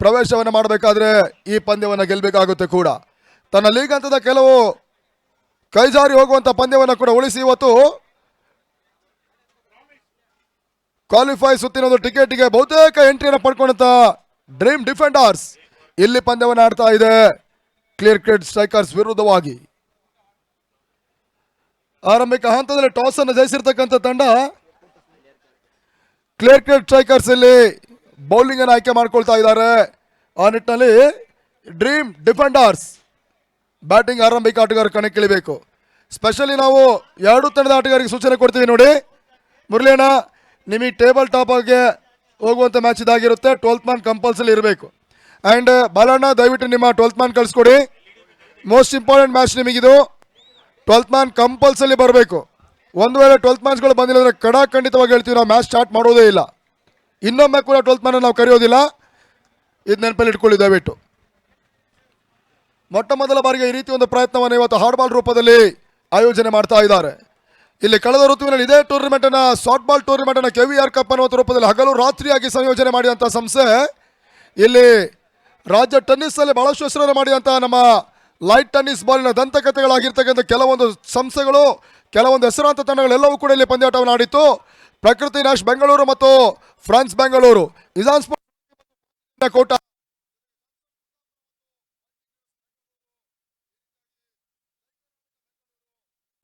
ಪ್ರವೇಶವನ್ನು ಮಾಡಬೇಕಾದ್ರೆ ಈ ಪಂದ್ಯವನ್ನು ಗೆಲ್ಲಬೇಕಾಗುತ್ತೆ ಕೂಡ. ತನ್ನ ಲೀಗ್ ಹಂತದ ಕೆಲವು ಕೈಜಾರಿ ಹೋಗುವಂತ ಪಂದ್ಯವನ್ನು ಕೂಡ ಉಳಿಸಿ ಇವತ್ತು ಕ್ವಾಲಿಫೈ ಸುತ್ತಿನ ಟಿಕೆಟ್ಗೆ ಬಹುತೇಕ ಎಂಟ್ರಿಯನ್ನು ಪಡ್ಕೊಂಡಂತ ಡ್ರೀಮ್ ಡಿಫೆಂಡರ್ಸ್ ಇಲ್ಲಿ ಪಂದ್ಯವನ್ನು ಆಡ್ತಾ ಇದೆ ಕ್ಲಿಯರ್ ಕಟ್ ಸ್ಟ್ರೈಕರ್ಸ್ ವಿರುದ್ಧವಾಗಿ. ಆರಂಭಿಕ ಹಂತದಲ್ಲಿ ಟಾಸ್ ಅನ್ನು ಜಯಿಸಿರ್ತಕ್ಕಂಥ ತಂಡ ಕ್ಲಿಯರ್ ಕಟ್ ಸ್ಟ್ರೈಕರ್ಸ್ ಇಲ್ಲಿ ಬೌಲಿಂಗ್ ಅನ್ನು ಆಯ್ಕೆ ಮಾಡ್ಕೊಳ್ತಾ ಇದ್ದಾರೆ. ಆ ನಿಟ್ಟಿನಲ್ಲಿ ಡ್ರೀಮ್ ಡಿಫೆಂಡರ್ಸ್ ಬ್ಯಾಟಿಂಗ್ ಆರಂಭಿಕ ಆಟಗಾರ ಕಣಕ್ಕಿಳಿಬೇಕು. ಸ್ಪೆಷಲಿ ನಾವು ಎರಡು ತಂಡದ ಆಟಗಾರರಿಗೆ ಸೂಚನೆ ಕೊಡ್ತೀವಿ ನೋಡಿ. ಮುರಳಿಯಣ್ಣ, ನಿಮಗೆ ಟೇಬಲ್ ಟಾಪ್ ಆಗಿ ಹೋಗುವಂಥ ಮ್ಯಾಚ್ ಇದಾಗಿರುತ್ತೆ. 12th ಮ್ಯಾನ್ ಕಂಪಲ್ಸರಿ ಇರಬೇಕು. ಆ್ಯಂಡ್ ಬಾಲಣ್ಣ, ದಯವಿಟ್ಟು ನಿಮ್ಮ 12th ಮ್ಯಾನ್ ಕಳಿಸ್ಕೊಡಿ. ಮೋಸ್ಟ್ ಇಂಪಾರ್ಟೆಂಟ್ ಮ್ಯಾಚ್ ನಿಮಗಿದು. 12th ಮ್ಯಾನ್ ಕಂಪಲ್ಸರಿ ಬರಬೇಕು. ಒಂದು ವೇಳೆ 12th ಮ್ಯಾಚ್ಗಳು ಬಂದಿಲ್ಲ ಅಂದರೆ ಖಂಡಿತವಾಗಿ ಹೇಳ್ತೀವಿ, ನಾವು ಮ್ಯಾಚ್ ಸ್ಟಾರ್ಟ್ ಮಾಡೋದೇ ಇಲ್ಲ. ಇನ್ನೊಮ್ಮೆ ಕೂಡ 12th ಮ್ಯಾನ್ ನಾವು ಕರೆಯೋದಿಲ್ಲ. ಇದು ನೆನಪಲ್ಲಿ ಇಟ್ಕೊಳ್ಳಿ ದಯವಿಟ್ಟು. ಮೊಟ್ಟ ಮೊದಲ ಬಾರಿಗೆ ಈ ರೀತಿ ಒಂದು ಪ್ರಯತ್ನವನ್ನು ಇವತ್ತು ಹಾರ್ಡ್ ಬಾಲ್ ರೂಪದಲ್ಲಿ ಆಯೋಜನೆ ಮಾಡ್ತಾ ಇದ್ದಾರೆ. ಇಲ್ಲಿ ಕಳೆದ ಋತುವಿನಲ್ಲಿ ಇದೇ ಟೂರ್ನಮೆಂಟ್ ಅನ್ನ ಸಾಫ್ಟ್ ಬಾಲ್ ಟೂರ್ನಮೆಂಟ್ ಅನ್ನ KVR ಕಪ್ ಅನ್ನುವಂಥ ರೂಪದಲ್ಲಿ ಹಗಲು ರಾತ್ರಿಯಾಗಿ ಸಂಯೋಜನೆ ಮಾಡಿದಂಥ ಸಂಸ್ಥೆ ಇಲ್ಲಿ ರಾಜ್ಯ ಟೆನ್ನಿಸ್ ಅಲ್ಲಿ ಬಹಳಷ್ಟು ಹೆಸರನ್ನು ಮಾಡಿದಂಥ ನಮ್ಮ ಲೈಟ್ ಟೆನ್ನಿಸ್ ಬಾಲಿನ ದಂತಕಥೆಗಳಾಗಿರ್ತಕ್ಕಂಥ ಕೆಲವೊಂದು ಸಂಸ್ಥೆಗಳು, ಕೆಲವೊಂದು ಹೆಸರಾಂತ ತಂಡಗಳೆಲ್ಲವೂ ಕೂಡ ಇಲ್ಲಿ ಪಂದ್ಯಾಟವನ್ನು ಆಡಿತ್ತು. ಪ್ರಕೃತಿ ನ್ಯಾಶ್ ಬೆಂಗಳೂರು ಮತ್ತು ಫ್ರಾನ್ಸ್ ಬೆಂಗಳೂರು, ಇಜಾನ್ ಸ್ಪೋರ್ಟ್ಸ್ ಕೋಟ,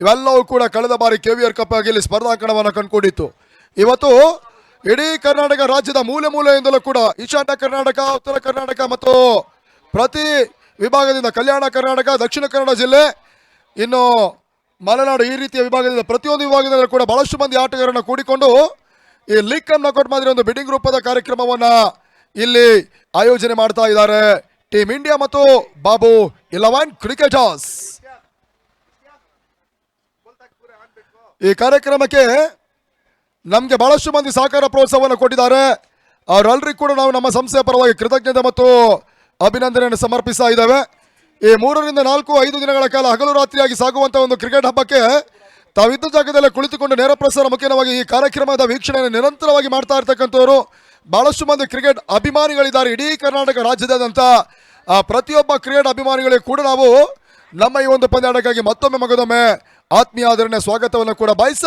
ಇವೆಲ್ಲವೂ ಕೂಡ ಕಳೆದ ಬಾರಿ KVR ಕಪ್ ಆಗಿ ಇಲ್ಲಿ ಸ್ಪರ್ಧಾಂಕಣವನ್ನು ಕಂಡುಕೊಂಡಿತ್ತು. ಇವತ್ತು ಇಡೀ ಕರ್ನಾಟಕ ರಾಜ್ಯದ ಮೂಲೆ ಮೂಲೆಯಿಂದಲೂ ಕೂಡ ಈಶಾನ್ಯ ಕರ್ನಾಟಕ, ಉತ್ತರ ಕರ್ನಾಟಕ ಮತ್ತು ಪ್ರತಿ ವಿಭಾಗದಿಂದ ಕಲ್ಯಾಣ ಕರ್ನಾಟಕ, ದಕ್ಷಿಣ ಕನ್ನಡ ಜಿಲ್ಲೆ, ಇನ್ನು ಮಲೆನಾಡು, ಈ ರೀತಿಯ ವಿಭಾಗದಿಂದ ಪ್ರತಿಯೊಂದು ವಿಭಾಗದಲ್ಲೂ ಕೂಡ ಬಹಳಷ್ಟು ಮಂದಿ ಆಟಗಾರರನ್ನು ಕೂಡಿಕೊಂಡು ಈ ಲೀಗ್ ಕಮ್ ನಾಕೌಟ್ ಮಾದರಿ ಒಂದು ಬಿಡ್ಡಿಂಗ್ ರೂಪದ ಕಾರ್ಯಕ್ರಮವನ್ನು ಇಲ್ಲಿ ಆಯೋಜನೆ ಮಾಡ್ತಾ ಇದ್ದಾರೆ ಟೀಮ್ ಇಂಡಿಯಾ ಮತ್ತು ಬಾಬು 11 ಕ್ರಿಕೆಟರ್ಸ್. ಈ ಕಾರ್ಯಕ್ರಮಕ್ಕೆ ನಮಗೆ ಬಹಳಷ್ಟು ಮಂದಿ ಸಹಕಾರ ಪ್ರೋತ್ಸಾಹವನ್ನು ಕೊಟ್ಟಿದ್ದಾರೆ. ಅವರೆಲ್ಲರಿಗೂ ಕೂಡ ನಾವು ನಮ್ಮ ಸಂಸ್ಥೆಯ ಪರವಾಗಿ ಕೃತಜ್ಞತೆ ಮತ್ತು ಅಭಿನಂದನೆಯನ್ನು ಸಮರ್ಪಿಸ್ತಾ ಇದ್ದೇವೆ. ಈ 3 ರಿಂದ 4, 5 ದಿನಗಳ ಕಾಲ ಹಗಲು ರಾತ್ರಿಯಾಗಿ ಸಾಗುವಂತಹ ಒಂದು ಕ್ರಿಕೆಟ್ ಹಬ್ಬಕ್ಕೆ ತಾವಿದ್ದ ಜಾಗದಲ್ಲೇ ಕುಳಿತುಕೊಂಡು ನೇರ ಪ್ರಸಾರ ಮುಖ್ಯವಾಗಿ ಈ ಕಾರ್ಯಕ್ರಮದ ವೀಕ್ಷಣೆಯನ್ನು ನಿರಂತರವಾಗಿ ಮಾಡ್ತಾ ಇರ್ತಕ್ಕಂಥವರು ಬಹಳಷ್ಟು ಮಂದಿ ಕ್ರಿಕೆಟ್ ಅಭಿಮಾನಿಗಳಿದ್ದಾರೆ ಇಡೀ ಕರ್ನಾಟಕ ರಾಜ್ಯದಾದ್ಯಂತ. ಪ್ರತಿಯೊಬ್ಬ ಕ್ರಿಕೆಟ್ ಅಭಿಮಾನಿಗಳಿಗೂ ಕೂಡ ನಾವು ನಮ್ಮ ಈ ಒಂದು ಪಂದ್ಯಾಟಕ್ಕಾಗಿ ಮತ್ತೊಮ್ಮೆ ಮಗದೊಮ್ಮೆ ಆತ್ಮೀಯ ಆದರಣೆ ಸ್ವಾಗತವನ್ನು ಕೂಡ ಬಯಸ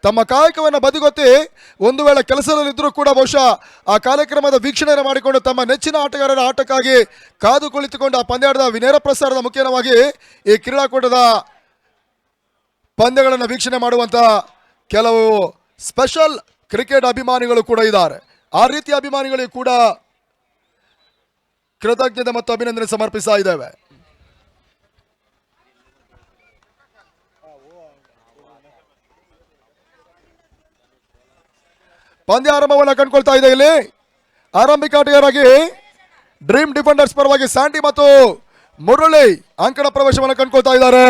ತಮ್ಮ ಕಾಯಕವನ್ನು ಬದಿಗೊತ್ತಿ ಒಂದು ವೇಳೆ ಕೆಲಸದಲ್ಲಿದ್ದರೂ ಕೂಡ ಬಹುಶಃ ಆ ಕಾರ್ಯಕ್ರಮದ ವೀಕ್ಷಣೆಯನ್ನು ಮಾಡಿಕೊಂಡು ತಮ್ಮ ನೆಚ್ಚಿನ ಆಟಗಾರರ ಆಟಕ್ಕಾಗಿ ಕಾದು ಕುಳಿತುಕೊಂಡು ಆ ಪಂದ್ಯಾಟದ ನೇರ ಪ್ರಸಾರದ ಮುಖ್ಯವಾಗಿ ಈ ಕ್ರೀಡಾಕೂಟದ ಪಂದ್ಯಗಳನ್ನು ವೀಕ್ಷಣೆ ಮಾಡುವಂಥ ಕೆಲವು ಸ್ಪೆಷಲ್ ಕ್ರಿಕೆಟ್ ಅಭಿಮಾನಿಗಳು ಕೂಡ ಇದ್ದಾರೆ. ಆ ರೀತಿಯ ಅಭಿಮಾನಿಗಳಿಗೂ ಕೂಡ ಕೃತಜ್ಞತೆ ಮತ್ತು ಅಭಿನಂದನೆ ಸಮರ್ಪಿಸ್ತಾ ಇದ್ದೇವೆ. ಪಂದ್ಯ ಆರಂಭವನ್ನು ಕಂಡುಕೊಳ್ತಾ ಇದೆ. ಇಲ್ಲಿ ಆರಂಭಿಕ ಆಟಗಾರರಾಗಿ ಡ್ರೀಮ್ ಡಿಫೆಂಡರ್ಸ್ ಪರವಾಗಿ ಸ್ಯಾಂಡಿ ಮತ್ತು ಮುರಳಿ ಅಂಕಣ ಪ್ರವೇಶವನ್ನು ಕಂಡುಕೊಳ್ತಾ ಇದ್ದಾರೆ.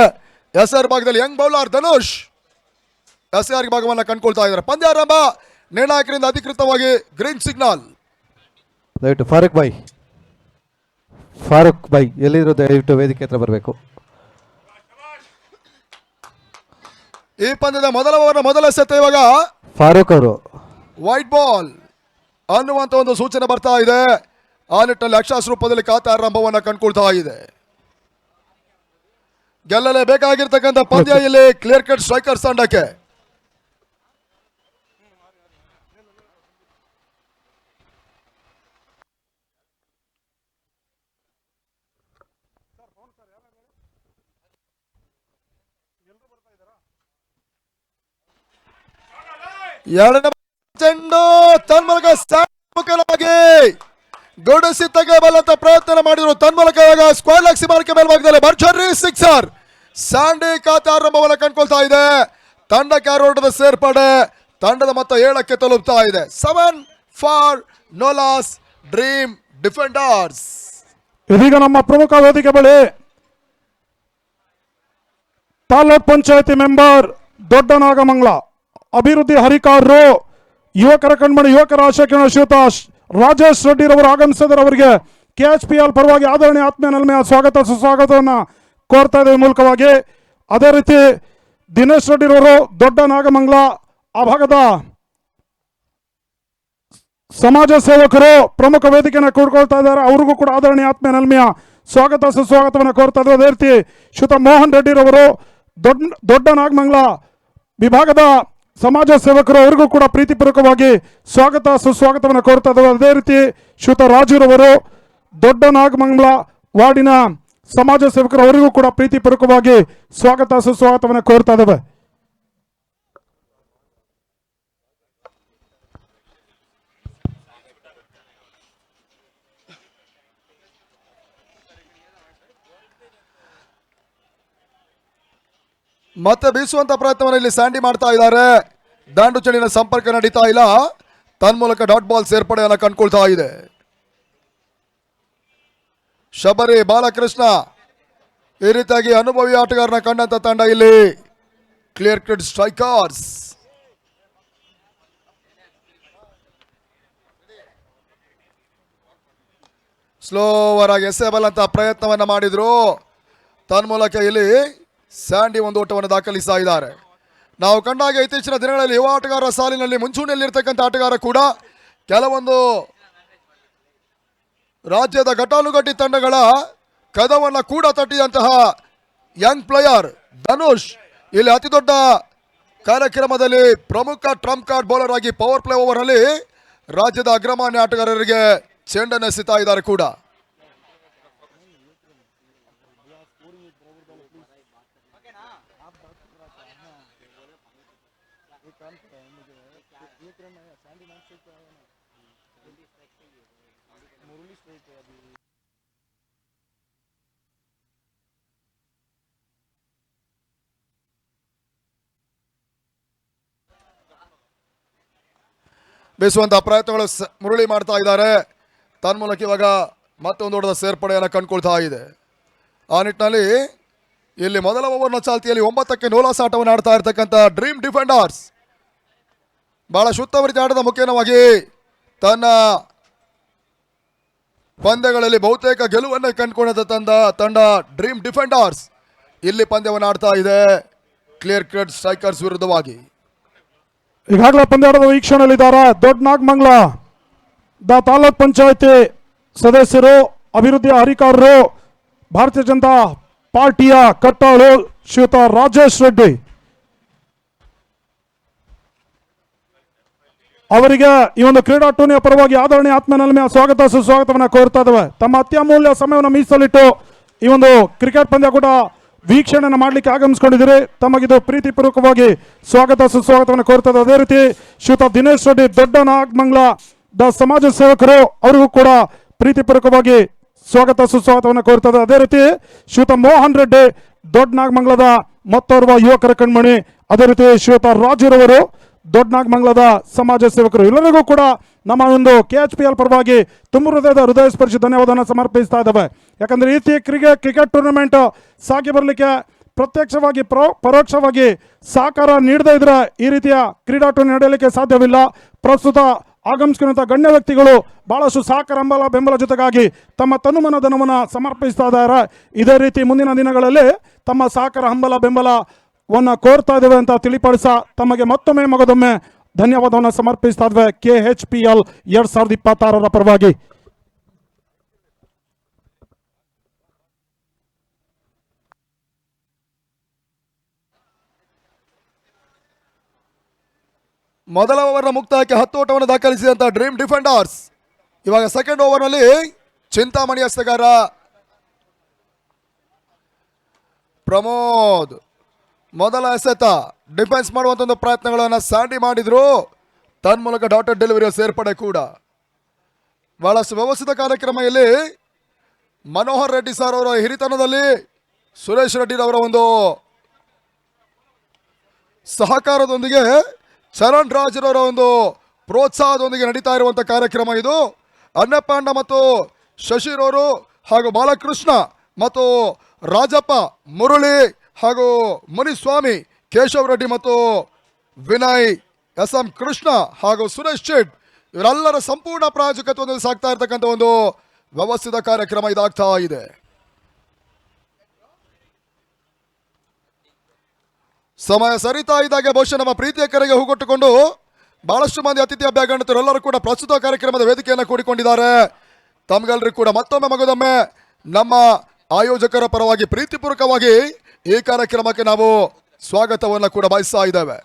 SR ಭಾಗದಲ್ಲಿ ಯಂಗ್ ಬೌಲರ್ ಧನುಷ್ SR ಭಾಗವನ್ನು ಕಂಡುಕೊಳ್ತಾ ಇದ್ದಾರೆ. ಪಂದ್ಯ ಆರಂಭ ನಿರ್ಣಾಯಕರಿಂದ ಅಧಿಕೃತವಾಗಿ ಗ್ರೀನ್ ಸಿಗ್ನಲ್. ದಯವಿಟ್ಟು ಫಾರೂಕ್ ಬೈ ಎಲ್ಲಿದ್ರು ದಯವಿಟ್ಟು ವೇದಿಕೆ ಹತ್ರ ಬರಬೇಕು. ಈ ಪಂದ್ಯದ ಮೊದಲ ಸೆಟ್ ಇವಾಗ ಫಾರೂಕ್ ಅವರು ವೈಟ್ ಬಾಲ್ ಅನ್ನುವಂತ ಒಂದು ಸೂಚನೆ ಬರ್ತಾ ಇದೆ. ಆ ನಿಟ್ಟಿನಲ್ಲಿ ಅಕ್ಷಾಸ್ ರೂಪದಲ್ಲಿ ಖಾತೆ ಆರಂಭವನ್ನು ಕಂಡುಕೊಳ್ತಾ ಇದೆ. ಗೆಲ್ಲಲೇಬೇಕಾಗಿರ್ತಕ್ಕಂಥ ಪಂದ್ಯ ಇಲ್ಲಿ ಕ್ಲಿಯರ್ ಕಟ್ ಸ್ಟ್ರೈಕರ್ಸ್ ತಂಡಕ್ಕೆ. ಎರಡನೇ ಚೆಂಡು ತನ್ಮೂಲಕ ಮುಖ್ಯವಾಗಿ ಗುಡಿಸಿ ತೆಗೆಯಬಲ್ಲಂತ ಪ್ರಯತ್ನ ಮಾಡಿದ್ರು. ತನ್ಮೂಲಕ ಸ್ಕ್ವೇರ್ ಲೆಗ್ ಸೀಮಾಕ್ಕೆ ಮೇಲ್ಭಾಗದಲ್ಲಿ ಭರ್ಜರಿ ಸಿಕ್ಸರ್. ಸ್ಯಾಂಡಿ ಖಾತೆ ಆರಂಭವನ್ನು ಕಂಡುಕೊಳ್ತಾ ಇದೆ. ತಂಡಕ್ಕೆ ಆರೋಟದ ಸೇರ್ಪಡೆ ತಂಡದ ಮೊತ್ತ 7ಕ್ಕೆ ತಲುಪ್ತಾ ಇದೆ. 7 ಫಾರ್ ನೋಲಾಸ್ ಡ್ರೀಮ್ ಡಿಫೆಂಡರ್ಸ್. ಇದೀಗ ನಮ್ಮ ಪ್ರಮುಖ ವೇದಿಕೆ ಬಳಿ ತಾಲೂಕ್ ಪಂಚಾಯತಿ ಮೆಂಬರ್ ದೊಡ್ಡ ನಾಗಮಂಗಲ, ಅಭಿವೃದ್ಧಿ ಹರಿಕಾರರು, ಯುವಕರ ಕಣ್ಮಣಿ, ಯುವಕರ ಆಶಾಕಿರಣ ಶ್ರೀಯುತ ರಾಜೇಶ್ ರೆಡ್ಡಿರವರು ಆಗಮಿಸಿದರೆ ಅವರಿಗೆ KHPL ಪರವಾಗಿ ಆದರಣೀಯ ಆತ್ಮೀಯ ನಲ್ಮೆಯ ಸ್ವಾಗತ ಸುಸ್ವಾಗತವನ್ನು ಕೋರ್ತಾ ಇದ್ದೇವೆ ಮೂಲಕವಾಗಿ. ಅದೇ ರೀತಿ ದಿನೇಶ್ ರೆಡ್ಡಿರವರು ದೊಡ್ಡ ನಾಗಮಂಗಲ ಆ ಭಾಗದ ಸಮಾಜ ಸೇವಕರು ಪ್ರಮುಖ ವೇದಿಕೆಯನ್ನು ಕೂಡ್ಕೊಳ್ತಾ ಇದ್ದಾರೆ. ಅವ್ರಿಗೂ ಕೂಡ ಆದರಣೀಯ ಆತ್ಮೀಯ ನಲ್ಮೆಯ ಸ್ವಾಗತ ಸುಸ್ವಾಗತವನ್ನು ಕೋರ್ತಾ ಇದ್ದಾರೆ. ಅದೇ ರೀತಿ ಶ್ರೀಯುತ ಮೋಹನ್ ರೆಡ್ಡಿರವರು ದೊಡ್ಡ ನಾಗಮಂಗಲ ವಿಭಾಗದ ಸಮಾಜ ಸೇವಕರು, ಅವರಿಗೂ ಕೂಡ ಪ್ರೀತಿಪೂರ್ವಕವಾಗಿ ಸ್ವಾಗತ ಸುಸ್ವಾಗತವನ್ನು ಕೋರ್ತಾ ಇದ್ದಾರೆ. ಅದೇ ರೀತಿ ಶ್ರೀಯುತ ರಾಜುರವರು ದೊಡ್ಡ ನಾಗಮಂಗಲ ವಾರ್ಡಿನ ಸಮಾಜ ಸೇವಕರು, ಅವರಿಗೂ ಕೂಡ ಪ್ರೀತಿಪೂರ್ವಕವಾಗಿ ಸ್ವಾಗತ ಸುಸ್ವಾಗತವನ್ನು ಕೋರ್ತಾ ಇದ್ದೇವೆ. ಮತ್ತೆ ಬೀಸುವಂತ ಪ್ರಯತ್ನವನ್ನು ಇಲ್ಲಿ ಸ್ಯಾಂಡಿ ಮಾಡ್ತಾ ಇದ್ದಾರೆ. ದಾಂಡು ಚೆಂಡಿನ ಸಂಪರ್ಕ ನಡೀತಾ ಇಲ್ಲ, ತನ್ಮೂಲಕ ಡಾಟ್ ಬಾಲ್ ಸೇರ್ಪಡೆಯನ್ನು ಕಂಡುಕೊಳ್ತಾ ಇದೆ. ಶಬರಿ ಬಾಲಕೃಷ್ಣ ಈ ರೀತಿಯಾಗಿ ಅನುಭವಿ ಆಟಗಾರನ ಕಂಡಂತ ತಂಡ ಇಲ್ಲಿ ಕ್ಲಿಯರ್ ಕಟ್ ಸ್ಟ್ರೈಕರ್ಸ್. ಸ್ಲೋವರ್ ಆಗಿ ಎಸೆಬಲ್ ಅಂತ ಪ್ರಯತ್ನವನ್ನ ಮಾಡಿದ್ರು. ತನ್ಮೂಲಕ ಇಲ್ಲಿ ಸ್ಯಾಂಡಿ ಒಂದು ಓಟವನ್ನು ದಾಖಲಿಸ್ತಾ ಇದ್ದಾರೆ. ನಾವು ಕಂಡಾಗ ಇತ್ತೀಚಿನ ದಿನಗಳಲ್ಲಿ ಯುವ ಆಟಗಾರರ ಸಾಲಿನಲ್ಲಿ ಮುಂಚೂಣಿಯಲ್ಲಿರ್ತಕ್ಕಂಥ ಆಟಗಾರ ಕೂಡ ಕೆಲವೊಂದು ರಾಜ್ಯದ ಘಟಾನುಘಟಿ ತಂಡಗಳ ಕದವನ್ನು ಕೂಡ ತಟ್ಟಿದಂತಹ ಯಂಗ್ ಪ್ಲೇಯರ್ ಧನುಷ್ ಇಲ್ಲಿ ಅತಿ ದೊಡ್ಡ ಕಾರ್ಯಕ್ರಮದಲ್ಲಿ ಪ್ರಮುಖ ಟ್ರಂಪ್ ಕಾರ್ಡ್ ಬೌಲರ್ ಆಗಿ ಪವರ್ ಪ್ಲೇ ಓವರ್ ಅಲ್ಲಿ ರಾಜ್ಯದ ಅಗ್ರಮಾನ್ಯ ಆಟಗಾರರಿಗೆ ಚೆಂಡನ್ನು ಎಸೆತಾ ಇದ್ದಾರೆ ಕೂಡ. ಬೀಸುವಂತಹ ಪ್ರಯತ್ನಗಳು ಮುರಳಿ ಮಾಡ್ತಾ ಇದ್ದಾರೆ. ತನ್ಮೂಲಕ ಇವಾಗ ಮತ್ತೊಂದು ದೊಡ್ಡ ಸೇರ್ಪಡೆಯನ್ನು ಕಂಡುಕೊಳ್ತಾ ಇದೆ. ಆ ನಿಟ್ಟಿನಲ್ಲಿ ಇಲ್ಲಿ ಮೊದಲ ಓವರ್ನ ಚಾಲ್ತಿಯಲ್ಲಿ 9ಕ್ಕೆ ನೋಲಾಸ್ ಆಟವನ್ನು ಆಡ್ತಾ ಇರ್ತಕ್ಕಂಥ ಡ್ರೀಮ್ ಡಿಫೆಂಡರ್ಸ್ ಬಹಳ ಶುದ್ಧವರಿತ ಆಟದ ಮುಖೇನವಾಗಿ ತನ್ನ ಪಂದ್ಯಗಳಲ್ಲಿ ಬಹುತೇಕ ಗೆಲುವನ್ನು ಕಂಡುಕೊಂಡ ತಂಡ ಡ್ರೀಮ್ ಡಿಫೆಂಡರ್ಸ್ ಇಲ್ಲಿ ಪಂದ್ಯವನ್ನು ಆಡ್ತಾ ಇದೆ ಕ್ಲಿಯರ್ ಕಟ್ ಸ್ಟ್ರೈಕರ್ಸ್ ವಿರುದ್ಧವಾಗಿ. ಈಗಾಗಲೇ ಪಂದ್ಯಾಟದ ವೀಕ್ಷಣೆಯಲ್ಲಿದ್ದಾರೆ ದೊಡ್ಡ ನಾಗಮಂಗಲ ತಾಲೂಕ್ ಪಂಚಾಯತಿ ಸದಸ್ಯರು, ಅಭಿವೃದ್ಧಿ ಅಧಿಕಾರರು, ಭಾರತೀಯ ಜನತಾ ಪಾರ್ಟಿಯ ಕಟ್ಟಾಳು ಶ್ರೀಯುತ ರಾಜೇಶ್ ರೆಡ್ಡಿ ಅವರಿಗೆ ಈ ಒಂದು ಕ್ರೀಡಾ ಟೂರ್ನಿಯ ಪರವಾಗಿ ಆದರಣೀಯ ಆತ್ಮನಲ್ಮೆಯ ಸ್ವಾಗತ ಸುಸ್ವಾಗತವನ್ನು ಕೋರ್ತಾ ಇದ್ದೇವೆ. ತಮ್ಮ ಅತ್ಯಮೂಲ್ಯ ಸಮಯವನ್ನು ಮೀಸಲಿಟ್ಟು ಈ ಒಂದು ಕ್ರಿಕೆಟ್ ಪಂದ್ಯ ಕೂಡ ವೀಕ್ಷಣೆಯನ್ನು ಮಾಡಲಿಕ್ಕೆ ಆಗಮಿಸಿಕೊಂಡಿದ್ದೀರಿ. ತಮಗಿದು ಪ್ರೀತಿಪೂರ್ವಕವಾಗಿ ಸ್ವಾಗತ ಸುಸ್ವಾಗತವನ್ನು ಕೋರ್ತಾ ಇದ್ದೇವೆ. ಅದೇ ರೀತಿ ಶ್ರೀಯುತ ದಿನೇಶ್ ರೆಡ್ಡಿ ದೊಡ್ಡ ನಾಗಮಂಗಲದ ಸಮಾಜ ಸೇವಕರು, ಅವರಿಗೂ ಕೂಡ ಪ್ರೀತಿಪೂರ್ವಕವಾಗಿ ಸ್ವಾಗತ ಸುಸ್ವಾಗತವನ್ನು ಕೋರ್ತಾ ಇದ್ದೇವೆ. ಅದೇ ರೀತಿ ಶ್ರೀಯುತ ಮೋಹನ್ ರೆಡ್ಡಿ ದೊಡ್ಡ ನಾಗಮಂಗಲದ ಮತ್ತೋರ್ವ ಯುವಕರ ಕಣ್ಮಣಿ, ಅದೇ ರೀತಿ ಶ್ರೀಯುತ ರಾಜುರವರು ದೊಡ್ಡ ನಾಗಮಂಗಲದ ಸಮಾಜ ಸೇವಕರು, ಎಲ್ಲರಿಗೂ ಕೂಡ ನಮ್ಮ ಒಂದು KHPL ಪರವಾಗಿ ತುಂಬ ಹೃದಯ ಸ್ಪರ್ಶಿ ಧನ್ಯವಾದವನ್ನು ಸಮರ್ಪಿಸ್ತಾ ಇದ್ದಾವೆ. ಯಾಕಂದ್ರೆ ಈ ರೀತಿ ಕ್ರಿಕೆಟ್ ಟೂರ್ನಮೆಂಟ್ ಸಾಗಿ ಬರಲಿಕ್ಕೆ ಪ್ರತ್ಯಕ್ಷವಾಗಿ ಪರೋಕ್ಷವಾಗಿ ಸಹಕಾರ ನೀಡದೇ ಇದ್ರೆ ಈ ರೀತಿಯ ಕ್ರೀಡಾ ಟೂರ್ನಿ ನಡೆಯಲಿಕ್ಕೆ ಸಾಧ್ಯವಿಲ್ಲ. ಪ್ರಸ್ತುತ ಆಗಮಿಸಿರುವಂಥ ಗಣ್ಯ ವ್ಯಕ್ತಿಗಳು ಬಹಳಷ್ಟು ಸಹಕಾರ ಬೆಂಬಲ ಜೊತೆಗಾಗಿ ತಮ್ಮ ತನುಮನ ಧನವನ್ನು ಸಮರ್ಪಿಸ್ತಾ ಇದ್ದಾರೆ. ಇದೇ ರೀತಿ ಮುಂದಿನ ದಿನಗಳಲ್ಲಿ ತಮ್ಮ ಸಹಕಾರ ಬೆಂಬಲವನ್ನು ಕೋರ್ತಾ ಇದ್ದೇವೆ ಅಂತ ತಿಳಿಪಡಿಸ ತಮಗೆ ಮತ್ತೊಮ್ಮೆ ಮಗದೊಮ್ಮೆ ಧನ್ಯವಾದವನ್ನು ಸಮರ್ಪಿಸ್ತಾ ಇದ್ದೇವೆ KHPL 2026 ಪರವಾಗಿ. ಮೊದಲ ಓವರ್ನ ಮುಕ್ತಾಯಕ್ಕೆ 10 ಓಟವನ್ನು ದಾಖಲಿಸಿದಂಥ ಡ್ರೀಮ್ ಡಿಫೆಂಡರ್ಸ್ ಇವಾಗ ಸೆಕೆಂಡ್ ಓವರ್ನಲ್ಲಿ ಚಿಂತಾಮಣಿ ಹಸ್ತಗಾರ ಪ್ರಮೋದ್ ಮೊದಲ ಎಸೆತ ಡಿಫೆನ್ಸ್ ಮಾಡುವಂಥ ಒಂದು ಪ್ರಯತ್ನಗಳನ್ನು ಸ್ಯಾಂಡಿ ಮಾಡಿದ್ರು. ತನ್ಮೂಲಕ ಡಾಟೆಡ್ ಡೆಲಿವರಿಯ ಸೇರ್ಪಡೆ ಕೂಡ ಬಹಳಷ್ಟು ವ್ಯವಸ್ಥಿತ ಕಾರ್ಯಕ್ರಮ. ಇಲ್ಲಿ ಮನೋಹರ್ ರೆಡ್ಡಿ ಸರ್ ಅವರ ಹಿರಿತನದಲ್ಲಿ ಸುರೇಶ್ ರೆಡ್ಡಿರವರ ಒಂದು ಸಹಕಾರದೊಂದಿಗೆ ಚರಣ್ ರಾಜ್ರವರ ಒಂದು ಪ್ರೋತ್ಸಾಹದೊಂದಿಗೆ ನಡೀತಾ ಇರುವಂಥ ಕಾರ್ಯಕ್ರಮ ಇದು. ಅನ್ನಪಾಂಡ ಮತ್ತು ಶಶಿರವರು ಹಾಗೂ ಬಾಲಕೃಷ್ಣ ಮತ್ತು ರಾಜಪ್ಪ, ಮುರಳಿ ಹಾಗೂ ಮುನಿಸ್ವಾಮಿ, ಕೇಶವ್ ರೆಡ್ಡಿ ಮತ್ತು ವಿನಯ್, SM ಕೃಷ್ಣ ಹಾಗೂ ಸುರೇಶ್ ಶೆಟ್ ಇವರೆಲ್ಲರ ಸಂಪೂರ್ಣ ಪ್ರಾಯೋಜಕತ್ವದಲ್ಲಿ ಸಾಗ್ತಾ ಇರ್ತಕ್ಕಂಥ ಒಂದು ವ್ಯವಸ್ಥಿತ ಕಾರ್ಯಕ್ರಮ ಇದಾಗ್ತಾ ಇದೆ. ಸಮಯ ಸರಿತಾ ಇದ್ದಾಗೆ ಬಹುಶಃ ನಮ್ಮ ಪ್ರೀತಿಯ ಕರೆಗೆ ಹೂಗೊಟ್ಟುಕೊಂಡು ಬಹಳಷ್ಟು ಮಂದಿ ಅತಿಥಿ ಅಭ್ಯರ್ಥಿಗಳು ಎಲ್ಲರೂ ಕೂಡ ಪ್ರಸ್ತುತ ಕಾರ್ಯಕ್ರಮದ ವೇದಿಕೆಯನ್ನು ಕೂಡಿಕೊಂಡಿದ್ದಾರೆ. ತಮ್ಗೆಲ್ಲರೂ ಕೂಡ ಮತ್ತೊಮ್ಮೆ ಮಗದೊಮ್ಮೆ ನಮ್ಮ ಆಯೋಜಕರ ಪರವಾಗಿ ಪ್ರೀತಿಪೂರ್ವಕವಾಗಿ ಈ ಕಾರ್ಯಕ್ರಮಕ್ಕೆ ನಾವು ಸ್ವಾಗತವನ್ನು ಕೂಡ ಬಯಸ್ತಾ ಇದ್ದೇವೆ.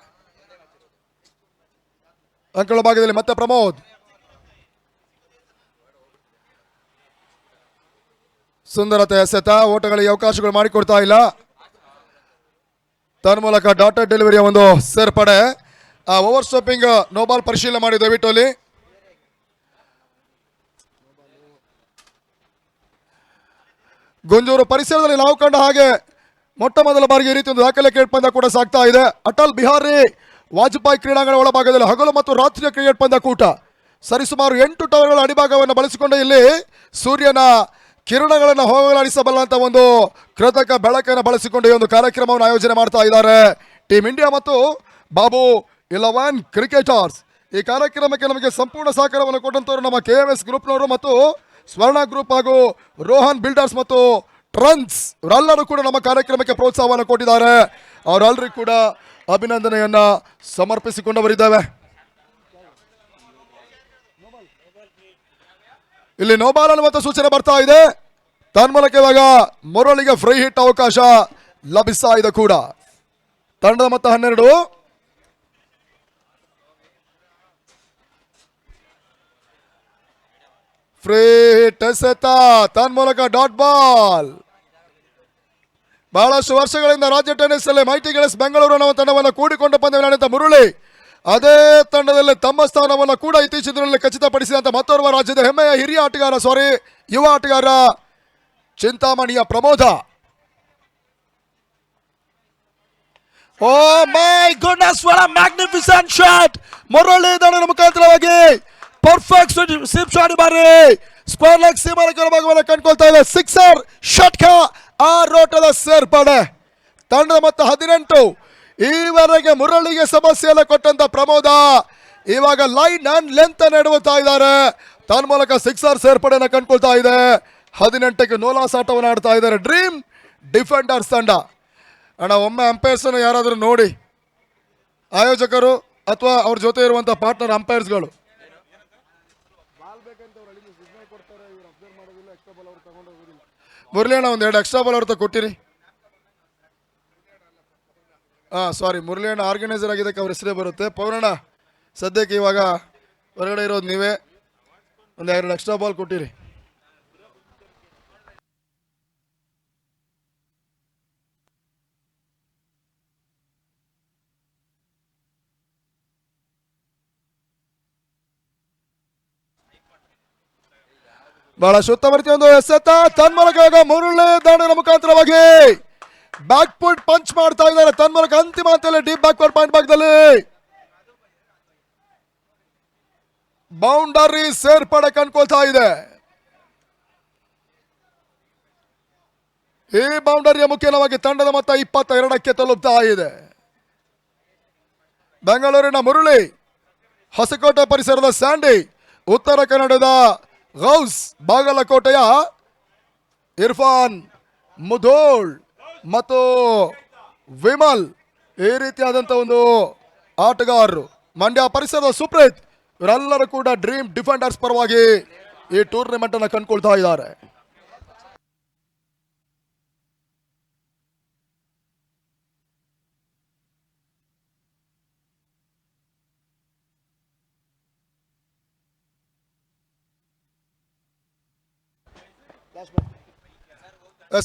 ಅಂಕಳ ಭಾಗದಲ್ಲಿ ಮತ್ತೆ ಪ್ರಮೋದ್, ಸುಂದರತೆ ಎಸೆತ, ಓಟಗಳಿಗೆ ಅವಕಾಶಗಳು ಮಾಡಿಕೊಡ್ತಾ ಇಲ್ಲ. ತನ್ಮೂಲಕ ಡಾಟರ್ ಡೆಲಿವರಿಯ ಒಂದು ಸೇರ್ಪಡೆ. ಓವರ್ ಸ್ಟಾಪಿಂಗ್ ನೋಬಾಲ್ ಪರಿಶೀಲನೆ ಮಾಡಿ ದಯವಿಟ್ಟು ಅಲ್ಲಿ. ಗುಂಜೂರು ಪರಿಸರದಲ್ಲಿ ನಾವು ಕಂಡ ಹಾಗೆ ಮೊಟ್ಟ ಮೊದಲ ಬಾರಿಗೆ ಈ ರೀತಿ ಒಂದು ದಾಖಲೆ ಕ್ರಿಕೆಟ್ ಪಂದ್ಯ ಕೂಡ ಸಾಗ್ತಾ ಇದೆ. ಅಟಲ್ ಬಿಹಾರಿ ವಾಜಪೇಯಿ ಕ್ರೀಡಾಂಗಣ ಒಳಭಾಗದಲ್ಲಿ ಹಗಲು ಮತ್ತು ರಾತ್ರಿಯ ಕ್ರಿಕೆಟ್ ಪಂದ್ಯ ಕೂಟ. ಸರಿಸುಮಾರು 8 ಟವರ್ಗಳ ಅಡಿಭಾಗವನ್ನು ಬಳಸಿಕೊಂಡು ಇಲ್ಲಿ ಸೂರ್ಯನ ಕಿರಣಗಳನ್ನು ಹೋಗಲಾಡಿಸಬಲ್ಲಂತ ಒಂದು ಕೃತಕ ಬೆಳಕನ್ನು ಬಳಸಿಕೊಂಡು ಈ ಒಂದು ಕಾರ್ಯಕ್ರಮವನ್ನು ಆಯೋಜನೆ ಮಾಡ್ತಾ ಇದ್ದಾರೆ ಟೀಮ್ ಇಂಡಿಯಾ ಮತ್ತು ಬಾಬು 11 ಕ್ರಿಕೆಟರ್ಸ್. ಈ ಕಾರ್ಯಕ್ರಮಕ್ಕೆ ನಮಗೆ ಸಂಪೂರ್ಣ ಸಹಕಾರವನ್ನು ಕೊಟ್ಟಂತವರು ನಮ್ಮ KMS ಗ್ರೂಪ್ನವರು ಮತ್ತು ಸ್ವರ್ಣ ಗ್ರೂಪ್ ಹಾಗೂ ರೋಹನ್ ಬಿಲ್ಡರ್ಸ್ ಮತ್ತು ಟ್ರನ್ಸ್ ಇವರೆಲ್ಲರೂ ಕೂಡ ನಮ್ಮ ಕಾರ್ಯಕ್ರಮಕ್ಕೆ ಪ್ರೋತ್ಸಾಹವನ್ನು ಕೊಟ್ಟಿದ್ದಾರೆ. ಅವರೆಲ್ಲರಿಗೂ ಕೂಡ ಅಭಿನಂದನೆಯನ್ನ ಸಮರ್ಪಿಸಿಕೊಂಡವರಿದ್ದೇವೆ. ಇಲ್ಲಿ ನೋಬಾಲ್ ಅನ್ನುವಂಥ ಸೂಚನೆ ಬರ್ತಾ ಇದೆ. ತನ್ಮೂಲಕ ಇವಾಗ ಮುರಳಿಗೆ ಫ್ರೀ ಹಿಟ್ ಅವಕಾಶ ಲಭಿಸ್ತಾ ಇದೆ ಕೂಡ. ತಂಡದ ಮೊತ್ತ 12. ಫ್ರೀ ಹಿಟ್ ಎಸೆತ, ತನ್ಮೂಲಕ ಡಾಟ್ ಬಾಲ್. ಬಹಳಷ್ಟು ವರ್ಷಗಳಿಂದ ರಾಜ್ಯ ಟೆನ್ನಿಸ್ ಅಲ್ಲಿ ಮೈಟಿ ಗೆಲ್ಸ್ ಬೆಂಗಳೂರು ಅನ್ನುವ ತಂಡವನ್ನು ಕೂಡಿಕೊಂಡು ಪಂದ್ಯವನ್ನು ಮುರಳಿ ಅದೇ ತಂಡದಲ್ಲಿ ತಮ್ಮ ಸ್ಥಾನವನ್ನು ಕೂಡ ಇತ್ತೀಚಿನ ದಿನಗಳಲ್ಲಿ ಖಚಿತಪಡಿಸಿದಂತ ಮತ್ತೋರ್ವ ರಾಜ್ಯದ ಹೆಮ್ಮೆಯ ಹಿರಿಯ ಆಟಗಾರ ಯುವ ಆಟಗಾರ ಚಿಂತಾಮಣಿಯ Pramoda. Oh my goodness, what a magnificent shot. Murali ದಂಡದ ಮುಖಾಂತರವಾಗಿ ಪರ್ಫೆಕ್ಟ್ ಸಿಪ್ ಶಾಟ್ ಬಾರಿ ಸ್ಕ್ವೇರ್ ಲೆಗ್ ಸೀಮಾರೇಖೆ ಭಾಗವನ್ನು ಕಂಡುಕೊಳ್ತಾ ಇದೆ. ಸಿಕ್ಸರ್ ಷಟ್ಕ, ಆ ರೋಟದ ಸೇರ್ಪಡೆ. ತಂಡದ ಮೊತ್ತ 18. ಈವರೆಗೆ ಮುರಳಿಗೆ ಸಮಸ್ಯೆಯನ್ನು ಕೊಟ್ಟಂತ ಪ್ರಮೋದ ಇವಾಗ ಲೈನ್ ಅಂಡ್ ಲೆಂತ್ ಅನ್ನು ಎಡವುತ್ತಾ ಇದ್ದಾರೆ. ತನ್ಮೂಲಕ ಸಿಕ್ಸರ್ ಸೇರ್ಪಡೆಯನ್ನು ಕಂಡುಕೊಳ್ತಾ ಇದೆ. 18ಕ್ಕೆ ನೋಲಾಸ್ ಆಟವನ್ನು ಆಡ್ತಾ ಇದ್ದಾರೆ ಡ್ರೀಮ್ ಡಿಫೆಂಡರ್ಸ್ ತಂಡ. ಅಣ್ಣ, ಒಮ್ಮೆ ಅಂಪೈರ್ಸ್ ಅನ್ನು ಯಾರಾದರೂ ನೋಡಿ, ಆಯೋಜಕರು ಅಥವಾ ಅವ್ರ ಜೊತೆ ಇರುವಂತ ಪಾರ್ಟ್ನರ್ ಅಂಪೈರ್ಸ್ಗಳು. ಮುರಳಿ ಅಣ್ಣ, ಒಂದು 2 ಎಕ್ಸ್ಟ್ರಾ ಬಾಲ್ ಅವ್ರ ಕೊಟ್ಟಿರಿ. ಸಾರಿ, ಮುರಳಿ ಅಣ್ಣ ಆರ್ಗನೈಸರ್ ಆಗಿದ್ದಕ್ಕೆ ಅವ್ರ ಹೆಸರೇ ಬರುತ್ತೆ. ಪೌರಣ್ಣ, ಸದ್ಯಕ್ಕೆ ಇವಾಗ ಹೊರಗಡೆ ಇರೋದು ನೀವೇ. ಒಂದು 2 ಎಕ್ಸ್ಟ್ರಾ ಬಾಲ್ ಕೊಟ್ಟಿರಿ. ಬಹಳ ಶುದ್ಧವರ್ತಿ ಒಂದು ಎಸೆತ. ತನ್ಮೂಲಕ ಮುರಳಿ ದಾಂಡನ ಮುಖಾಂತರವಾಗಿ ಬ್ಯಾಕ್ ಫುಟ್ ಪಂಚ್ ಮಾಡ್ತಾ ಇದ್ದಾರೆ. ತನ್ಮೂಲಕ ಅಂತಿಮ ಹಂತದಲ್ಲಿ ಡೀಪ್ ಬ್ಯಾಕ್ವರ್ಡ್ ಪಾಯಿಂಟ್ ಭಾಗದಲ್ಲಿ ಬೌಂಡರಿ ಸೇರ್ಪಡೆ ಕಂಡುಕೊಳ್ತಾ ಇದೆ. ಈ ಬೌಂಡರಿಯ ಮುಖ್ಯವಾಗಿ ತಂಡದ ಮೊತ್ತ 22ಕ್ಕೆ ತಲುಪ್ತಾ ಇದೆ. ಬೆಂಗಳೂರಿನ ಮುರಳಿ, ಹೊಸಕೋಟೆ ಪರಿಸರದ ಸ್ಯಾಂಡಿ, ಉತ್ತರ ಕನ್ನಡದ ಗೌಸ್, ಬಾಗಲಕೋಟೆಯ ಇರ್ಫಾನ್, ಮುಧೋಳ್ ಮತ್ತು ವಿಮಲ್, ಈ ರೀತಿಯಾದಂಥ ಒಂದು ಆಟಗಾರರು. ಮಂಡ್ಯ ಪರಿಸರದ ಸುಪ್ರೀತ್, ಇವರೆಲ್ಲರೂ ಕೂಡ ಡ್ರೀಮ್ ಡಿಫೆಂಡರ್ಸ್ ಪರವಾಗಿ ಈ ಟೂರ್ನಿಮೆಂಟ್ ಅನ್ನು ಕಂಡುಕೊಳ್ತಾ ಇದ್ದಾರೆ.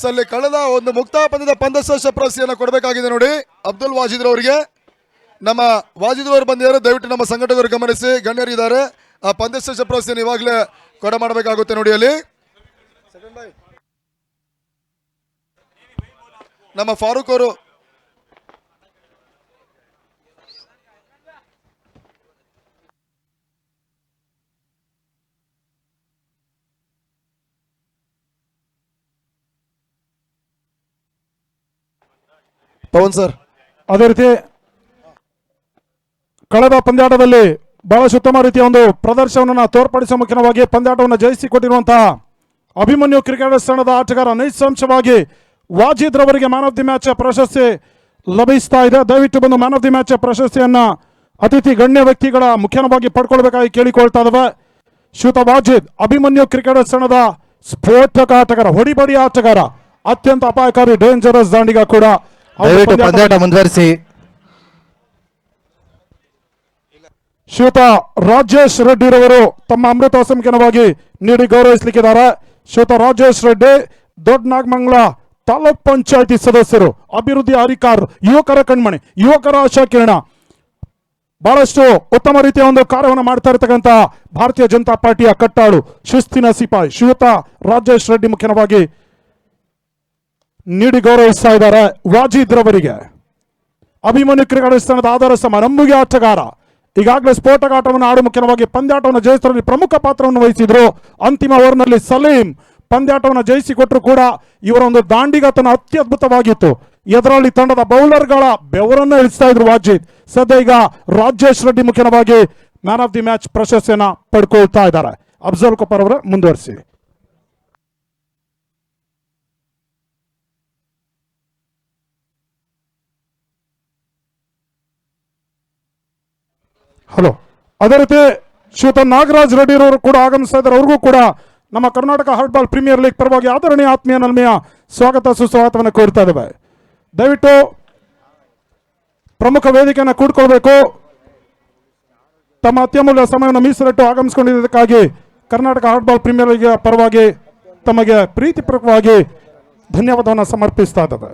ಅಲ್ಲಿ ಕಳೆದ ಒಂದು ಮುಕ್ತಾ ಪಂದ್ಯದ ಪಂದ್ಯಶ್ರೇಷ್ಠ ಪ್ರಶಸ್ತಿಯನ್ನು ಕೊಡಬೇಕಾಗಿದೆ ನೋಡಿ ಅಬ್ದುಲ್ ವಾಜಿದ್ ಅವರಿಗೆ. ನಮ್ಮ ವಾಜಿದ್ ಅವರು ಬಂದಿದ್ದಾರೆ, ದಯವಿಟ್ಟು ನಮ್ಮ ಸಂಘಟಕರು ಗಮನಿಸಿ, ಗಣ್ಯರಿದ್ದಾರೆ. ಆ ಪಂದ್ಯಶ್ರೇಷ್ಠ ಪ್ರಶಸ್ತಿಯನ್ನು ಇವಾಗಲೇ ಕೊಡ ಮಾಡಬೇಕಾಗುತ್ತೆ ನೋಡಿ. ಅಲ್ಲಿ ನಮ್ಮ ಫಾರೂಕ್ ಅವರು ಪವನ್ ಸರ್. ಅದೇ ರೀತಿ ಕಳೆದ ಪಂದ್ಯಾಟದಲ್ಲಿ ಬಹಳ ಉತ್ತಮ ರೀತಿಯ ಒಂದು ಪ್ರದರ್ಶನವನ್ನು ತೋರ್ಪಡಿಸುವ ಮುಖ್ಯವಾಗಿ ಪಂದ್ಯಾಟವನ್ನು ಜಯಿಸಿಕೊಟ್ಟಿರುವಂತಹ ಅಭಿಮನ್ಯು ಕ್ರಿಕೆಟರ್ಸ್ ತಂಡದ ಆಟಗಾರ ನಿಸ್ಸಂಶಯವಾಗಿ ವಾಜಿದ್ ರವರಿಗೆ ಮ್ಯಾನ್ ಆಫ್ ದಿ ಮ್ಯಾಚ್ ಪ್ರಶಸ್ತಿ ಲಭಿಸ್ತಾ ಇದೆ. ದಯವಿಟ್ಟು ಬಂದು ಮ್ಯಾನ್ ಆಫ್ ದಿ ಮ್ಯಾಚ್ ಪ್ರಶಸ್ತಿಯನ್ನ ಅತಿಥಿ ಗಣ್ಯ ವ್ಯಕ್ತಿಗಳ ಮುಖ್ಯವಾಗಿ ಪಡ್ಕೊಳ್ಬೇಕಾಗಿ ಕೇಳಿಕೊಳ್ತಾ ಇದಾವೆ. ಶ್ರೀಯುತ ವಾಜಿದ್ ಅಭಿಮನ್ಯು ಕ್ರಿಕೆಟ್ ತಂಡದ ಸ್ಫೋಟಕ ಆಟಗಾರ, ಹೊಡಿಬಡಿ ಆಟಗಾರ, ಅತ್ಯಂತ ಅಪಾಯಕಾರಿ ಡೇಂಜರಸ್ ದಾಂಡಿಗ ಕೂಡ. ದಯವಿಟ್ಟು ಪಂದ್ಯಾಟ ಮುಂದುವರಿಸಿ. ಶ್ರೀಯುತ ರಾಜೇಶ್ ರೆಡ್ಡಿರವರು ತಮ್ಮ ಅಮೃತ ಹಸ್ತಂಕನವಾಗಿ ನೀಡಿ ಗೌರವಿಸಲಿಕ್ಕಿದ್ದಾರೆ. ಶ್ರೀಯುತ ರಾಜೇಶ್ ರೆಡ್ಡಿ ದೊಡ್ಡ ನಾಗಮಂಗಲ ತಾಲೂಕ್ ಪಂಚಾಯತಿ ಸದಸ್ಯರು, ಅಭಿವೃದ್ಧಿ ಅಧಿಕಾರಿ, ಯುವಕರ ಕಣ್ಮಣಿ, ಯುವಕರ ಆಶಾಕಿರಣ, ಬಹಳಷ್ಟು ಉತ್ತಮ ರೀತಿಯ ಒಂದು ಕಾರ್ಯವನ್ನು ಮಾಡ್ತಾ ಇರತಕ್ಕಂತ ಭಾರತೀಯ ಜನತಾ ಪಾರ್ಟಿಯ ಕಟ್ಟಾಳು, ಶಿಸ್ತಿನ ಸಿಪಾಯಿ ಶ್ರೀಯುತ ರಾಜೇಶ್ ರೆಡ್ಡಿ ಮುಖ್ಯವಾಗಿ ನೀಡಿ ಗೌರವಿಸ್ತಾ ಇದ್ದಾರೆ. ವಾಜಿದ್ ರವರಿಗೆ ಅಭಿಮನ್ಯು ಕ್ರಿಕೆಟ್ ಸ್ಥಾನದ ಆಧಾರ ಸ್ತಂಭ, ನಂಬುಗೆ ಆಟಗಾರ, ಈಗಾಗಲೇ ಸ್ಫೋಟಕ ಆಟವನ್ನು ಆಡು ಮುಖ್ಯವಾಗಿ ಪಂದ್ಯಾಟವನ್ನು ಜಯಿಸುವಲ್ಲಿ ಪ್ರಮುಖ ಪಾತ್ರವನ್ನು ವಹಿಸಿದ್ರು. ಅಂತಿಮ ಓವರ್ನಲ್ಲಿ ಸಲೀಂ ಪಂದ್ಯಾಟವನ್ನು ಜಯಿಸಿಕೊಟ್ರು ಕೂಡ ಇವರ ಒಂದು ದಾಂಡಿಗತನ ಅತ್ಯದ್ಭುತವಾಗಿತ್ತು. ಎದುರಲ್ಲಿ ತಂಡದ ಬೌಲರ್ಗಳ ಬೆವರನ್ನು ಇಳಿಸ್ತಾ ಇದ್ರು ವಾಜಿದ್. ಸದ್ಯ ಈಗ ರಾಜೇಶ್ ರೆಡ್ಡಿ ಮುಖ್ಯವಾಗಿ ಮ್ಯಾನ್ ಆಫ್ ದಿ ಮ್ಯಾಚ್ ಪ್ರಶಸ್ತಿಯನ್ನ ಪಡ್ಕೊಳ್ತಾ ಇದ್ದಾರೆ. ಅಫ್ಜಲ್ ಕೊಪ್ಪರ್ ಅವರ ಮುಂದುವರಿಸಿ. ಹಲೋ. ಅದೇ ರೀತಿ ಶ್ರೀಯುತ ನಾಗರಾಜ್ ರೆಡ್ಡಿ ಅವರು ಕೂಡ ಆಗಮಿಸ್ತಾ ಇದ್ದಾರೆ. ಅವ್ರಿಗೂ ಕೂಡ ನಮ್ಮ ಕರ್ನಾಟಕ ಹಾರ್ಟ್ಬಾಲ್ ಪ್ರೀಮಿಯರ್ ಲೀಗ್ ಪರವಾಗಿ ಆದರಣೀಯ ಆತ್ಮೀಯ ನಲ್ಮೆಯ ಸ್ವಾಗತ ಸುಸ್ವಾಗತವನ್ನು ಕೋರ್ತಾ ಇದ್ದೇವೆ. ದಯವಿಟ್ಟು ಪ್ರಮುಖ ವೇದಿಕೆಯನ್ನು ಕೂಡ್ಕೊಳ್ಬೇಕು. ತಮ್ಮ ಅತ್ಯಮೂಲ್ಯ ಸಮಯವನ್ನು ಮೀಸಲಿಟ್ಟು ಆಗಮಿಸಿಕೊಂಡಿದ್ದಕ್ಕಾಗಿ ಕರ್ನಾಟಕ ಹಾರ್ಟ್ಬಾಲ್ ಪ್ರೀಮಿಯರ್ ಲೀಗ್ ಪರವಾಗಿ ತಮಗೆ ಪ್ರೀತಿಪೂರ್ವಕವಾಗಿ ಧನ್ಯವಾದವನ್ನು ಸಮರ್ಪಿಸ್ತಾ ಇದ್ದೇವೆ.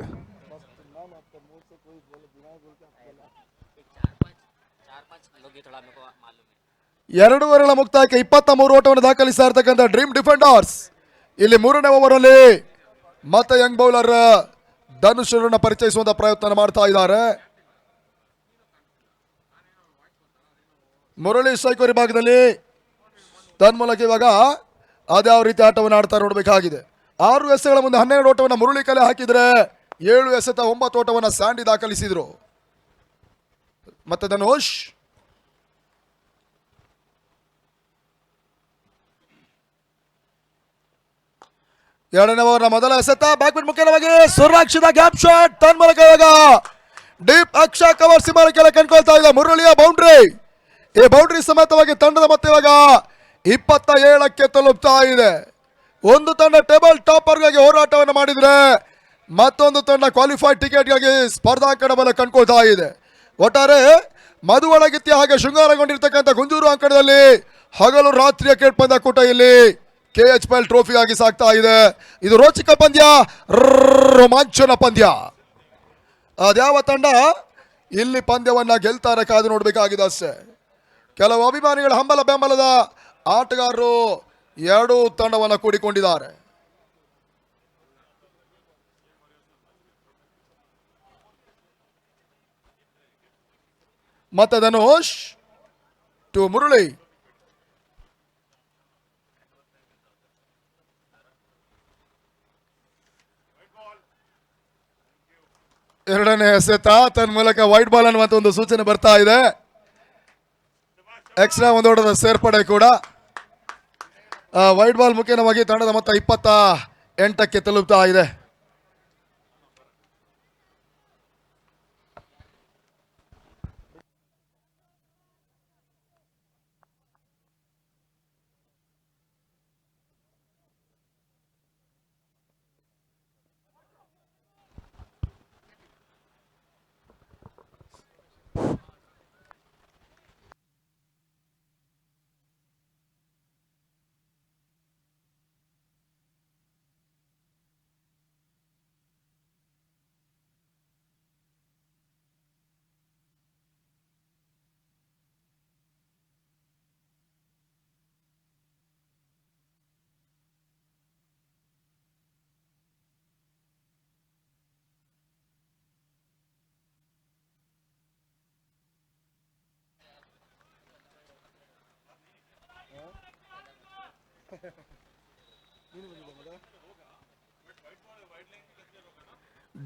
ಎರಡು ಓವರ್ಗಳ ಮುಕ್ತಾಯಕ್ಕೆ 23 ಓಟವನ್ನು ದಾಖಲಿಸ್ತಾ ಇರ್ತಕ್ಕಂಥ ಡ್ರೀಮ್ ಡಿಫೆಂಡರ್ಸ್ ಇಲ್ಲಿ ಮೂರನೇ ಓವರ್ ಅಲ್ಲಿ ಮತ್ತೆ ಯಂಗ್ ಬೌಲರ್ ಧನುಷ್ ಪರಿಚಯಿಸುವಂತ ಪ್ರಯತ್ನ ಮಾಡ್ತಾ ಇದ್ದಾರೆ. ಮುರಳಿ ಸ್ಟ್ರೈಕರ್ ಭಾಗದಲ್ಲಿ ತನ್ಮೂಲಕ ಇವಾಗ ಅದ್ಯಾವ ರೀತಿ ಆಟವನ್ನು ಆಡ್ತಾ ನೋಡಬೇಕಾಗಿದೆ. 6 ಎಸೆಗಳ ಮುಂದೆ 12 ಓಟವನ್ನು ಮುರಳಿ ಕಲೆ ಹಾಕಿದ್ರೆ 7 ಎಸೆತ 9 ಓಟವನ್ನು ಸ್ಯಾಂಡಿ ದಾಖಲಿಸಿದ್ರು. ಮತ್ತೆ ಧನುಷ್ ಎರಡನೇ ಓವರ್ನ ಮೊದಲ ಎಸೆತ ಬ್ಯಾಕ್ಬಿಟ್ ಮುಖ್ಯವಾಗಿ ಸುರಕ್ಷಿತ ಗ್ಯಾಪ್ ಶಾಟ್ ತನ್ಮೂಲಕ ಇವಾಗ ಡೀಪ್ ಅಕ್ಷ ಕವರ್ ಸಿಮಾರಿಕೆಲ್ಲ ಕಂಡ್ಕೊಳ್ತಾ ಇದೆ ಮುರಳಿಯ ಬೌಂಡ್ರಿ. ಈ ಬೌಂಡ್ರಿ ಸಮೇತವಾಗಿ ತಂಡದ ಮತ್ತೆ ಇವಾಗ 27ಕ್ಕೆ ತಲುಪ್ತಾ ಇದೆ. ಒಂದು ತಂಡ ಟೇಬಲ್ ಟಾಪರ್ಗಾಗಿ ಹೋರಾಟವನ್ನು ಮಾಡಿದ್ರೆ ಮತ್ತೊಂದು ತಂಡ ಕ್ವಾಲಿಫೈಡ್ ಟಿಕೆಟ್ಗಾಗಿ ಸ್ಪರ್ಧಾಂಕಣ ಬಲ ಕಂಡ್ಕೊಳ್ತಾ ಇದೆ. ಒಟ್ಟಾರೆ ಮಧುವಣಗಿತ್ಯ ಹಾಗೆ ಶೃಂಗಾರಗೊಂಡಿರ್ತಕ್ಕಂಥ ಗುಂಜೂರು ಅಂಕಣದಲ್ಲಿ ಹಗಲು ರಾತ್ರಿಯ ಕ್ರಿಕೆಟ್ ಪಂದ್ಯಕೂಟ ಇಲ್ಲಿ KHPL ಟ್ರೋಫಿ ಆಗಿ ಸಾಗ್ತಾ ಇದೆ. ಇದು ರೋಚಕ ಪಂದ್ಯ, ರೋಮಾಂಚನ ಪಂದ್ಯ. ಅದ್ಯಾವ ತಂಡ ಇಲ್ಲಿ ಪಂದ್ಯವನ್ನ ಗೆಲ್ತಾರೆ ಕಾದು ನೋಡಬೇಕಾಗಿದೆ ಅಷ್ಟೇ. ಕೆಲವು ಅಭಿಮಾನಿಗಳ ಹಂಬಲ ಬೆಂಬಲದ ಆಟಗಾರರು ಎರಡೂ ತಂಡವನ್ನು ಕೂಡಿಕೊಂಡಿದ್ದಾರೆ. ಮತ್ತೆ ಧನುಷ್ ಟು ಮುರಳಿ. ಎರಡನೇ ಎಸೆತ ತನ್ಮೂಲಕ ವೈಟ್ ಬಾಲ್ ಅನ್ನುವಂತ ಒಂದು ಸೂಚನೆ ಬರ್ತಾ ಇದೆ. ಎಕ್ಸ್ಟ್ರಾ ಒಂದು ಓಟದ ಸೇರ್ಪಡೆ ಕೂಡ. ವೈಟ್ ಬಾಲ್ ಮುಖ್ಯವಾಗಿ ತಂಡದ ಮೊತ್ತ 28ಕ್ಕೆ ತಲುಪ್ತಾ ಇದೆ.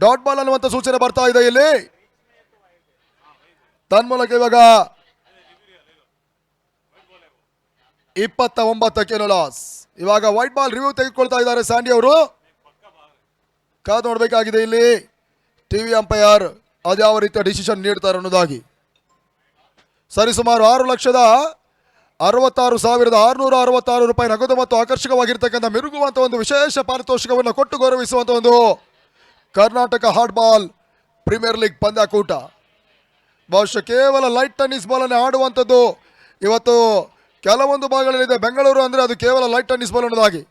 ಡಾಟ್ ಬಾಲ್ ಅನ್ನುವಂತ ಸೂಚನೆ ಬರ್ತಾ ಇದೆ ಇಲ್ಲಿ. ತನ್ಮೂಲಕ ಇವಾಗ 29ಕ್ಕೆ ಲಾಸ್. ಇವಾಗ ವೈಟ್ ಬಾಲ್ ರಿವ್ಯೂ ತೆಗೆದುಕೊಳ್ತಾ ಇದ್ದಾರೆ ಸ್ಯಾಂಡಿ ಅವರು. ಕಾದು ನೋಡಬೇಕಾಗಿದೆ ಇಲ್ಲಿ ಟಿವಿ ಅಂಪೈರ್ ಅದ್ಯಾವ ರೀತಿಯ ಡಿಸಿಷನ್ ನೀಡ್ತಾರೆ ಅನ್ನೋದಾಗಿ. ಸರಿಸುಮಾರು 6,66,666 ರೂಪಾಯಿ ನಗದು ಮತ್ತು ಆಕರ್ಷಕವಾಗಿರ್ತಕ್ಕಂಥ ಮಿರುಗುವಂತ ಒಂದು ವಿಶೇಷ ಪಾರಿತೋಷಿಕವನ್ನು ಕೊಟ್ಟು ಗೌರವಿಸುವಂತ ಒಂದು ಕರ್ನಾಟಕ ಹಾರ್ಡ್ಬಾಲ್ ಪ್ರೀಮಿಯರ್ ಲೀಗ್ ಪಂದ್ಯಾಕೂಟ. ಬಹುಶಃ ಕೇವಲ ಲೈಟ್ ಟೆನ್ನಿಸ್ ಬಾಲ್ ಅನ್ನು ಆಡುವಂಥದ್ದು ಇವತ್ತು ಕೆಲವೊಂದು ಭಾಗಗಳಿದೆ. ಬೆಂಗಳೂರು ಅಂದರೆ ಅದು ಕೇವಲ ಲೈಟ್ ಟೆನ್ನಿಸ್ ಬಾಲ್ ಅನ್ನೋದಾಗಿ.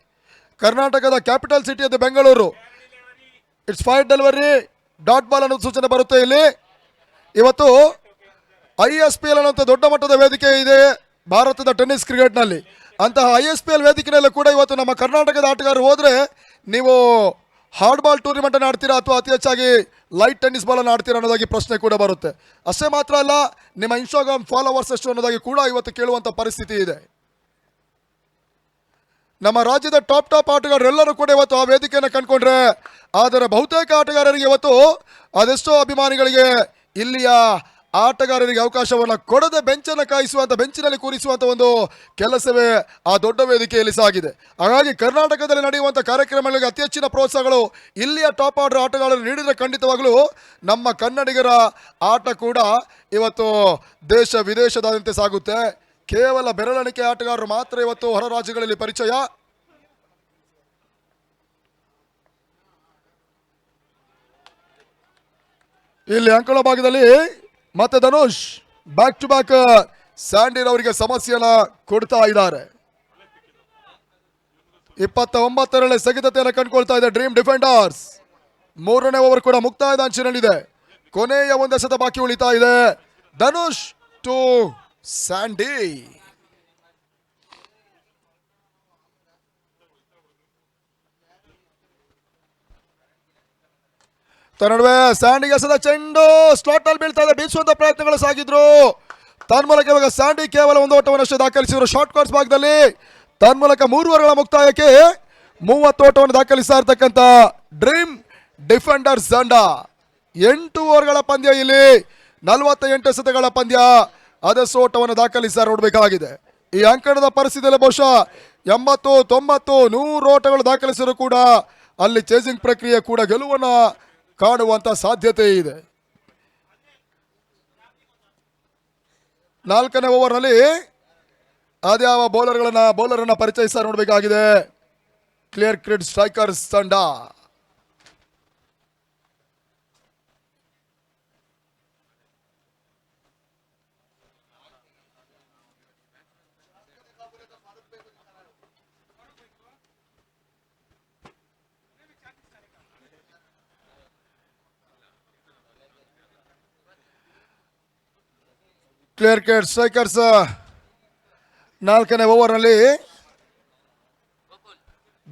ಕರ್ನಾಟಕದ ಕ್ಯಾಪಿಟಲ್ ಸಿಟಿ ಅದು Bengaluru. It's fight delivery dot ball ಅನ್ನೋ ಸೂಚನೆ ಬರುತ್ತೆ ಇಲ್ಲಿ. ಇವತ್ತು ISPL ಅನ್ನುವಂಥ ದೊಡ್ಡ ಮಟ್ಟದ ವೇದಿಕೆ ಇದೆ ಭಾರತದ ಟೆನ್ನಿಸ್ ಕ್ರಿಕೆಟ್ನಲ್ಲಿ. ಅಂತಹ ISPL ವೇದಿಕೆಯಲ್ಲೂ ಕೂಡ ಇವತ್ತು ನಮ್ಮ ಕರ್ನಾಟಕದ ಆಟಗಾರರು ಹೋದರೆ ನೀವು ಹಾರ್ಡ್ಬಾಲ್ ಟೂರ್ನಿಮೆಂಟನ್ನು ಆಡ್ತೀರಾ ಅಥವಾ ಅತಿ ಹೆಚ್ಚಾಗಿ ಲೈಟ್ ಟೆನ್ನಿಸ್ ಬಾಲನ್ನು ಆಡ್ತೀರಾ ಅನ್ನೋದಾಗಿ ಪ್ರಶ್ನೆ ಕೂಡ ಬರುತ್ತೆ. ಅಷ್ಟೇ ಮಾತ್ರ ಅಲ್ಲ, ನಿಮ್ಮ ಇನ್ಸ್ಟಾಗ್ರಾಮ್ ಫಾಲೋವರ್ಸ್ ಎಷ್ಟು ಅನ್ನೋದಾಗಿ ಕೂಡ ಇವತ್ತು ಕೇಳುವಂಥ ಪರಿಸ್ಥಿತಿ ಇದೆ. ನಮ್ಮ ರಾಜ್ಯದ ಟಾಪ್ ಆಟಗಾರರೆಲ್ಲರೂ ಕೂಡ ಇವತ್ತು ಆ ವೇದಿಕೆಯನ್ನು ಕಂಡುಕೊಂಡ್ರೆ, ಆದರೆ ಬಹುತೇಕ ಆಟಗಾರರಿಗೆ ಇವತ್ತು ಅದೆಷ್ಟೋ ಅಭಿಮಾನಿಗಳಿಗೆ ಇಲ್ಲಿಯ ಆಟಗಾರರಿಗೆ ಅವಕಾಶವನ್ನು ಕೊಡದೆ ಬೆಂಚಿನಲ್ಲಿ ಕೂರಿಸುವಂಥ ಒಂದು ಕೆಲಸವೇ ಆ ದೊಡ್ಡ ವೇದಿಕೆಯಲ್ಲಿ ಸಾಗಿದೆ. ಹಾಗಾಗಿ ಕರ್ನಾಟಕದಲ್ಲಿ ನಡೆಯುವಂಥ ಕಾರ್ಯಕ್ರಮಗಳಿಗೆ ಅತಿ ಹೆಚ್ಚಿನ ಪ್ರೋತ್ಸಾಹಗಳು ಇಲ್ಲಿಯ ಟಾಪ್ ಆಟಗಾರರು ನೀಡಿದರೆ ಖಂಡಿತವಾಗಲೂ ನಮ್ಮ ಕನ್ನಡಿಗರ ಆಟ ಕೂಡ ಇವತ್ತು ದೇಶ ವಿದೇಶದಾದ್ಯಂತ ಸಾಗುತ್ತೆ. ಕೇವಲ ಬೆರಳೆಣಿಕೆ ಆಟಗಾರರು ಮಾತ್ರ ಇವತ್ತು ಹೊರ ರಾಜ್ಯಗಳಲ್ಲಿ ಪರಿಚಯ. ಇಲ್ಲಿ ಅಂಕಣ ಭಾಗದಲ್ಲಿ ಮತ್ತೆ ಧನುಷ್ ಬ್ಯಾಕ್ ಟು ಬ್ಯಾಕ್ ಸ್ಯಾಂಡಿರ್ ಅವರಿಗೆ ಸಮಸ್ಯೆಯನ್ನ ಕೊಡ್ತಾ ಇದ್ದಾರೆ. 29ರಲ್ಲಿ ಸ್ಥಗಿತತೆಯನ್ನು ಕಂಡುಕೊಳ್ತಾ ಇದೆ ಡ್ರೀಮ್ ಡಿಫೆಂಡರ್ಸ್. 3ನೇ ಓವರ್ ಕೂಡ ಮುಕ್ತಾಯದ ಅಂಚಿನಲ್ಲಿದೆ. ಕೊನೆಯ ಒಂದು ಎಸೆತ ಬಾಕಿ ಉಳಿತಾ ಇದೆ. Dhanush to Sandy. ನಡುವೆ ಸ್ಯಾಂಡಿಗೆ ಎಸೆದ ಚೆಂಡು ಸ್ಲಾಟ್ ಅಲ್ಲಿ ಬೀಳ್ತಾ ಇದೆ. ಬೀಸುವಂತ ಪ್ರಯತ್ನಗಳು ಸಾಗಿದ್ರು. ತನ್ಮೂಲಕ ಇವಾಗ ಸ್ಯಾಂಡಿ ಕೇವಲ ಒಂದು ಓಟವನ್ನಷ್ಟೇ ದಾಖಲಿಸಿದ್ರು ಶಾರ್ಟ್ ಕೋರ್ಸ್ ಭಾಗದಲ್ಲಿ. ತನ್ಮೂಲಕ 3 ಓವರ್ಗಳ ಮುಕ್ತಾಯಕ್ಕೆ 30 ಓಟವನ್ನು ದಾಖಲಿಸ್ತಾ ಇರ್ತಕ್ಕಂಥ ಡ್ರೀಮ್ ಡಿಫೆಂಡರ್ಸ್ ತಂಡ. 8 ಓವರ್ಗಳ ಪಂದ್ಯ, ಇಲ್ಲಿ 48 ಎಸೆತಗಳ ಪಂದ್ಯ. ಅದಷ್ಟು ಓಟವನ್ನು ದಾಖಲಿಸ್ತಾರೆ ನೋಡಬೇಕಾಗಿದೆ. ಈ ಅಂಕಣದ ಪರಿಸ್ಥಿತಿಯಲ್ಲಿ ಬಹುಶಃ 80, 90, 100 ಓಟಗಳು ದಾಖಲಿಸಿದ್ರು ಕೂಡ ಅಲ್ಲಿ ಚೇಸಿಂಗ್ ಪ್ರಕ್ರಿಯೆ ಕೂಡ ಗೆಲುವನ್ನು ಕಾಣುವಂತ ಸಾಧ್ಯತೆ ಇದೆ. 4ನೇ ಓವರ್ನಲ್ಲಿ ಅದ್ಯಾವ ಬೌಲರನ್ನ ಪರಿಚಯಿಸ್ತಾ ನೋಡಬೇಕಾಗಿದೆ ಕ್ಲಿಯರ್ ಕ್ರಿಡ್ ಸ್ಟ್ರೈಕರ್ಸ್ ತಂಡ. ಕ್ಲಿಯರ್ ಕೇಟ್ ಸ್ಟ್ರೈಕರ್ಸ್ 4ನೇ ಓವರ್ನಲ್ಲಿ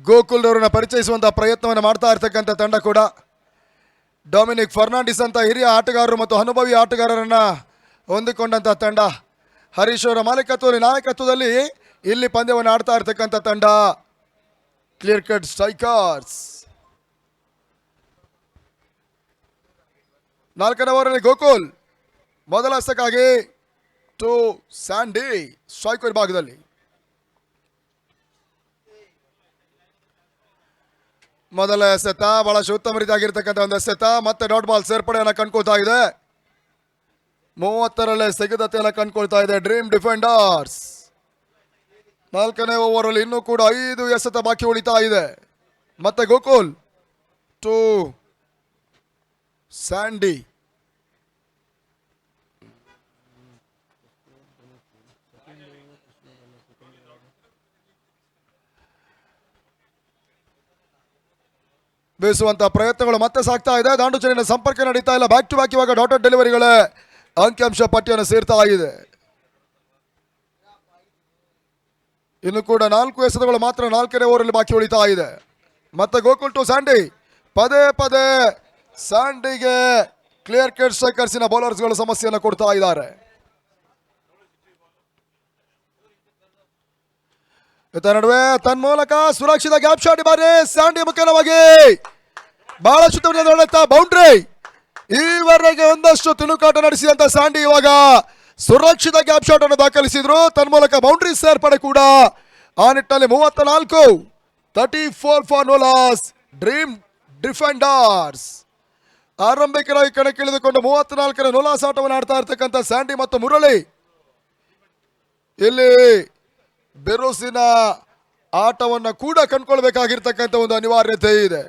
ಗೋಕುಲ್ ಅವರನ್ನ ಪರಿಚಯಿಸುವಂತಹ ಪ್ರಯತ್ನವನ್ನು ಮಾಡ್ತಾ ಇರ್ತಕ್ಕಂಥ ತಂಡ ಕೂಡ. ಡೊಮಿನಿಕ್ ಫರ್ನಾಂಡಿಸ್ ಅಂತ ಹಿರಿಯ ಆಟಗಾರರು ಮತ್ತು ಅನುಭವಿ ಆಟಗಾರರನ್ನ ಹೊಂದಿಕೊಂಡಂತ ತಂಡ. ಹರೀಶ್ ಅವರ ನಾಯಕತ್ವದಲ್ಲಿ ಇಲ್ಲಿ ಪಂದ್ಯವನ್ನು ಆಡ್ತಾ ಇರ್ತಕ್ಕಂಥ ತಂಡ ಕ್ಲಿಯರ್ ಕಟ್ ಸ್ಟ್ರೈಕರ್ಸ್. 4ನೇ ಓವರ್ನಲ್ಲಿ ಗೋಕುಲ್ ಮೊದಲ ಎಸೆತಕ್ಕಾಗಿ ಟು ಸ್ಯಾಂಡಿ ಸ್ಟ್ರೈಕರ್ ಭಾಗದಲ್ಲಿ. ಮೊದಲ ಎಸೆತ ಬಹಳಷ್ಟು ಉತ್ತಮ ರೀತಿಯಾಗಿರ್ತಕ್ಕಂಥ ಒಂದು ಎಸೆತ. ಮತ್ತೆ ಡಾಟ್ ಬಾಲ್ ಸೇರ್ಪಡೆಯನ್ನು ಕಂಡುಕೊಳ್ತಾ ಇದೆ. 30ರಲ್ಲೇ ಸ್ಥಗಿತತೆಯನ್ನು ಕಂಡುಕೊಳ್ತಾ ಇದೆ ಡ್ರೀಮ್ ಡಿಫೆಂಡರ್ಸ್. 4ನೇ ಓವರಲ್ಲಿ ಇನ್ನೂ ಕೂಡ 5 ಎಸೆತ ಬಾಕಿ ಉಳಿತಾ ಇದೆ. ಮತ್ತೆ ಗೋಕುಲ್ ಟು ಸ್ಯಾಂಡಿ. ಬೀಸುವಂತ ಪ್ರಯತ್ನಗಳು ಮತ್ತೆ ಸಾಗ್ತಾ ಇದೆ. ದಾಂಡು ಚೆಂಡಿನ ಸಂಪರ್ಕ ನಡೀತಾ ಇಲ್ಲ. ಬ್ಯಾಕ್ ಟು ಬ್ಯಾಕ್ ಇವಾಗ ಡಾಟೆಡ್ ಡೆಲಿವರಿಗಳೇ ಅಂಕಿಅಂಶ ಪಟ್ಟಿಯನ್ನು ಸೇರ್ತಾ ಇದೆ. ಇನ್ನು ಕೂಡ 4 ಎಸೆತಗಳು ಮಾತ್ರ 4ನೇ ಓವರಲ್ಲಿ ಬಾಕಿ ಉಳಿತಾ ಇದೆ. ಮತ್ತೆ ಗೋಕುಲ್ ಟು ಸ್ಯಾಂಡಿ. ಪದೇ ಸ್ಯಾಂಡಿಗೆ ಕ್ಲಿಯರ್ ಕೇಟ್ ಸ್ಟ್ರೈಕರ್ಸಿನ ಬೌಲರ್ಸ್ಗಳು ಸಮಸ್ಯೆಯನ್ನು ಕೊಡ್ತಾ ಇದ್ದಾರೆ. ನಡುವೆ ತನ್ಮೂಲಕ ಸುರಕ್ಷಿತ ಗ್ಯಾಪ್ ಶಾಟ್ ಬಾರಿ ಸ್ಯಾಂಡಿ ಮುಖ್ಯವಾಗಿ ಬಹಳಷ್ಟು ಬೌಂಡ್ರಿ. ಈವರೆಗೆ ಒಂದಷ್ಟು ತಿಣುಕಾಟ ನಡೆಸಿದಂತ ಸ್ಯಾಂಡಿ ಇವಾಗ ಸುರಕ್ಷಿತ ಗ್ಯಾಪ್ ಶಾಟ್ ಅನ್ನು ದಾಖಲಿಸಿದ್ರು. ತನ್ಮೂಲಕ ಬೌಂಡ್ರಿ ಸೇರ್ಪಡೆ ಕೂಡ ಆ ನಿಟ್ಟಿನಲ್ಲಿ 34 for no loss dream defenders. ಆರಂಭಿಕರಾಗಿ ಕಣಕ್ಕಿಳಿದುಕೊಂಡು 34ರ ನೋ ಲಾಸ್ ಆಟವನ್ನು ಆಡ್ತಾ ಇರ್ತಕ್ಕಂಥ ಸ್ಯಾಂಡಿ ಮತ್ತು ಮುರಳಿ ಇಲ್ಲಿ ಬಿರುಸಿನ ಆಟವನ್ನ ಕೂಡ ಕಂಡುಕೊಳ್ಬೇಕಾಗಿರ್ತಕ್ಕಂಥ ಒಂದು ಅನಿವಾರ್ಯತೆ ಇದೆ.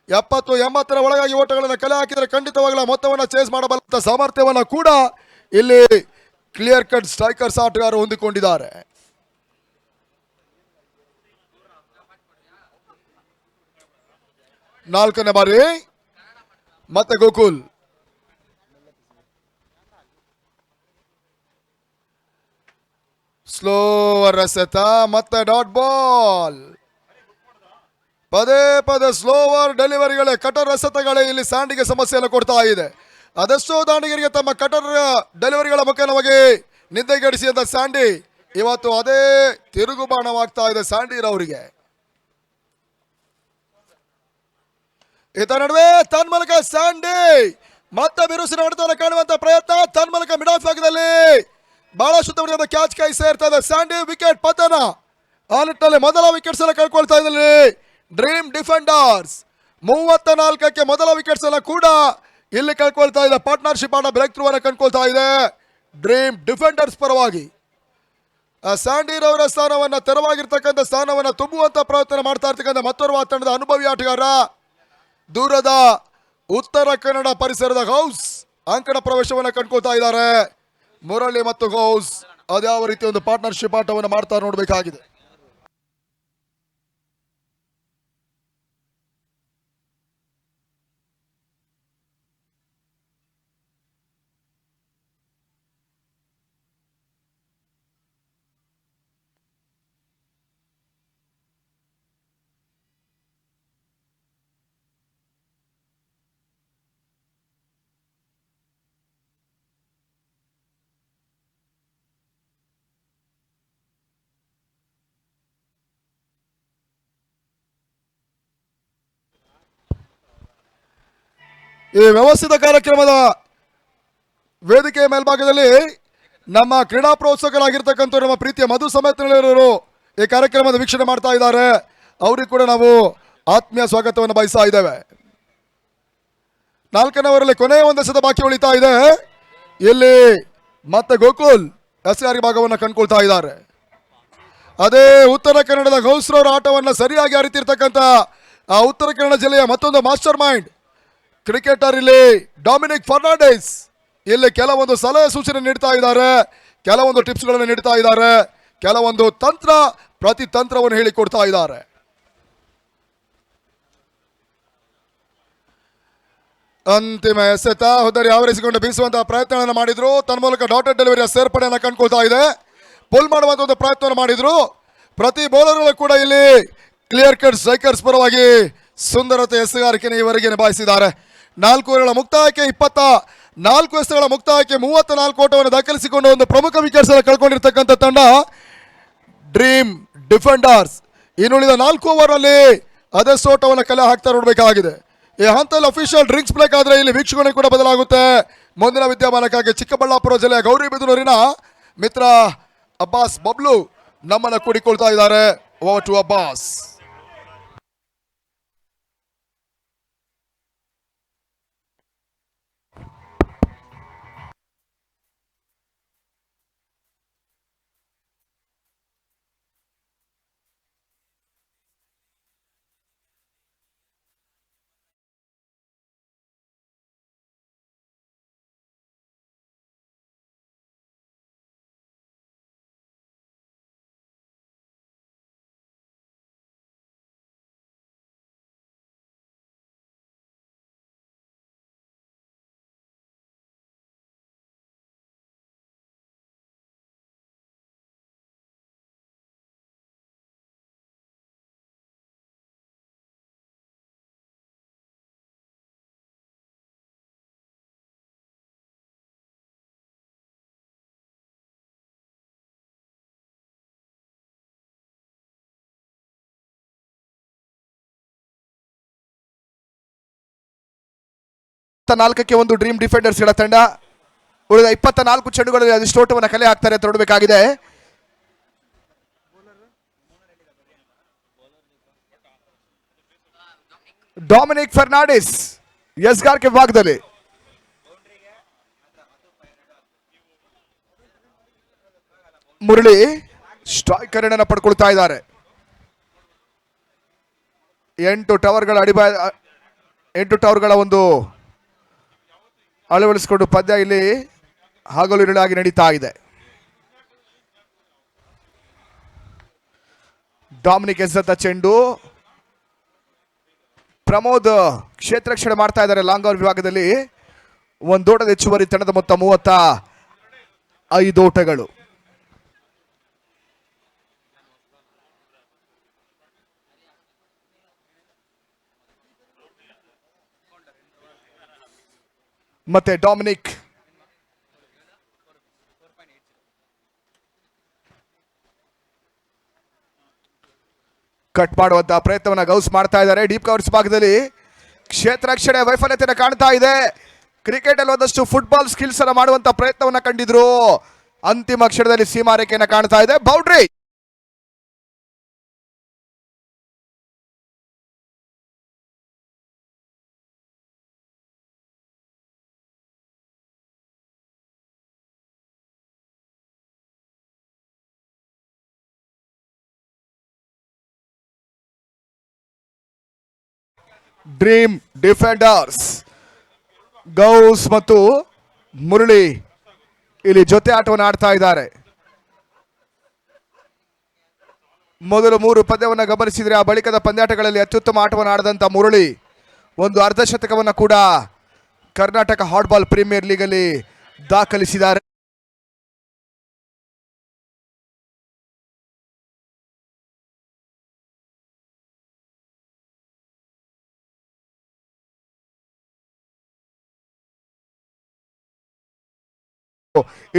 70-80 ಒಳಗಾಗಿ ಓಟಗಳನ್ನು ಕಲೆ ಹಾಕಿದರೆ ಖಂಡಿತವಾಗಲೂ ಮೊತ್ತವನ್ನು ಚೇಸ್ ಮಾಡಬಲ್ಲ ಸಾಮರ್ಥ್ಯವನ್ನ ಕೂಡ ಇಲ್ಲಿ ಕ್ಲಿಯರ್ ಕಟ್ ಸ್ಟ್ರೈಕರ್ಸ್ ಆಟಗಾರರು ಹೊಂದಿಕೊಂಡಿದ್ದಾರೆ. ನಾಲ್ಕನೇ ಬಾರಿ ಮತ್ತೆ ಗೋಕುಲ್ ಸ್ಲೋವರ್ ಎಸೆತ ಮತ್ತೆ ಡಾಟ್ ಬಾಲ್. ಪದೇ ಪದೇ ಸ್ಲೋವರ್ ಡೆಲಿವರಿಗಳೇ ಕಟರ್ ಎಸೆತಗಳೇ ಇಲ್ಲಿ ಸ್ಯಾಂಡಿಗೆ ಸಮಸ್ಯೆಯನ್ನು ಕೊಡ್ತಾ ಇದೆ. ಅದೆಷ್ಟೋ ದಾಂಡಿಗರಿಗೆ ತಮ್ಮ ಕಟರ್ ಡೆಲಿವರಿಗಳ ಮುಖೇನವಾಗಿ ನಿದ್ದೆಗೆಡಿಸಿದಂತ ಸ್ಯಾಂಡಿ ಇವತ್ತು ಅದೇ ತಿರುಗುಬಾಣವಾಗ್ತಾ ಇದೆ ಸ್ಯಾಂಡಿರವರಿಗೆ. ಇದರ ನಡುವೆ ತನ್ಮೂಲಕ ಸ್ಯಾಂಡಿ ಮತ್ತೆ ಬಿರುಸಿನ ಹೊಡೆತವನ್ನು ಕಾಣುವಂತ ಪ್ರಯತ್ನ. ತನ್ಮೂಲಕ ಮಿಡ್ ಆಫ್ ಭಾಗದಲ್ಲಿ ಬಹಳ ಶುದ್ಧವಾದ ಕ್ಯಾಚ್ ಕೈ ಸೇರ್ತಾ ಇದೆ. ಸ್ಯಾಂಡಿ ವಿಕೆಟ್ ಪತನ. ಆ ನಿಟ್ಟಿನಲ್ಲಿ ಮೊದಲ ವಿಕೆಟ್ಸ್ ಎಲ್ಲ ಕಳ್ಕೊಳ್ತಾ ಇದ್ದಲ್ಲಿ ಡ್ರೀಮ್ ಡಿಫೆಂಡರ್ಸ್ 34ಕ್ಕೆ ಮೊದಲ ವಿಕೆಟ್ಸ್ ಎಲ್ಲ ಕೂಡ ಇಲ್ಲಿ ಕಳ್ಕೊಳ್ತಾ ಇದೆ. ಪಾರ್ಟ್ನರ್ಶಿಪ್ ಆಡ ಬ್ರೇಕ್ ಥ್ರೂ ಅನ್ನು ಕಂಡುಕೊಳ್ತಾ ಇದೆ ಡ್ರೀಮ್ ಡಿಫೆಂಡರ್ಸ್ ಪರವಾಗಿ. ಸ್ಯಾಂಡಿರವರ ಸ್ಥಾನವನ್ನ ತೆರವಾಗಿರ್ತಕ್ಕಂಥ ಸ್ಥಾನವನ್ನ ತುಂಬುವಂತ ಪ್ರಯತ್ನ ಮಾಡ್ತಾ ಇರ್ತಕ್ಕಂಥ ಮತ್ತೋರ್ವ ತಂಡದ ಅನುಭವಿ ಆಟಗಾರ ದೂರದ ಉತ್ತರ ಕನ್ನಡ ಪರಿಸರದ ಗೌಸ್ ಅಂಕಣ ಪ್ರವೇಶವನ್ನು ಕಂಡುಕೊಳ್ತಾ ಇದ್ದಾರೆ. ಮುರಳಿ ಮತ್ತು ಗೌಸ್ ಅದ್ಯಾವ ರೀತಿ ಒಂದು ಪಾರ್ಟ್ನರ್ಶಿಪ್ ಆಟವನ್ನು ಮಾಡ್ತಾ ನೋಡಬೇಕಾಗಿದೆ. ಈ ವ್ಯವಸ್ಥಿತ ಕಾರ್ಯಕ್ರಮದ ವೇದಿಕೆಯ ಮೇಲ್ಭಾಗದಲ್ಲಿ ನಮ್ಮ ಕ್ರೀಡಾ ಪ್ರೋತ್ಸಾಹಕರಾಗಿರ್ತಕ್ಕಂಥ ನಮ್ಮ ಪ್ರೀತಿಯ ಮಧು ಸಮೇತರು ಈ ಕಾರ್ಯಕ್ರಮದ ವೀಕ್ಷಣೆ ಮಾಡ್ತಾ ಇದ್ದಾರೆ. ಅವ್ರಿಗೆ ಕೂಡ ನಾವು ಆತ್ಮೀಯ ಸ್ವಾಗತವನ್ನು ಬಯಸ್ತಾ ಇದ್ದೇವೆ. 4ನೇ ಓವರಲ್ಲಿ ಕೊನೆಯ ಒಂದು ಎಸೆತ ಬಾಕಿ ಉಳಿತಾ ಇದೆ. ಇಲ್ಲಿ ಮತ್ತೆ ಗೋಕುಲ್ ಎಸ್ಆರ್ ಭಾಗವನ್ನು ಕಂಡುಕೊಳ್ತಾ ಇದ್ದಾರೆ. ಅದೇ ಉತ್ತರ ಕನ್ನಡದ ಗೌಸ್ರವರ ಆಟವನ್ನು ಸರಿಯಾಗಿ ಅರಿತಿರ್ತಕ್ಕಂಥ ಆ ಉತ್ತರ ಕನ್ನಡ ಜಿಲ್ಲೆಯ ಮತ್ತೊಂದು ಮಾಸ್ಟರ್ ಮೈಂಡ್ ಕ್ರಿಕೆಟರ್ ಇಲ್ಲಿ ಡೊಮಿನಿಕ್ ಫರ್ನಾಂಡಿಸ್ ಇಲ್ಲಿ ಕೆಲವೊಂದು ಸಲಹೆ ಸೂಚನೆ ನೀಡ್ತಾ ಇದ್ದಾರೆ, ಕೆಲವೊಂದು ಟಿಪ್ಸ್ಗಳನ್ನು ನೀಡ್ತಾ ಇದ್ದಾರೆ, ಕೆಲವೊಂದು ತಂತ್ರ ಪ್ರತಿ ತಂತ್ರವನ್ನು ಹೇಳಿಕೊಡ್ತಾ ಇದ್ದಾರೆ. ಅಂತಿಮ ಎಸೆತ ಹೋದರೆ ಆವರಿಸಿಕೊಂಡು ಬೀಸುವಂತಹ ಪ್ರಯತ್ನವನ್ನು ಮಾಡಿದ್ರು. ತನ್ಮೂಲಕ ಡಾಟೆಡ್ ಡೆಲಿವರಿಯ ಸೇರ್ಪಡೆಯನ್ನು ಕಂಡುಕೊಳ್ತಾ ಇದೆ. ಪುಲ್ ಮಾಡುವಂತ ಒಂದು ಪ್ರಯತ್ನವನ್ನು ಮಾಡಿದ್ರು. ಪ್ರತಿ ಬೌಲರ್ಗಳು ಕೂಡ ಇಲ್ಲಿ ಕ್ಲಿಯರ್ ಕಟ್ ಸ್ಟ್ರೈಕರ್ಸ್ ಪರವಾಗಿ ಸುಂದರತೆ ಎಸೆಗಾರಿಕೆಯನ್ನು ಈವರೆಗೆ ನಿಭಾಯಿಸಿದ್ದಾರೆ. 4 ಓವರ್ಗಳ ಮುಕ್ತಾಯಕ್ಕೆ 24 ಎಸೆತಗಳ ಮುಕ್ತಾಯಕ್ಕೆ 34 ಓಟವನ್ನು ದಾಖಲಿಸಿಕೊಂಡು ಒಂದು ಪ್ರಮುಖ ವಿಕೆಟ್ಸ್ ಅನ್ನು ಕಳ್ಕೊಂಡಿರ್ತಕ್ಕಂಥ ತಂಡ ಡ್ರೀಮ್ ಡಿಫೆಂಡರ್ಸ್. ಇನ್ನುಳಿದ 4 ಓವರ್ನಲ್ಲಿ ಅದೆಷ್ಟು ಓಟವನ್ನು ಕಲೆ ಹಾಕ್ತಾ ನೋಡಬೇಕಾಗಿದೆ. ಈ ಹಂತದಲ್ಲಿ ಅಫಿಷಿಯಲ್ ಡ್ರಿಂಕ್ಸ್ ಬ್ರೇಕ್ ಆದರೆ ಇಲ್ಲಿ ವೀಕ್ಷಣೆ ಕೂಡ ಬದಲಾಗುತ್ತೆ. ಮುಂದಿನ ವಿದ್ಯಮಾನಕ್ಕಾಗಿ ಚಿಕ್ಕಬಳ್ಳಾಪುರ ಜಿಲ್ಲೆಯ ಗೌರಿಬಿದನೂರಿನ ಮಿತ್ರ ಅಬ್ಬಾಸ್ ಬಬ್ಲು ನಮ್ಮನ್ನು ಕೂಡಿಕೊಳ್ತಾ ಇದ್ದಾರೆ. Over to Abbas. ನಾಲ್ಕಕ್ಕೆ ಒಂದು ಡ್ರೀಮ್ ಡಿಫೆಂಡರ್ಸ್ ಗಳ ತಂಡ. ಉಳಿದ 24 ಚೆಂಡುಗಳಲ್ಲಿ ಅದೆಷ್ಟು ಓಟವನ್ನು ಕಲೆ ಹಾಕ್ತಾರೆ ಅಂತ ನೋಡಬೇಕಾಗಿದೆ. ಡೊಮಿನಿಕ್ ಫರ್ನಾಂಡಿಸ್ ಎಸ್ಗಾರ್ಕೆ ಭಾಗದಲ್ಲಿ ಮುರಳಿ ಸ್ಟ್ರೈಕರ್ ಅನ್ನ ಪಡ್ಕೊಳ್ತಾ ಇದ್ದಾರೆ. 8 ಟವರ್ಗಳ ಒಂದು ಅಳವಡಿಸಿಕೊಂಡು ಪಂದ್ಯ ಇಲ್ಲಿ ಹಗಲಿರುಳಾಗಿ ನಡೀತಾ ಇದೆ. ಡಾಮಿನಿಕ್ ಎಸೆತ ಚೆಂಡು. ಪ್ರಮೋದ್ ಕ್ಷೇತ್ರ ರಕ್ಷಣೆ ಮಾಡ್ತಾ ಇದ್ದಾರೆ ಲಾಂಗ್ ಆನ್ ವಿಭಾಗದಲ್ಲಿ. ಒಂದು ಓಟದ ಹೆಚ್ಚುವರಿ, ತಂಡದ ಮೊತ್ತ 35 ಓಟಗಳು. ಮತ್ತೆ ಡಾಮಿನಿಕ್ ಕಟ್ ಮಾಡುವಂತಹ ಪ್ರಯತ್ನವನ್ನ ಗೌಸ್ ಮಾಡ್ತಾ ಇದ್ದಾರೆ. ಡೀಪ್ ಕವರ್ಸ್ ಭಾಗದಲ್ಲಿ ಕ್ಷೇತ್ರ ರಕ್ಷಣೆ ವೈಫಲ್ಯತೆಯನ್ನು ಕಾಣ್ತಾ ಇದೆ. ಕ್ರಿಕೆಟ್ ಅಲ್ಲಿ ಒಂದಷ್ಟು ಫುಟ್ಬಾಲ್ ಸ್ಕಿಲ್ಸ್ ಅನ್ನ ಮಾಡುವಂತ ಪ್ರಯತ್ನವನ್ನ ಕಂಡಿದ್ರು. ಅಂತಿಮ ಕ್ಷಣದಲ್ಲಿ ಸೀಮಾ ರೇಖೆಯನ್ನು ಕಾಣ್ತಾ ಇದೆ. ಬೌಂಡ್ರಿ. ಡ್ರೀಮ್ ಡಿಫೆಂಡರ್ಸ್ ಗೌಸ್ ಮತ್ತು ಮುರಳಿ ಇಲ್ಲಿ ಜೊತೆ ಆಟವನ್ನು ಆಡ್ತಾ ಇದ್ದಾರೆ. ಮೊದಲು 3 ಪಂದ್ಯವನ್ನು ಗಮನಿಸಿದ್ರೆ ಆ ಬಳಿಕದ ಪಂದ್ಯಾಟಗಳಲ್ಲಿ ಅತ್ಯುತ್ತಮ ಆಟವನ್ನು ಆಡದಂತ ಮುರಳಿ ಒಂದು ಅರ್ಧಶತಕವನ್ನು ಕೂಡ ಕರ್ನಾಟಕ ಹಾಟ್ಬಾಲ್ ಪ್ರೀಮಿಯರ್ ಲೀಗ್ ಅಲ್ಲಿ ದಾಖಲಿಸಿದ್ದಾರೆ.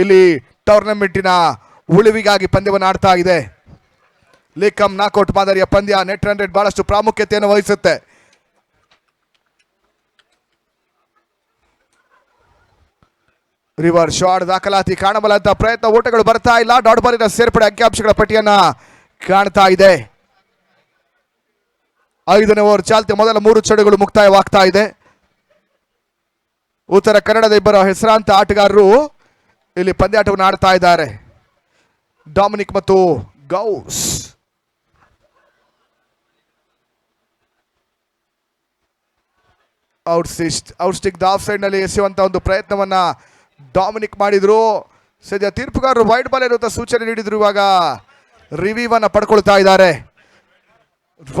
ಇಲ್ಲಿ ಟೂರ್ನಮೆಂಟಿನ ಉಳಿವಿಗಾಗಿ ಪಂದ್ಯವನ್ನು ಆಡ್ತಾ ಇದೆ. ಲೇಕಂ ನಾಕೌಟ್ ಮಾದರಿಯ ಪಂದ್ಯ. ನೆಟ್ ರನ್ ರೇಟ್ ಬಹಳಷ್ಟು ಪ್ರಾಮುಖ್ಯತೆಯನ್ನು ವಹಿಸುತ್ತೆ. ರಿವರ್ ಶಾಟ್ ದಾಖಲಾತಿ ಕಾಣಬಲ್ಲಂತ ಪ್ರಯತ್ನ, ಓಟಗಳು ಬರ್ತಾ ಇಲ್ಲ. ಡಾಟ್ ಬಾಲಿನ ಸೇರ್ಪಡೆ ಅಂಕಿಅಂಶಗಳ ಪಟ್ಟಿಯನ್ನ ಕಾಣ್ತಾ ಇದೆ. 5ನೇ ಓವರ್ ಚಾಲ್ತಿ. ಮೊದಲ 3 ಚೆಂಡುಗಳು ಮುಕ್ತಾಯವಾಗ್ತಾ ಇದೆ. ಉತ್ತರ ಕನ್ನಡದ ಇಬ್ಬರು ಹೆಸರಾಂತ ಆಟಗಾರರು ಇಲ್ಲಿ ಪಂದ್ಯಾಟವನ್ನು ಆಡ್ತಾ ಇದ್ದಾರೆ. ಡಾಮಿನಿಕ್ ಮತ್ತು ಗೌಸ್. ಔಟ್ಸ್ಟಿಕ್ ಆಫ್ ಸೈಡ್ ನಲ್ಲಿ ಎಸೆಯುವಂತ ಒಂದು ಪ್ರಯತ್ನವನ್ನ ಡಾಮಿನಿಕ್ ಮಾಡಿದ್ರು. ಸದ್ಯ ತೀರ್ಪುಗಾರರು ವೈಡ್ ಬಾಲ್ ಇರುವಂತ ಸೂಚನೆ ನೀಡಿದ್ರು. ಇವಾಗ ರಿವ್ಯೂ ಅನ್ನ ಪಡ್ಕೊಳ್ತಾ ಇದ್ದಾರೆ.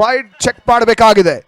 ವೈಡ್ ಚೆಕ್ ಮಾಡಬೇಕಾಗಿದೆ.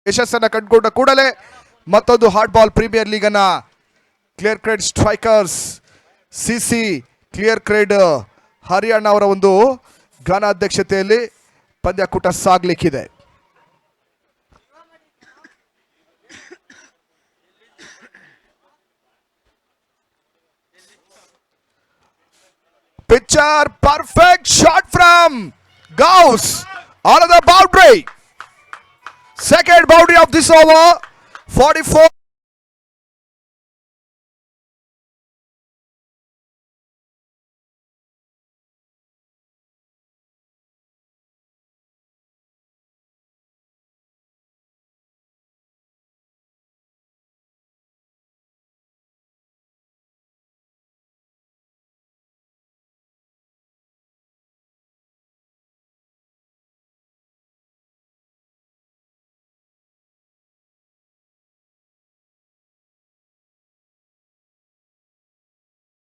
ಯಶಸ್ಸನ್ನ ಕಂಡುಕೊಂಡ ಕೂಡಲೇ ಮತ್ತೊಂದು ಹಾಟ್ ಬಾಲ್ ಪ್ರೀಮಿಯರ್ ಲೀಗ್ ಅನ್ನ clear grade strikers CC clear grade Haryana ಅವರ ಒಂದು ಘನ ಅಧ್ಯಕ್ಷತೆಯಲ್ಲಿ ಪಂದ್ಯಕೂಟ ಸಾಗಲಿಕ್ಕಿದೆ. Pitcher, perfect shot from Gauss on the boundary. Second boundary of this over. 44.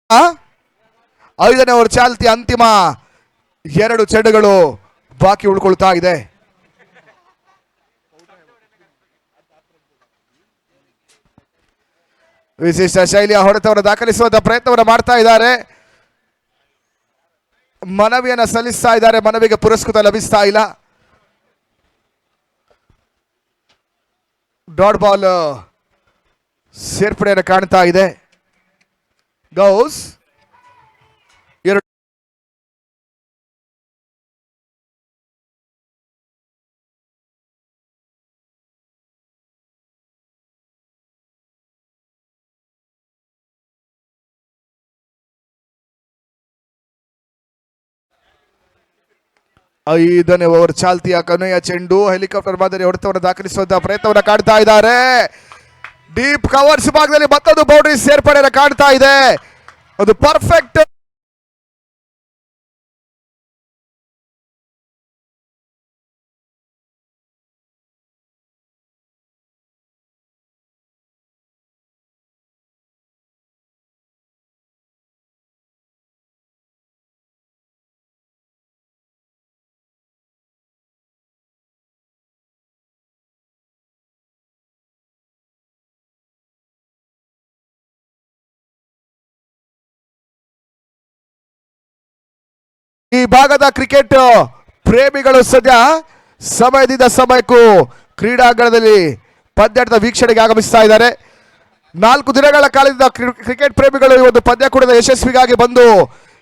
5ನೇ ಓವರ್ ಚಾಲ್ತಿ ಅಂತಿಮ 2 ಚೆಂಡುಗಳು ಬಾಕಿ ಉಳ್ಕೊಳ್ತಾ ಇದೆ. ವಿಶಿಷ್ಟ ಶೈಲಿಯ ಹೊಡೆತವನ್ನು ದಾಖಲಿಸುವಂತ ಪ್ರಯತ್ನವನ್ನು ಮಾಡ್ತಾ ಇದ್ದಾರೆ. ಮನವಿಯನ್ನ ಸಲ್ಲಿಸ್ತಾ ಇದ್ದಾರೆ. ಮನವಿಗೆ ಪುರಸ್ಕೃತ ಲಭಿಸ್ತಾ ಇಲ್ಲ. ಡಾಟ್ ಬಾಲ್ ಸೇರ್ಪಡೆಯನ್ನು ಕಾಣ್ತಾ ಇದೆ. ಗೌಸ್ ಐದನೇ ಓವರ್ ಚಾಲ್ತಿಯ ಕೊನೆಯ ಚೆಂಡು. ಹೆಲಿಕಾಪ್ಟರ್ ಮಾದರಿ ಹೊಡೆತವನ್ನು ದಾಖಲಿಸುವಂತಹ ಪ್ರಯತ್ನವನ್ನು ಕಾಣ್ತಾ ಇದ್ದಾರೆ. ಡೀಪ್ ಕವರ್ಸ್ ಭಾಗದಲ್ಲಿ ಮತ್ತೊಂದು ಬೌಂಡ್ರಿ ಸೇರ್ಪಡೆಯನ್ನು ಕಾಣ್ತಾ ಇದೆ. ಅದು ಪರ್ಫೆಕ್ಟ್ ಈ ಭಾಗದ ಕ್ರಿಕೆಟ್ ಪ್ರೇಮಿಗಳು ಸದ್ಯ ಸಮಯದಿಂದ ಸಮಯಕ್ಕೂ ಕ್ರೀಡಾಂಗಣದಲ್ಲಿ ಪಂದ್ಯಾಟದ ವೀಕ್ಷಣೆಗೆ ಆಗಮಿಸ್ತಾ ಇದ್ದಾರೆ. 4 ದಿನಗಳ ಕಾಲದಿಂದ ಕ್ರಿಕೆಟ್ ಪ್ರೇಮಿಗಳು ಈ ಒಂದು ಪಂದ್ಯಾಕೂಟದ ಯಶಸ್ವಿಗಾಗಿ ಬಂದು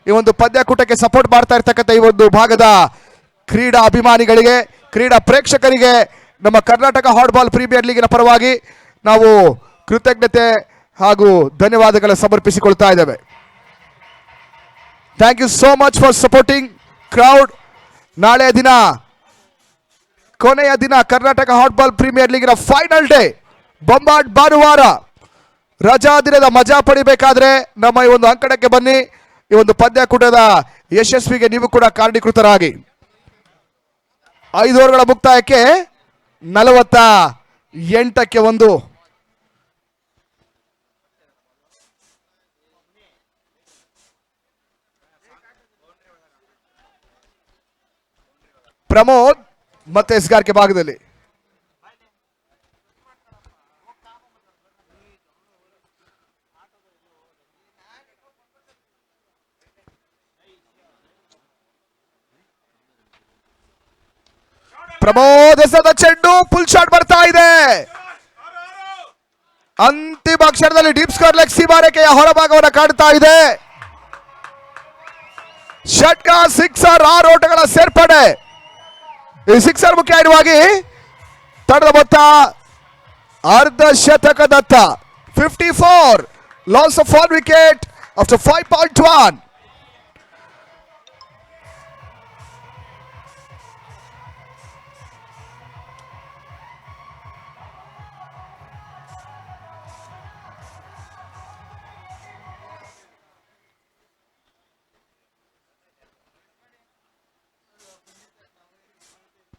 ಈ ಒಂದು ಪಂದ್ಯಾಕೂಟಕ್ಕೆ ಸಪೋರ್ಟ್ ಮಾಡ್ತಾ ಇರ್ತಕ್ಕಂಥ ಈ ಒಂದು ಭಾಗದ ಕ್ರೀಡಾ ಅಭಿಮಾನಿಗಳಿಗೆ, ಕ್ರೀಡಾ ಪ್ರೇಕ್ಷಕರಿಗೆ ನಮ್ಮ ಕರ್ನಾಟಕ ಹಾಟ್ ಬಾಲ್ ಪ್ರೀಮಿಯರ್ ಲೀಗಿನ ಪರವಾಗಿ ನಾವು ಕೃತಜ್ಞತೆ ಹಾಗೂ ಧನ್ಯವಾದಗಳನ್ನು ಸಮರ್ಪಿಸಿಕೊಳ್ತಾ ಇದ್ದೇವೆ. Thank you so much for supporting crowd. ನಾಳೆಯ ದಿನ ಕೊನೆಯ ದಿನ ಕರ್ನಾಟಕ ಹಾಟ್ ಬಾಲ್ ಪ್ರೀಮಿಯರ್ ಲೀಗಿನ ಫೈನಲ್ ಡೇ, ಬೊಂಬಾಟ್ ಭಾನುವಾರ. ರಜಾ ದಿನದ ಮಜಾ ಪಡಿಬೇಕಾದ್ರೆ ನಮ್ಮ ಈ ಒಂದು ಅಂಕಣಕ್ಕೆ ಬನ್ನಿ. ಈ ಒಂದು ಪಂದ್ಯಾಕೂಟದ ಯಶಸ್ವಿಗೆ ನೀವು ಕೂಡ ಕಾರಣೀಕೃತರಾಗಿ. 5 ಓವರ್ಗಳ ಮುಕ್ತಾಯಕ್ಕೆ 48ಕ್ಕೆ 1. ಪ್ರಮೋದ್ ಮತ್ತೆ ಎಸ್ಗಾರ್ಕೆ ಭಾಗದಲ್ಲಿ ಪ್ರಮೋದ್ ಎಸೆದ ಚೆಂಡು ಫುಲ್ ಶಾಟ್ ಬರ್ತಾ ಇದೆ. ಅಂತಿಮ ಕ್ಷಣದಲ್ಲಿ ಡೀಪ್ ಸ್ಕೋರ್ ಲೆಗ್ ಸೀಮಾರೇಖೆಯ ಹೊರಭಾಗವನ್ನು ಕಾಣ್ತಾ ಇದೆ. ಷಟ್ಕ, ಸಿಕ್ಸರ್, 6 ಓಟಗಳ ಸೇರ್ಪಡೆ. ಈ ಸಿಕ್ಸರ್ ಮುಖ್ಯವಾಗಿ ತಡೆದ ಮೊತ್ತ ಅರ್ಧ ಶತಕದತ್ತ. 54 loss of 1 wicket after 5.1.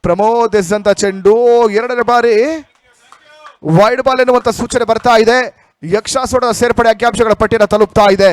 Pramod ಎಸೆದಂತ ಚೆಂಡು 2ನೇ ಬಾರಿ ವೈಡ್ ಬಾಲ್ ಎನ್ನುವಂತ ಸೂಚನೆ ಬರ್ತಾ ಇದೆ. ಯಕ್ಷಾಸೋಡದ ಸೇರ್ಪಡೆ ಅಂಕಿಅಂಶಗಳ ಪಟ್ಟಿಯನ್ನು ತಲುಪ್ತಾ ಇದೆ.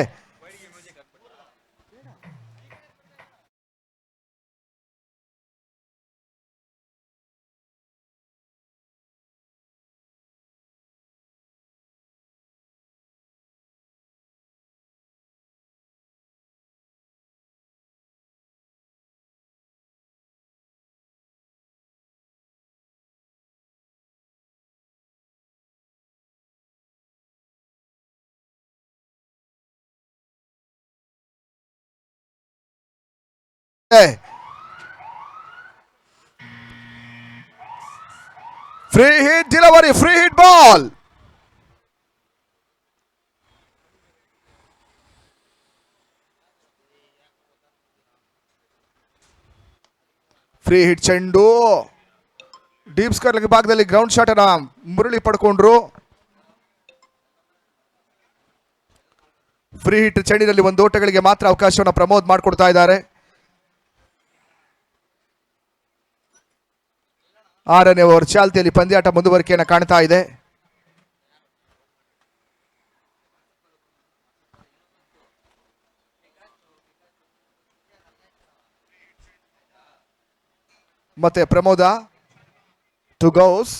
Free hit delivery, free hit ball. Free hit ಚೆಂಡು ಡೀಪ್ ಸ್ಕೋರ್ ಭಾಗದಲ್ಲಿ ಗ್ರೌಂಡ್ ಶಾಟ್ ಅನ್ನ ಮುರಳಿ ಪಡ್ಕೊಂಡ್ರು. ಫ್ರೀ ಹಿಟ್ ಚೆಂಡಿನಲ್ಲಿ 1 ಓಟಗಳಿಗೆ ಮಾತ್ರ ಅವಕಾಶವನ್ನು ಪ್ರಮೋದ್ ಮಾಡಿಕೊಡ್ತಾ ಇದ್ದಾರೆ. 6ನೇ ಓವರ್ ಚಾಲ್ತಿಯಲ್ಲಿ ಪಂದ್ಯಾಟ ಮುಂದುವರಿಕೆಯನ್ನು ಕಾಣ್ತಾ ಇದೆ. ಮತ್ತೆ ಪ್ರಮೋದ ಟು ಗೌಸ್.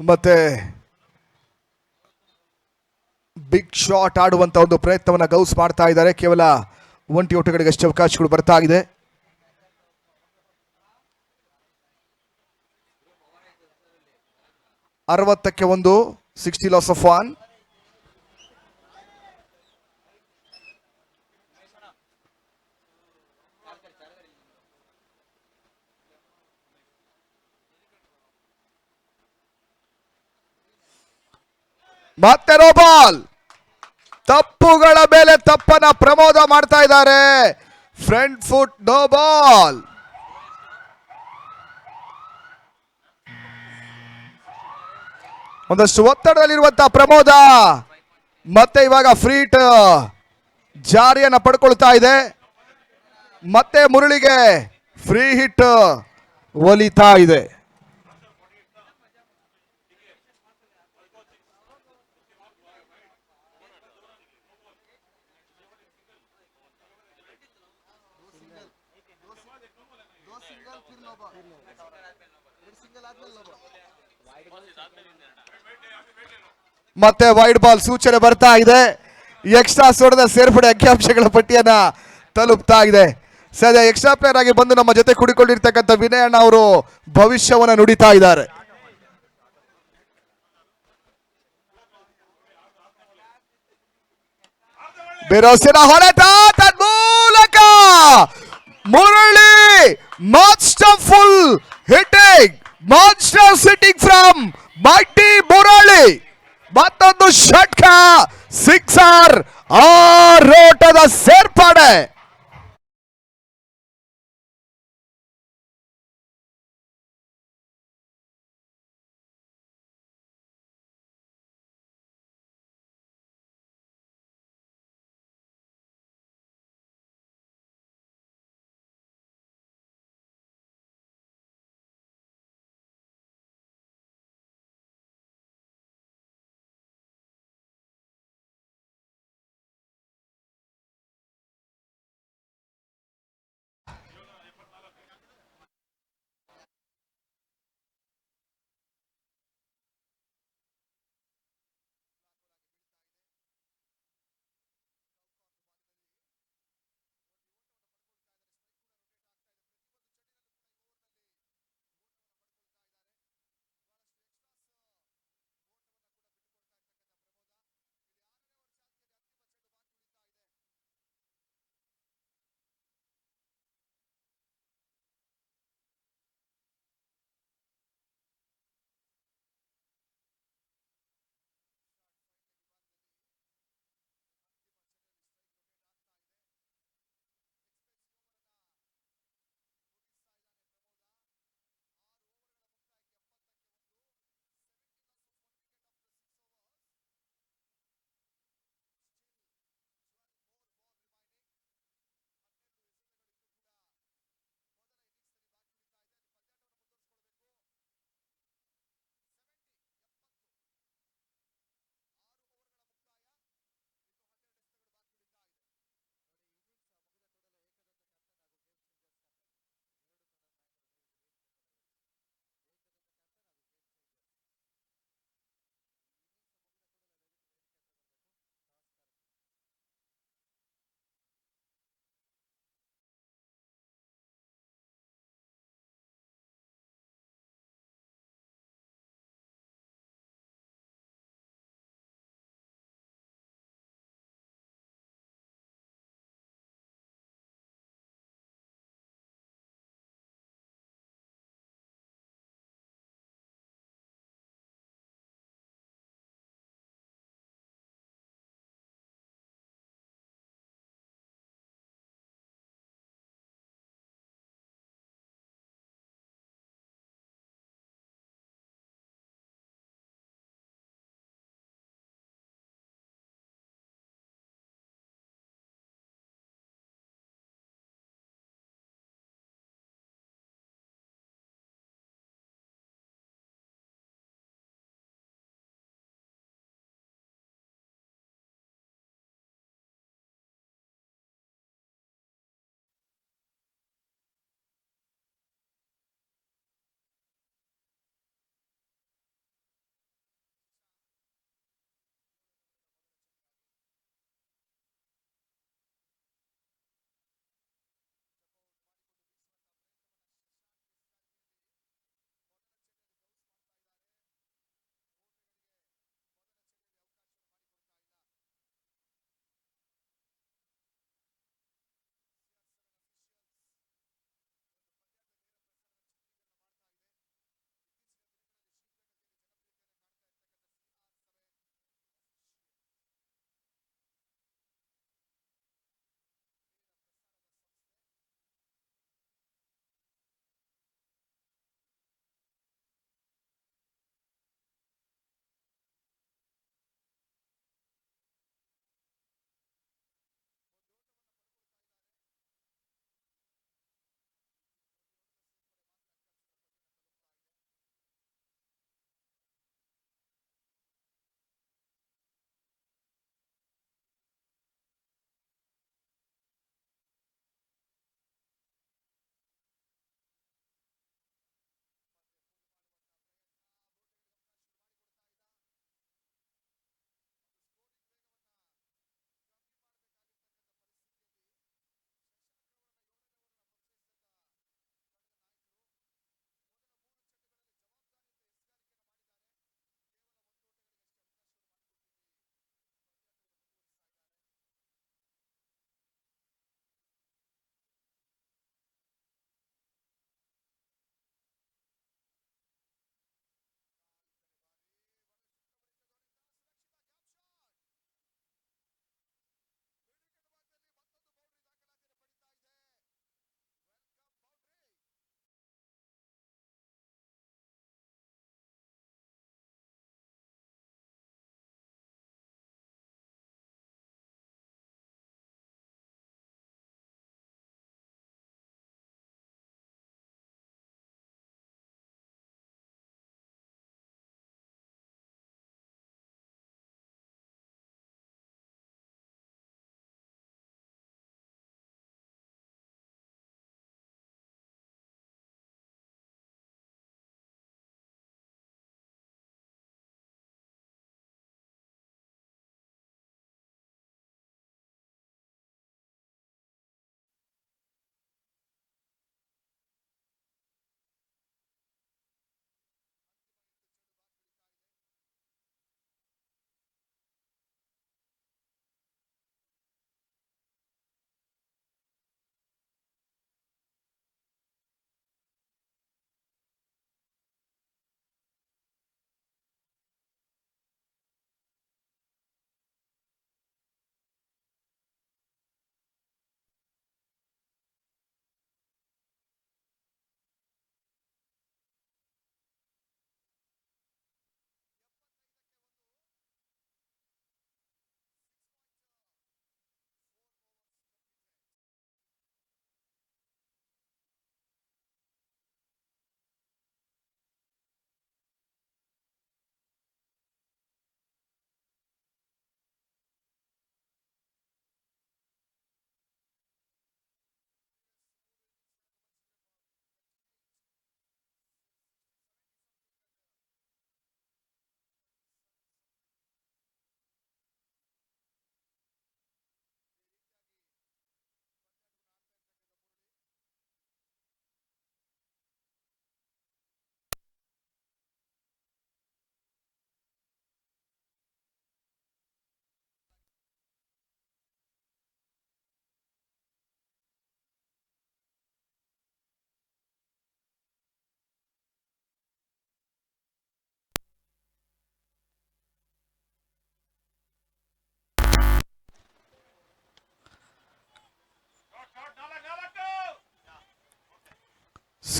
ಮತ್ತೆ ಬಿಗ್ ಶಾಟ್ ಆಡುವಂತ ಒಂದು ಪ್ರಯತ್ನವನ್ನ ಗೌಸ್ ಮಾಡ್ತಾ ಇದ್ದಾರೆ. ಕೇವಲ ಒಂಟಿ ಓಟಗಳಿಗೆ ಅಷ್ಟು ಅವಕಾಶಗಳು ಬರ್ತಾ ಇದೆ. ಅರವತ್ತಕ್ಕೆ 1, 60 ಲಾಸ್ ಆಫ್ 1. ಮತ್ತೆ ರೋ ಬಾಲ್. ತಪ್ಪುಗಳ ಮೇಲೆ ತಪ್ಪನ್ನ ಪ್ರಮೋದ ಮಾಡ್ತಾ ಇದ್ದಾರೆ. Front foot no ball. ಒಂದಷ್ಟು ಒತ್ತಡದಲ್ಲಿರುವಂತಹ ಪ್ರಮೋದ ಮತ್ತೆ ಇವಾಗ ಫ್ರೀಟ್ ಜಾರಿಯನ್ನ ಪಡ್ಕೊಳ್ತಾ ಇದೆ. ಮತ್ತೆ ಮುರಳಿಗೆ ಫ್ರೀ ಹಿಟ್ ಒಲಿತಾ ಇದೆ. ಮತ್ತೆ ವೈಡ್ ಬಾಲ್ ಸೂಚನೆ ಬರ್ತಾ ಇದೆ. ಎಕ್ಸ್ಟ್ರಾ ಸೋಡದ ಸೇರ್ಪಡೆ ಅಂಕಿಅಂಶಗಳ ಪಟ್ಟಿಯನ್ನ ತಲುಪ್ತಾ ಇದೆ. ಸದ್ಯ ಎಕ್ಸ್ಟ್ರಾ ಪ್ಲೇಯರ್ ಆಗಿ ಬಂದು ನಮ್ಮ ಜೊತೆ ಕುಡಿಕೊಂಡಿರ್ತಕ್ಕಂಥ ವಿನಯ್ ಅಣ್ಣ ಅವರು ಭವಿಷ್ಯವನ್ನ ನುಡಿತಾ ಇದ್ದಾರೆ. ಬಿರೋಸಿನ ಹೊಡೆತ ತನ್ಮೂಲಕ Murali monsterful hitting, monster hitting from mighty Murali. ಮತ್ತೊಂದು ಷಟ್ಕ, ಸಿಕ್ಸರ್, ಆರೋಟದ ಸೇರ್ಪಡೆ.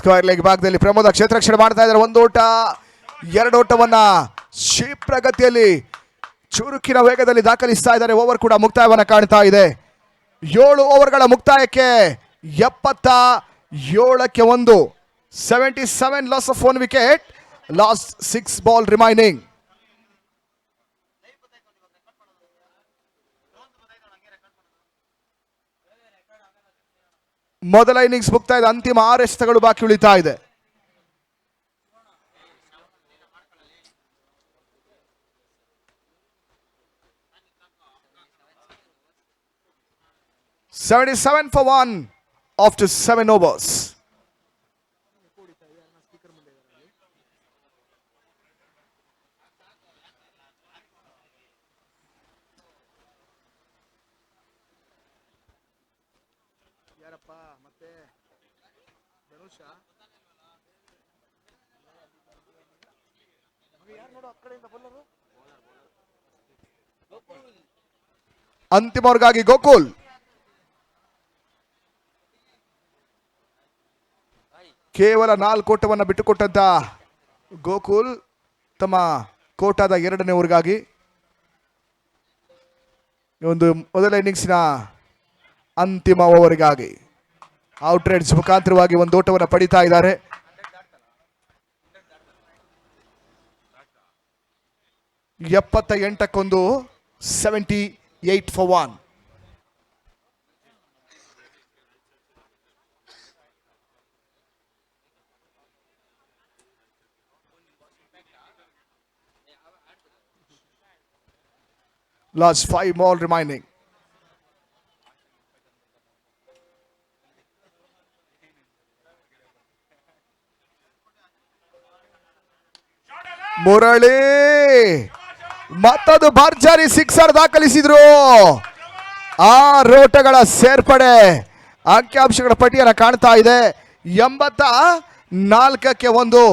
ಸ್ಕ್ವೇರ್ ಲೆಗ್ ಭಾಗದಲ್ಲಿ ಪ್ರಮೋದ ಕ್ಷೇತ್ರರಕ್ಷಣೆ ಮಾಡ್ತಾ ಇದ್ದಾರೆ. ಒಂದು ಓಟ, ಎರಡು ಓಟವನ್ನ ಕ್ಷಿಪ್ರಗತಿಯಲ್ಲಿ ಚುರುಕಿನ ವೇಗದಲ್ಲಿ ದಾಖಲಿಸ್ತಾ ಇದ್ದಾರೆ. ಓವರ್ ಕೂಡ ಮುಕ್ತಾಯವನ್ನ ಕಾಣ್ತಾ ಇದೆ. 7 ಓವರ್ಗಳ ಮುಕ್ತಾಯಕ್ಕೆ 77ಕ್ಕೆ 1, 77 loss of 1 wicket, last 6 ball remaining. ಮೊದಲ ಇನ್ನಿಂಗ್ಸ್ ಮುಕ್ತಾಯದ ಅಂತಿಮ 6 ಎಸೆತಗಳು ಬಾಕಿ ಉಳಿತಾ ಇದೆ. $77 for 1 after 7 overs. ಅಂತಿಮವರೆಗಾಗಿ ಗೋಕುಲ್. ಕೇವಲ 4 ಓಟವನ್ನು ಬಿಟ್ಟುಕೊಟ್ಟಂತ ಗೋಕುಲ್ ತಮ್ಮ ಕೋಟಾದ 2ನೇ ಓವರ್ಗಾಗಿ ಒಂದು ಮೊದಲ ಇನ್ನಿಂಗ್ಸಿನ ಅಂತಿಮ ಓವರ್ಗಾಗಿ ಔಟ್ ರೈಡ್ಸ್ ಮುಖಾಂತರವಾಗಿ ಒಂದು ಓಟವನ್ನು ಪಡಿತಾ ಇದ್ದಾರೆ. 78ಕ್ಕೆ 78 for 1. Last 5 more remaining. Murali ಮತ್ತೊಂದು ಭರ್ಜರಿ ಸಿಕ್ಸರ್ ದಾಖಲಿಸಿದ್ರು. 6 ಓಟಗಳ ಸೇರ್ಪಡೆ ಅಂಕಿಅಂಶಗಳ ಪಟ್ಟಿಯನ್ನು ಕಾಣ್ತಾ ಇದೆ. 84ಕ್ಕೆ 1.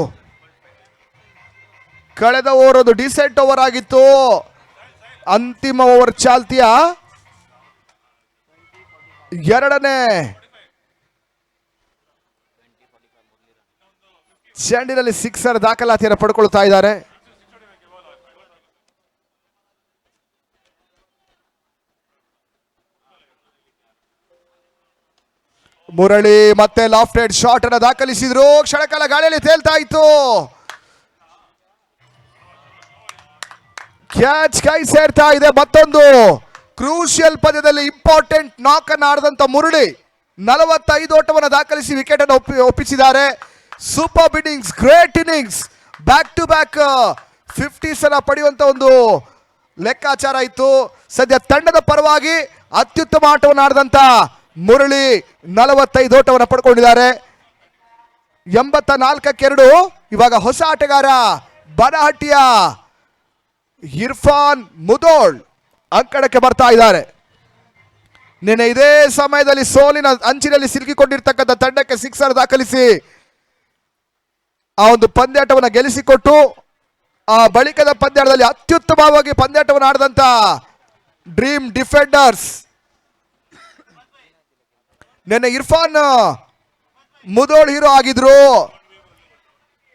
ಕಳೆದ ಓವರ್ ಒಂದು ಡಿಸೆಂಟ್ ಓವರ್ ಆಗಿತ್ತು. ಅಂತಿಮ ಓವರ್ ಚಾಲ್ತಿಯ 2ನೇ ಚೆಂಡಿನಲ್ಲಿ ಸಿಕ್ಸರ್ ದಾಖಲಾತಿಯನ್ನು ಪಡ್ಕೊಳ್ತಾ ಇದ್ದಾರೆ. ಮುರಳಿ ಮತ್ತೆ ಲಾಫ್ಟೆಡ್ ಶಾಟ್ ಅನ್ನು ದಾಖಲಿಸಿದ್ರು. ಕ್ಷಣಕಾಲ ಗಾಳಿಯಲ್ಲಿ ತೇಲ್ತಾ ಇತ್ತು. ಕ್ಯಾಚ್ ಕೈ ಸೇರ್ತಾ ಇದೆ. ಮತ್ತೊಂದು ಕ್ರೂಷಿಯಲ್ ಪದ್ಯದಲ್ಲಿ ಇಂಪಾರ್ಟೆಂಟ್ ನಾಕ್ ಅನ್ನು ಆಡದಂತ ಮುರಳಿ 45 ಓಟವನ್ನು ದಾಖಲಿಸಿ ವಿಕೆಟ್ ಅನ್ನು ಒಪ್ಪಿಸಿದ್ದಾರೆ. Super innings, great innings, back to back 50s ಅನ್ನು ಪಡೆಯುವಂತ ಒಂದು ಲೆಕ್ಕಾಚಾರ ಇತ್ತು. ಸದ್ಯ ತಂಡದ ಪರವಾಗಿ ಅತ್ಯುತ್ತಮ ಆಟವನ್ನು ಆಡಿದಂತ ಮುರಳಿ 45 ಓಟವನ್ನು ಪಡ್ಕೊಂಡಿದ್ದಾರೆ. 84ಕ್ಕೆ 2. ಇವಾಗ ಹೊಸ ಆಟಗಾರ ಬನಹಟ್ಟಿಯ ಇರ್ಫಾನ್ ಮುದೋಳ್ ಅಂಕಣಕ್ಕೆ ಬರ್ತಾ ಇದ್ದಾರೆ. ನಿನ್ನೆ ಇದೇ ಸಮಯದಲ್ಲಿ ಸೋಲಿನ ಅಂಚಿನಲ್ಲಿ ಸಿಲುಕಿಕೊಂಡಿರ್ತಕ್ಕಂಥ ತಂಡಕ್ಕೆ ಸಿಕ್ಸರ್ ದಾಖಲಿಸಿ ಆ ಒಂದು ಪಂದ್ಯಾಟವನ್ನು ಗೆಲ್ಲಿಸಿಕೊಟ್ಟು ಆ ಬಳಿಕದ ಪಂದ್ಯಾಟದಲ್ಲಿ ಅತ್ಯುತ್ತಮವಾಗಿ ಪಂದ್ಯಾಟವನ್ನು ಆಡಿದಂತ ಡ್ರೀಮ್ ಡಿಫೆಂಡರ್ಸ್. ನಿನ್ನೆ ಇರ್ಫಾನ್ ಮುದೋಳ್ ಹೀರೋ ಆಗಿದ್ರು.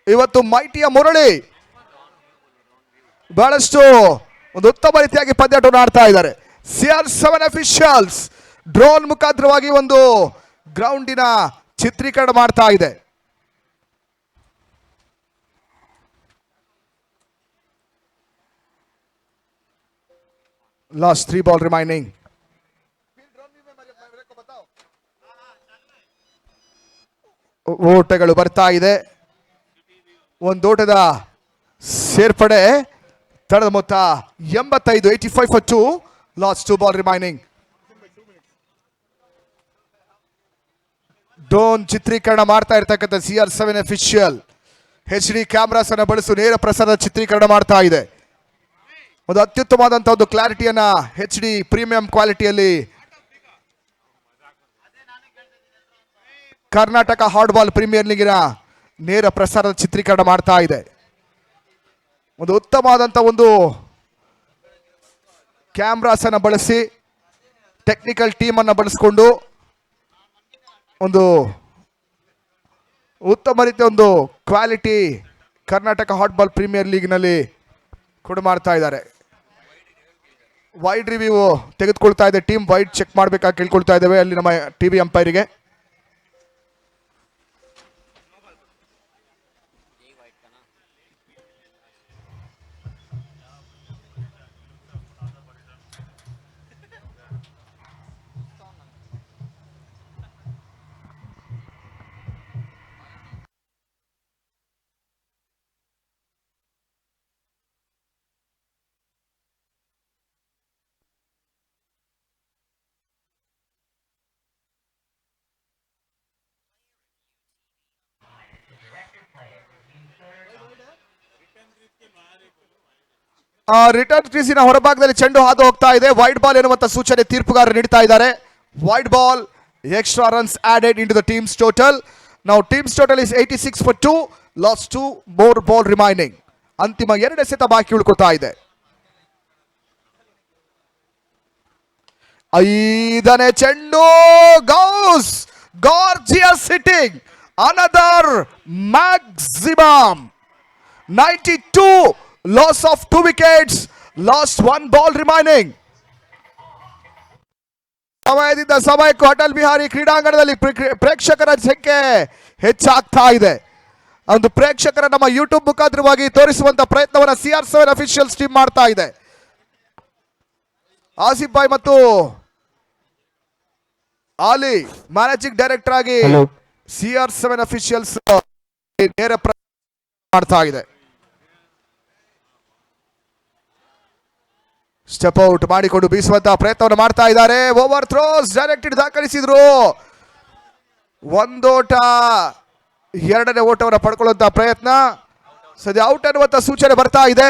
ಇವತ್ತು ಮೈಟಿಯ ಮುರಳಿ ಬಹಳಷ್ಟು ಒಂದು ಉತ್ತಮ ರೀತಿಯಾಗಿ ಪಂದ್ಯಾಟವನ್ನು ಆಡ್ತಾ ಇದ್ದಾರೆ. CR7 ಅಫಿಷಿಯಲ್ಸ್ ಡ್ರೋನ್ ಮುಖಾಂತರವಾಗಿ ಒಂದು ಗ್ರೌಂಡಿನ ಚಿತ್ರೀಕರಣ ಮಾಡ್ತಾ ಇದೆ. Last 3 ball remaining. ಓಟಗಳು ಬರ್ತಾ ಇದೆ. ಒಂದು ಓಟದ ಸೇರ್ಪಡೆ. ತಡದ ಮೊತ್ತ 85, 85 for 2. Last 2 ball remaining. Drone ಚಿತ್ರೀಕರಣ ಮಾಡ್ತಾ ಇರ್ತಕ್ಕಂಥ CR7 ಅಫಿಷಿಯಲ್ HD ಕ್ಯಾಮ್ರಾಸ್ ಅನ್ನು ಬಳಸಿ ನೇರ ಪ್ರಸಾರದ ಚಿತ್ರೀಕರಣ ಮಾಡ್ತಾ ಇದೆ. ಒಂದು ಅತ್ಯುತ್ತಮವಾದಂತಹ ಒಂದು ಕ್ಲಾರಿಟಿಯನ್ನ HD ಪ್ರೀಮಿಯಂ ಕ್ವಾಲಿಟಿಯಲ್ಲಿ ಕರ್ನಾಟಕ ಹಾರ್ಡ್ ಬಾಲ್ ಪ್ರೀಮಿಯರ್ ಲೀಗಿನ ನೇರ ಪ್ರಸಾರದ ಚಿತ್ರೀಕರಣ ಮಾಡ್ತಾ ಇದೆ. ಒಂದು ಉತ್ತಮವಾದಂಥ ಒಂದು ಕ್ಯಾಮ್ರಾಸ್ ಅನ್ನು ಬಳಸಿ ಟೆಕ್ನಿಕಲ್ ಟೀಮ್ ಅನ್ನು ಬಳಸಿಕೊಂಡು ಒಂದು ಉತ್ತಮ ರೀತಿಯ ಒಂದು quality Karnataka hard ball premier ಲೀಗ್ನಲ್ಲಿ ಕೊಡು ಮಾಡ್ತಾ ಇದ್ದಾರೆ. ವೈಡ್ ರಿವ್ಯೂ ತೆಗೆದುಕೊಳ್ತಾ ಇದೆ ಟೀಮ್. ವೈಡ್ ಚೆಕ್ ಮಾಡಬೇಕಾಗಿ ಕೇಳ್ಕೊಳ್ತಾ ಇದ್ದೇವೆ ಅಲ್ಲಿ ನಮ್ಮ ಟಿವಿ ಅಂಪೈರಿಗೆ. ರಿಟರ್ನ್ ಕ್ರೀಸಿನ ಹೊರಭಾಗದಲ್ಲಿ ಚೆಂಡು ಹಾದು ಹೋಗ್ತಾ ಇದೆ. ವೈಡ್ ಬಾಲ್ ಎನ್ನುವಂತ ಸೂಚನೆ ತೀರ್ಪುಗಾರರು ನೀಡ್ತಾ ಇದ್ದಾರೆ. Wide ball, extra runs added in to the teams total. ನಾವು teams total is 86 for 2, last 2, more ball remaining. ಅಂತಿಮ 2 ಎಸೆತ ಬಾಕಿ ಉಳ್ಕೊತಾ ಇದೆ. 5ನೇ ಚೆಂಡು Ghouse gorgeous hitting, another maximum 92, loss of 2 wickets, last 1 ball remaining. ಸಮಯದಿಂದ ಸಮಯಕ್ಕೂ ಅಟಲ್ ಬಿಹಾರಿ ಕ್ರೀಡಾಂಗಣದಲ್ಲಿ ಪ್ರೇಕ್ಷಕರ ಸಂಖ್ಯೆ ಹೆಚ್ಚಾಗ್ತಾ ಇದೆ. ಒಂದು ಪ್ರೇಕ್ಷಕರ ನಮ್ಮ ಯೂಟ್ಯೂಬ್ ಮುಖಾಂತರವಾಗಿ ತೋರಿಸುವಂತ ಪ್ರಯತ್ನವನ್ನ CR7 ಅಫಿಷಿಯಲ್ಸ್ ಟೀಮ್ ಮಾಡ್ತಾ ಇದೆ. ಆಸಿಫ್ ಭಾಯ್ ಮತ್ತು ಆಲಿ ಮ್ಯಾನೇಜಿಂಗ್ ಡೈರೆಕ್ಟರ್ ಆಗಿ CR7 ಅಫಿಷಿಯಲ್ಸ್ ನೇರ ಮಾಡ್ತಾ ಇದೆ. ಸ್ಟೆಪ್ ಔಟ್ ಮಾಡಿಕೊಂಡು ಬೀಸುವಂತಹ ಪ್ರಯತ್ನವನ್ನು ಮಾಡ್ತಾ ಇದ್ದಾರೆ. ಓವರ್ ಥ್ರೋಸ್ ಡೈರೆಕ್ಟೆಡ್ ದಾಖಲಿಸಿದ್ರು. ಒಂದೋಟ 2ನೇ ಓಟವನ್ನು ಪಡ್ಕೊಳ್ಳುವಂತಹ ಪ್ರಯತ್ನ. ಸದ್ಯ ಔಟ್ ಅನ್ನುವಂತ ಸೂಚನೆ ಬರ್ತಾ ಇದೆ.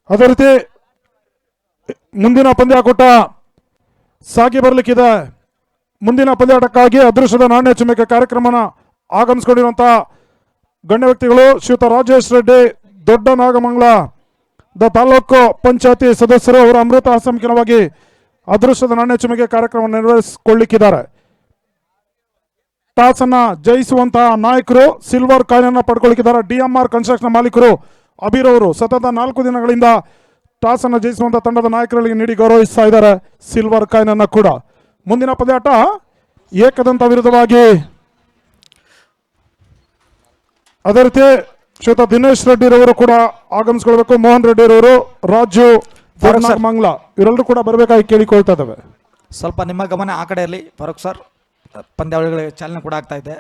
ಅದೇ ರೀತಿ ಮುಂದಿನ ಪಂದ್ಯಾಕೂಟ ಸಾಗಿ ಬರಲಿಕ್ಕಿದೆ. ಮುಂದಿನ ಪಂದ್ಯಾಟಕ್ಕಾಗಿ ಅದೃಷ್ಟದ ನಾಣ್ಯ ಚಿಮ್ಮಕೆ ಕಾರ್ಯಕ್ರಮನ ಆಗಮಿಸಿಕೊಂಡಿರುವಂತಹ ಗಣ್ಯ ವ್ಯಕ್ತಿಗಳು ಶ್ರೀಯುತ ರಾಜೇಶ್ ರೆಡ್ಡಿ ದೊಡ್ಡ ನಾಗಮಂಗಲ ತಾಲೂಕು ಪಂಚಾಯತಿ ಸದಸ್ಯರು ಅವರ ಅಮೃತ ಹಸ್ತಮುಖವಾಗಿ ಅದೃಷ್ಟದ ನಾಣ್ಯ ಚಿಮ್ಮಕೆ ಕಾರ್ಯಕ್ರಮ ನೆರವೇರಿಸಿಕೊಳ್ಳಿಕ್ಕಿದ್ದಾರೆ. ಟಾಸ್ ಅನ್ನ ಜಯಿಸುವಂತಹ ನಾಯಕರು ಸಿಲ್ವರ್ ಕಾಯಿನ್ ಅನ್ನ ಪಡ್ಕೊಳ್ಳಿಕ್ಕಿದ್ದಾರೆ. DMR ಕನ್ಸ್ಟ್ರಕ್ಷನ್ ಮಾಲೀಕರು ಅಬೀರ್ ಅವರು ಸತತ 4 ದಿನಗಳಿಂದ ಟಾಸ್ ಅನ್ನು ಜಯಿಸುವಂತಹ ತಂಡದ ನಾಯಕರಿಗೆ ನೀಡಿ ಗೌರವಿಸ್ತಾ ಇದ್ದಾರೆ ಸಿಲ್ವರ್ ಕಾಯಿನ್ ಅನ್ನ ಕೂಡ. ಮುಂದಿನ ಪಂದ್ಯಾಟ ಏಕದಂತ ವಿರುದ್ಧವಾಗಿ ಅದೇ ರೀತಿ ಶ್ರೀಯುತ ದಿನೇಶ್ ರೆಡ್ಡಿ ರವರು ಕೂಡ ಆಗಮಿಸಿಕೊಳ್ಬೇಕು. ಮೋಹನ್ ರೆಡ್ಡಿ ರವರು, ರಾಜು ಮಂಗ್ಲ ಇವರೆಲ್ಲರೂ ಕೂಡ ಬರಬೇಕಾಗಿ ಕೇಳಿಕೊಳ್ತಾ ಇದ್ದಾವೆ. ಸ್ವಲ್ಪ ನಿಮ್ಮ ಗಮನ ಆ ಕಡೆ ಇರಲಿ ಫಾರೂಕ್ ಸರ್. ಪಂದ್ಯಾವಳಿಗಳಿಗೆ ಚಾಲನೆ ಕೂಡ ಆಗ್ತಾ ಇದೆ.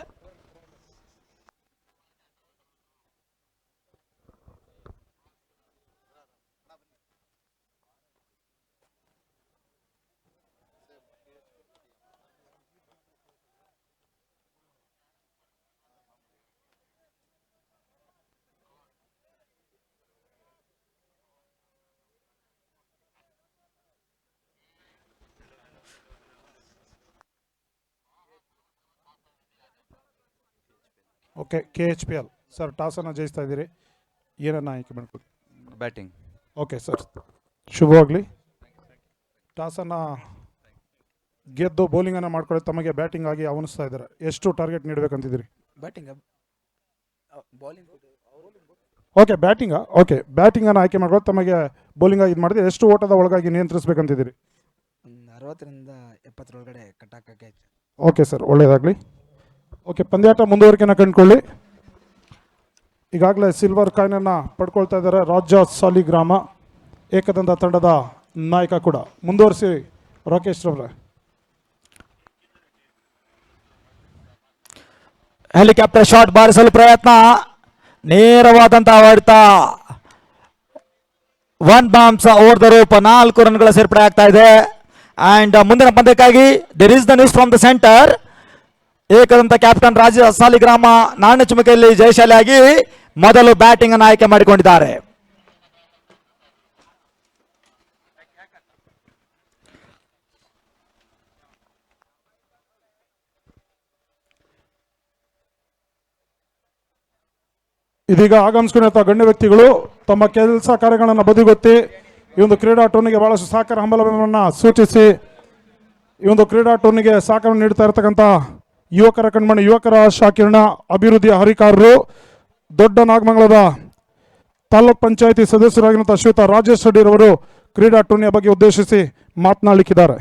ಓಕೆ, KHPL ಸರ್ ಟಾಸ್ ಅನ್ನು ಜಯಿಸ್ತಾ ಇದ್ದೀರಿ, ಏನನ್ನ ಆಯ್ಕೆ ಮಾಡ್ಕೊಳ್ಳಿ? ಬ್ಯಾಟಿಂಗ್. ಓಕೆ ಸರ್, ಶುಭವಾಗಲಿ. ಟಾಸನ್ನು ಗೆದ್ದು ಬೌಲಿಂಗನ್ನು ಮಾಡ್ಕೊಳ್ಳಿ, ತಮಗೆ ಬ್ಯಾಟಿಂಗ್ ಆಗಿ ಆಹ್ವಾನಿಸ್ತಾ ಇದ್ದಾರೆ. ಎಷ್ಟು ಟಾರ್ಗೆಟ್ ನೀಡಬೇಕಂತಿದ್ದೀರಿ? Batting bowling. ಓಕೆ, ಬ್ಯಾಟಿಂಗಾ? ಓಕೆ, ಬ್ಯಾಟಿಂಗನ್ನು ಆಯ್ಕೆ ಮಾಡ್ಕೊಳ್ಳಿ, ತಮಗೆ ಬೌಲಿಂಗ್ ಆಗಿ ಇದು ಮಾಡಿದ್ರೆ ಎಷ್ಟು ಓಟದ ಒಳಗಾಗಿ ನಿಯಂತ್ರಿಸಬೇಕಂತಿದ್ದೀರಿ? 60ರಿಂದ 70 ಒಳಗಡೆ ಕಟ್ಟಾಕಕ್ಕೆ. ಓಕೆ ಸರ್, ಒಳ್ಳೆಯದಾಗಲಿ. ಓಕೆ, ಪಂದ್ಯಾಟ ಮುಂದುವರಿಕೆಯನ್ನು ಕಂಡುಕೊಳ್ಳಿ. ಈಗಾಗಲೇ ಸಿಲ್ವರ್ ಕಾಯಿನನ್ನು ಪಡ್ಕೊಳ್ತಾ ಇದ್ದಾರೆ ರಾಜ ಸಾಲಿಗ್ರಾಮ ಏಕದಂತ ತಂಡದ ನಾಯಕ ಕೂಡ. ಮುಂದುವರಿಸಿ ರಾಕೇಶ್ ರವರೇ. ಹೆಲಿಕಾಪ್ಟರ್ ಶಾಟ್ ಬಾರಿಸಲು ಪ್ರಯತ್ನ, ನೇರವಾದಂತಹ ಹೊಡೆತ, 1 ಬಾಂಬ್ಸ್ ಓವರ್ ದ ರೂಪ್, 4 ರನ್ಗಳ ಸೇರ್ಪಡೆ ಆಗ್ತಾ ಇದೆ. ಅಂಡ್ ಮುಂದಿನ ಪಂದ್ಯಕ್ಕಾಗಿ there is the news from the centre. Ekadanta captain Raja Saligrama ನಾಣ್ಯ ಚುಮಕೆಯಲ್ಲಿ ಜಯಶಾಲಿಯಾಗಿ ಮೊದಲು ಬ್ಯಾಟಿಂಗ್ ಅನ್ನು ಆಯ್ಕೆ ಮಾಡಿಕೊಂಡಿದ್ದಾರೆ. ಇದೀಗ ಆಗಮಿಸಿಕೊಂಡಿರುವಂತಹ ಗಣ್ಯ ವ್ಯಕ್ತಿಗಳು ತಮ್ಮ ಕೆಲಸ ಕಾರ್ಯಗಳನ್ನು ಬದಿಗೊತ್ತಿ ಈ ಒಂದು ಕ್ರೀಡಾ ಟೂರ್ನಿಗೆ ಬಹಳಷ್ಟು ಸಹಕಾರ ಹಂಬಲವನ್ನು ಸೂಚಿಸಿ ಈ ಒಂದು ಕ್ರೀಡಾ ಟೂರ್ನಿಗೆ ಸಹಕಾರ ನೀಡ್ತಾ ಇರತಕ್ಕಂಥ ಯುವಕರ ಕಣ್ಮಣಿ ಯುವಕರ ಶಾಕಿರಣ ಅಭಿವೃದ್ಧಿಯ ಹರಿಕಾರರು ದೊಡ್ಡ ನಾಗಮಂಗಲದ ತಾಲೂಕ್ ಪಂಚಾಯತಿ ಸದಸ್ಯರಾಗಿರುವಂತಹ ಶ್ರೀಯುತ ರಾಜೇಶ್ ರೆಡ್ಡಿ ರವರು ಕ್ರೀಡಾ ಟೂರ್ನಿಯ ಬಗ್ಗೆ ಉದ್ದೇಶಿಸಿ ಮಾತನಾಡಲಿಕ್ಕಿದ್ದಾರೆ.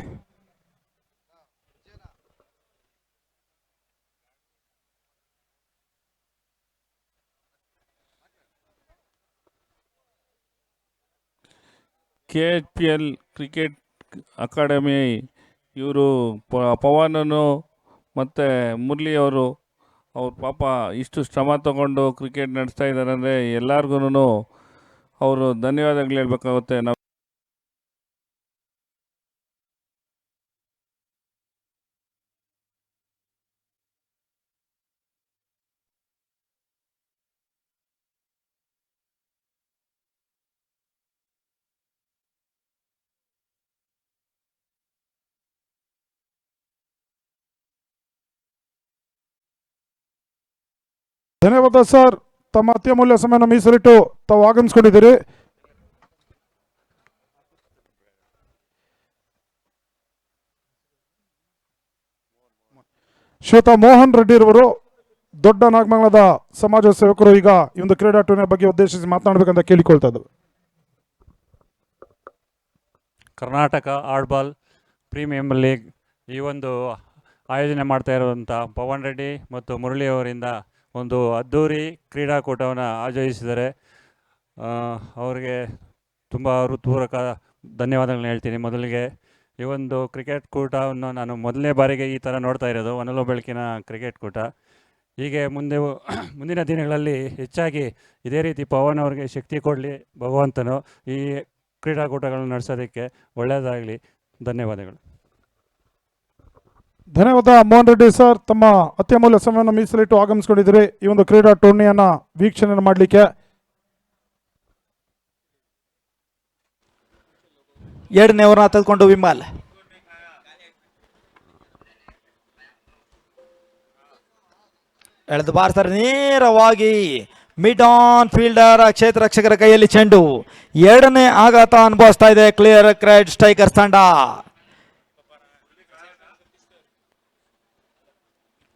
KHPL ಕ್ರಿಕೆಟ್ ಅಕಾಡೆಮಿ ಇವರು ಪವನನು ಮತ್ತು ಮುರಳಿಯವರು ಅವ್ರ ಪಾಪ ಇಷ್ಟು ಶ್ರಮ ತಗೊಂಡು ಕ್ರಿಕೆಟ್ ನಡೆಸ್ತಾ ಇದ್ದಾರೆ ಅಂದರೆ ಎಲ್ಲರಿಗೂ ಅವರು ಧನ್ಯವಾದಗಳು ಹೇಳ್ಬೇಕಾಗುತ್ತೆ. ನಾವು ಧನ್ಯವಾದ ಸರ್, ತಮ್ಮ ಅತ್ಯಮೂಲ್ಯ ಸಮಯವನ್ನು ಮೀಸಲಿಟ್ಟು ತಾವು ಆಗಮಿಸಿಕೊಂಡಿದ್ದೀರಿ. ಶ್ರೀಯುತ ಮೋಹನ್ ರೆಡ್ಡಿ ರವರು ದೊಡ್ಡ ನಾಗಮಂಗಲದ ಸಮಾಜ ಸೇವಕರು ಈಗ ಈ ಒಂದು ಕ್ರೀಡಾ ಟೂರ್ನಿಯ ಬಗ್ಗೆ ಉದ್ದೇಶಿಸಿ ಮಾತನಾಡಬೇಕಂತ ಕೇಳಿಕೊಳ್ತಾ ಇದ್ದಾರೆ. ಕರ್ನಾಟಕ ಆರ್ಟ್ಬಾಲ್ ಪ್ರೀಮಿಯಂ ಲೀಗ್ ಈ ಒಂದು ಆಯೋಜನೆ ಮಾಡ್ತಾ ಇರುವಂಥ ಪವನ್ ರೆಡ್ಡಿ ಮತ್ತು ಮುರಳಿ ಅವರಿಂದ ಒಂದು ಅದ್ಧೂರಿ ಕ್ರೀಡಾಕೂಟವನ್ನು ಆಯೋಜಿಸಿದ್ದಾರೆ. ಅವರಿಗೆ ತುಂಬ ಹೃತ್ಪೂರ್ವಕ ಧನ್ಯವಾದಗಳನ್ನ ಹೇಳ್ತೀನಿ. ಮೊದಲಿಗೆ ಈ ಒಂದು ಕ್ರಿಕೆಟ್ ಕೂಟವನ್ನು ನಾನು ಮೊದಲನೇ ಬಾರಿಗೆ ಈ ಥರ ನೋಡ್ತಾ ಇರೋದು, ಹೊನಲು ಬೆಳಕಿನ ಕ್ರಿಕೆಟ್ ಕೂಟ. ಹೀಗೆ ಮುಂದಿನ ದಿನಗಳಲ್ಲಿ ಹೆಚ್ಚಾಗಿ ಇದೇ ರೀತಿ ಪವನ್ ಅವರಿಗೆ ಶಕ್ತಿ ಕೊಡಲಿ ಭಗವಂತನು, ಈ ಕ್ರೀಡಾಕೂಟಗಳನ್ನು ನಡೆಸೋದಕ್ಕೆ ಒಳ್ಳೆಯದಾಗಲಿ. ಧನ್ಯವಾದಗಳು. ಧನ್ಯವಾದ ಮೋಹನ್ ರೆಡ್ಡಿ ಸರ್, ತಮ್ಮ ಅತ್ಯಮೂಲ್ಯ ಸಮಯವನ್ನು ಮೀಸಲಿಟ್ಟು ಆಗಮಿಸಿಕೊಂಡಿದ್ದೀರಿ ಈ ಒಂದು ಕ್ರೀಡಾ ಟೂರ್ನಿಯನ್ನ ವೀಕ್ಷಣೆ ಮಾಡಲಿಕ್ಕೆ. ಎರಡನೇ ಓವರ್ನ ತೆಗೆದುಕೊಂಡು ವಿಮಲ್. ಎಳೆದು ಬಾರಿಸ್ತಾರೆ ನೇರವಾಗಿ ಮಿಡ್ ಆನ್ ಫೀಲ್ಡರ್ ಕ್ಷೇತ್ರ ರಕ್ಷಕರ ಕೈಯಲ್ಲಿ ಚೆಂಡು. ಎರಡನೇ ಆಘಾತ ಅನುಭವಿಸ್ತಾ ಇದೆ ಕ್ಲಿಯರ್ ಕ್ರೈಡ್ ಸ್ಟ್ರೈಕರ್ಸ್ ತಂಡ.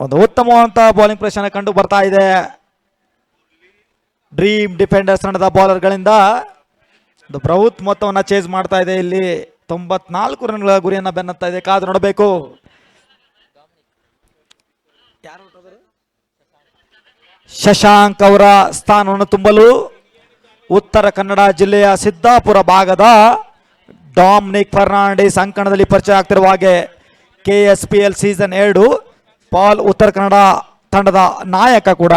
ಒಂದು ಉತ್ತಮವಾದಂತಹ ಬೌಲಿಂಗ್ ಪ್ರದರ್ಶನ ಕಂಡು ಬರ್ತಾ ಇದೆ ಡ್ರೀಮ್ ಡಿಫೆಂಡರ್ಸ್ ತಂಡದ ಬೌಲರ್ಗಳಿಂದ. ಒಂದು ಬೃಹತ್ ಮೊತ್ತವನ್ನು ಚೇಸ್ ಮಾಡ್ತಾ ಇದೆ ಇಲ್ಲಿ. 94 ರನ್ಗಳ ಗುರಿಯನ್ನು ಬೆನ್ನತ್ತಾ ಇದೆ. ಕಾದು ನೋಡಬೇಕು. ಶಶಾಂಕ್ ಅವರ ಸ್ಥಾನವನ್ನು ತುಂಬಲು ಉತ್ತರ ಕನ್ನಡ ಜಿಲ್ಲೆಯ ಸಿದ್ದಾಪುರ ಭಾಗದ ಡಾಮಿನಿಕ್ ಫರ್ನಾಂಡಿಸ್ ಅಂಕಣದಲ್ಲಿ ಪರಿಚಯ ಆಗ್ತಿರುವ ಹಾಗೆ KSPL ಸೀಸನ್ 2 ಪಾಲ್ ಉತ್ತರ ಕನ್ನಡ ತಂಡದ ನಾಯಕ ಕೂಡ.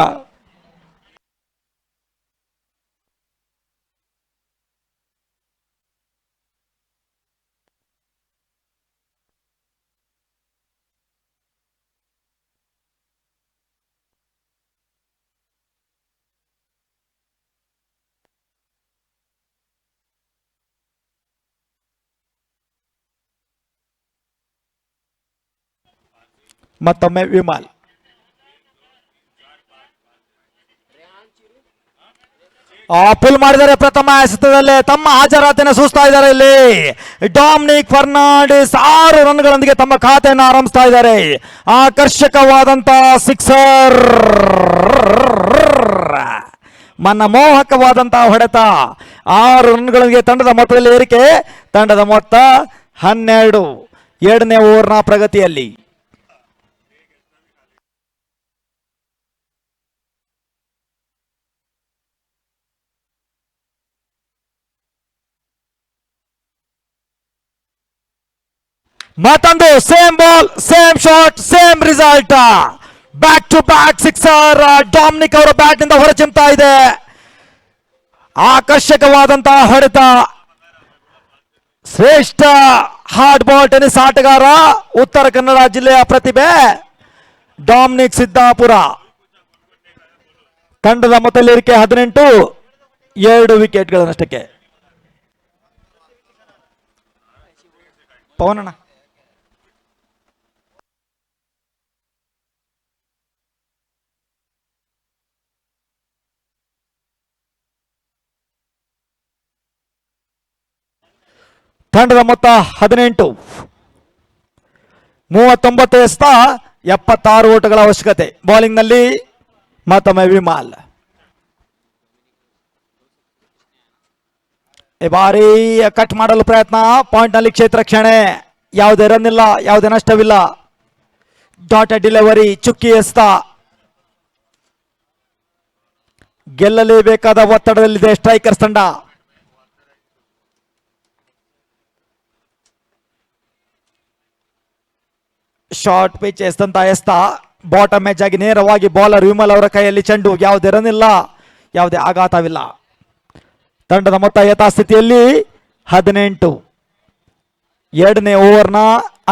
ಮತ್ತೊಮ್ಮೆ ವಿಮಲ್. ಪುಲ್ ಮಾಡಿದ್ದಾರೆ ಪ್ರಥಮ ಎಸೆತದಲ್ಲೇ. ತಮ್ಮ ಹಾಜರಾತಿಯನ್ನು ಸೂಚಿಸ್ತಾ ಇದ್ದಾರೆ ಇಲ್ಲಿ ಡಾಮಿನಿಕ್ ಫರ್ನಾಂಡಿಸ್. 6 ರನ್ಗಳೊಂದಿಗೆ ತಮ್ಮ ಖಾತೆಯನ್ನು ಆರಂಭಿಸ್ತಾ ಇದ್ದಾರೆ. ಆಕರ್ಷಕವಾದಂತಹ ಸಿಕ್ಸರ್, ಮನಮೋಹಕವಾದಂತಹ ಹೊಡೆತ. 6 ರನ್ಗಳೊಂದಿಗೆ ತಂಡದ ಮೊತ್ತದಲ್ಲಿ ಏರಿಕೆ. ತಂಡದ ಮೊತ್ತ 12. ಎರಡನೇ ಓವರ್ನ ಪ್ರಗತಿಯಲ್ಲಿ. ಮತ್ತೊಂದು same ball, same shot, same result. Back to back sixer Dominic ಅವರ ಬ್ಯಾಟ್ ನಿಂದ ಹೊರಚಿಮ್ತಾ ಇದೆ. ಆಕರ್ಷಕವಾದಂತಹ ಹೊಡೆತ. ಶ್ರೇಷ್ಠ ಹಾರ್ಡ್ ಬಾಲ್ ಟೆನಿಸ್ ಆಟಗಾರ ಉತ್ತರ ಕನ್ನಡ ಜಿಲ್ಲೆಯ ಪ್ರತಿಭೆ ಡಾಮಿನಿಕ್ ಸಿದ್ದಾಪುರ. ತಂಡದ ಮೊತ್ತಲೇರಿಕೆ 18, 2 ವಿಕೆಟ್ಗಳನ್ನಷ್ಟಕ್ಕೆ. ಪವನಣ್ಣ ತಂಡದ ಮೊತ್ತ 18, 39 ಎಸೆತ, 76 ಓಟಗಳ ಅವಶ್ಯಕತೆ. ಬೌಲಿಂಗ್ ನಲ್ಲಿ ಮತ್ತೊಮ್ಮೆ ವಿಮಲ್. ಈ ಬಾರಿ ಕಟ್ ಮಾಡಲು ಪ್ರಯತ್ನ. ಪಾಯಿಂಟ್ ನಲ್ಲಿ ಕ್ಷೇತ್ರ ರಕ್ಷಣೆ. ಯಾವುದೇ ರನ್ ಇಲ್ಲ, ಯಾವುದೇ ನಷ್ಟವಿಲ್ಲ. ಡಾಟೆಡ್ ಡೆಲಿವರಿ, ಚುಕ್ಕಿ ಎಸೆತ. ಗೆಲ್ಲಲೇಬೇಕಾದ ಒತ್ತಡದಲ್ಲಿದೆ ಸ್ಟ್ರೈಕರ್ಸ್ ತಂಡ. ಶಾರ್ಟ್ ಪಿಚ್ ಎಸ್ತಂತ ಎಸ್ತ. ಬಾಟಮ್ ಎಜ್ ಆಗಿ ನೇರವಾಗಿ ಬೌಲರ್ ವಿಮಲ್ ಅವರ ಕೈಯಲ್ಲಿ ಚೆಂಡು. ಯಾವುದೇ ರನ್ ಇಲ್ಲ, ಯಾವುದೇ ಆಘಾತವಿಲ್ಲ. ತಂಡದ ಮೊತ್ತ ಯಥಾಸ್ಥಿತಿಯಲ್ಲಿ 18. ಎರಡನೇ ಓವರ್ನ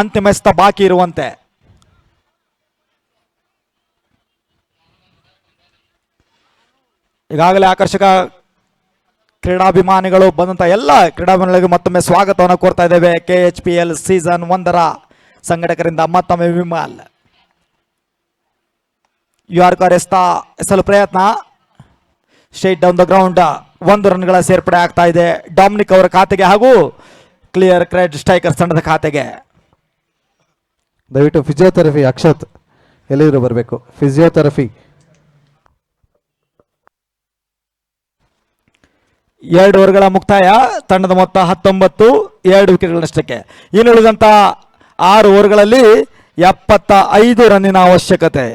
ಅಂತಿಮ ಎಸೆತ ಬಾಕಿ ಇರುವಂತೆ. ಈಗಾಗಲೇ ಆಕರ್ಷಕ ಕ್ರೀಡಾಭಿಮಾನಿಗಳು ಬಂದಂತ ಎಲ್ಲ ಕ್ರೀಡಾಭಿಮಾನಿಗಳಿಗೆ ಮತ್ತೊಮ್ಮೆ ಸ್ವಾಗತವನ್ನು ಕೋರ್ತಾ ಇದ್ದೇವೆ. KHPL ಸೀಸನ್ 1 ಸಂಘಟಕರಿಂದ ಮತ್ತೊಮ್ಮೆ ವಿಮಲ್. ಯಾರ್ಕರ್ ಎಸಲು ಪ್ರಯತ್ನ. Straight down the ground. 1 ರನ್ಗಳ ಸೇರ್ಪಡೆ ಆಗ್ತಾ ಇದೆ ಡಾಮಿನಿಕ್ ಅವರ ಖಾತೆಗೆ ಹಾಗೂ ಕ್ಲಿಯರ್ ಕ್ರೆಡ್ ಸ್ಟ್ರೈಕರ್ಸ್ ತಂಡದ ಖಾತೆಗೆ. ದಯವಿಟ್ಟು ಫಿಸಿಯೋಥೆರಪಿ ಅಕ್ಷತ್ ಎಲ್ಲಿದ್ರು ಬರಬೇಕು. ಫಿಸಿಯೋಥೆರಪಿ. 2 ಓವರ್ಗಳ ಮುಕ್ತಾಯ. ತಂಡದ ಮೊತ್ತ 19, 2 ವಿಕೆಟ್ಗಳಷ್ಟಕ್ಕೆ. ಇನ್ನುಳಿದಂತ 6 ಓವರ್ಗಳಲ್ಲಿ 75 ರನ್ನಿನ ಅವಶ್ಯಕತೆ.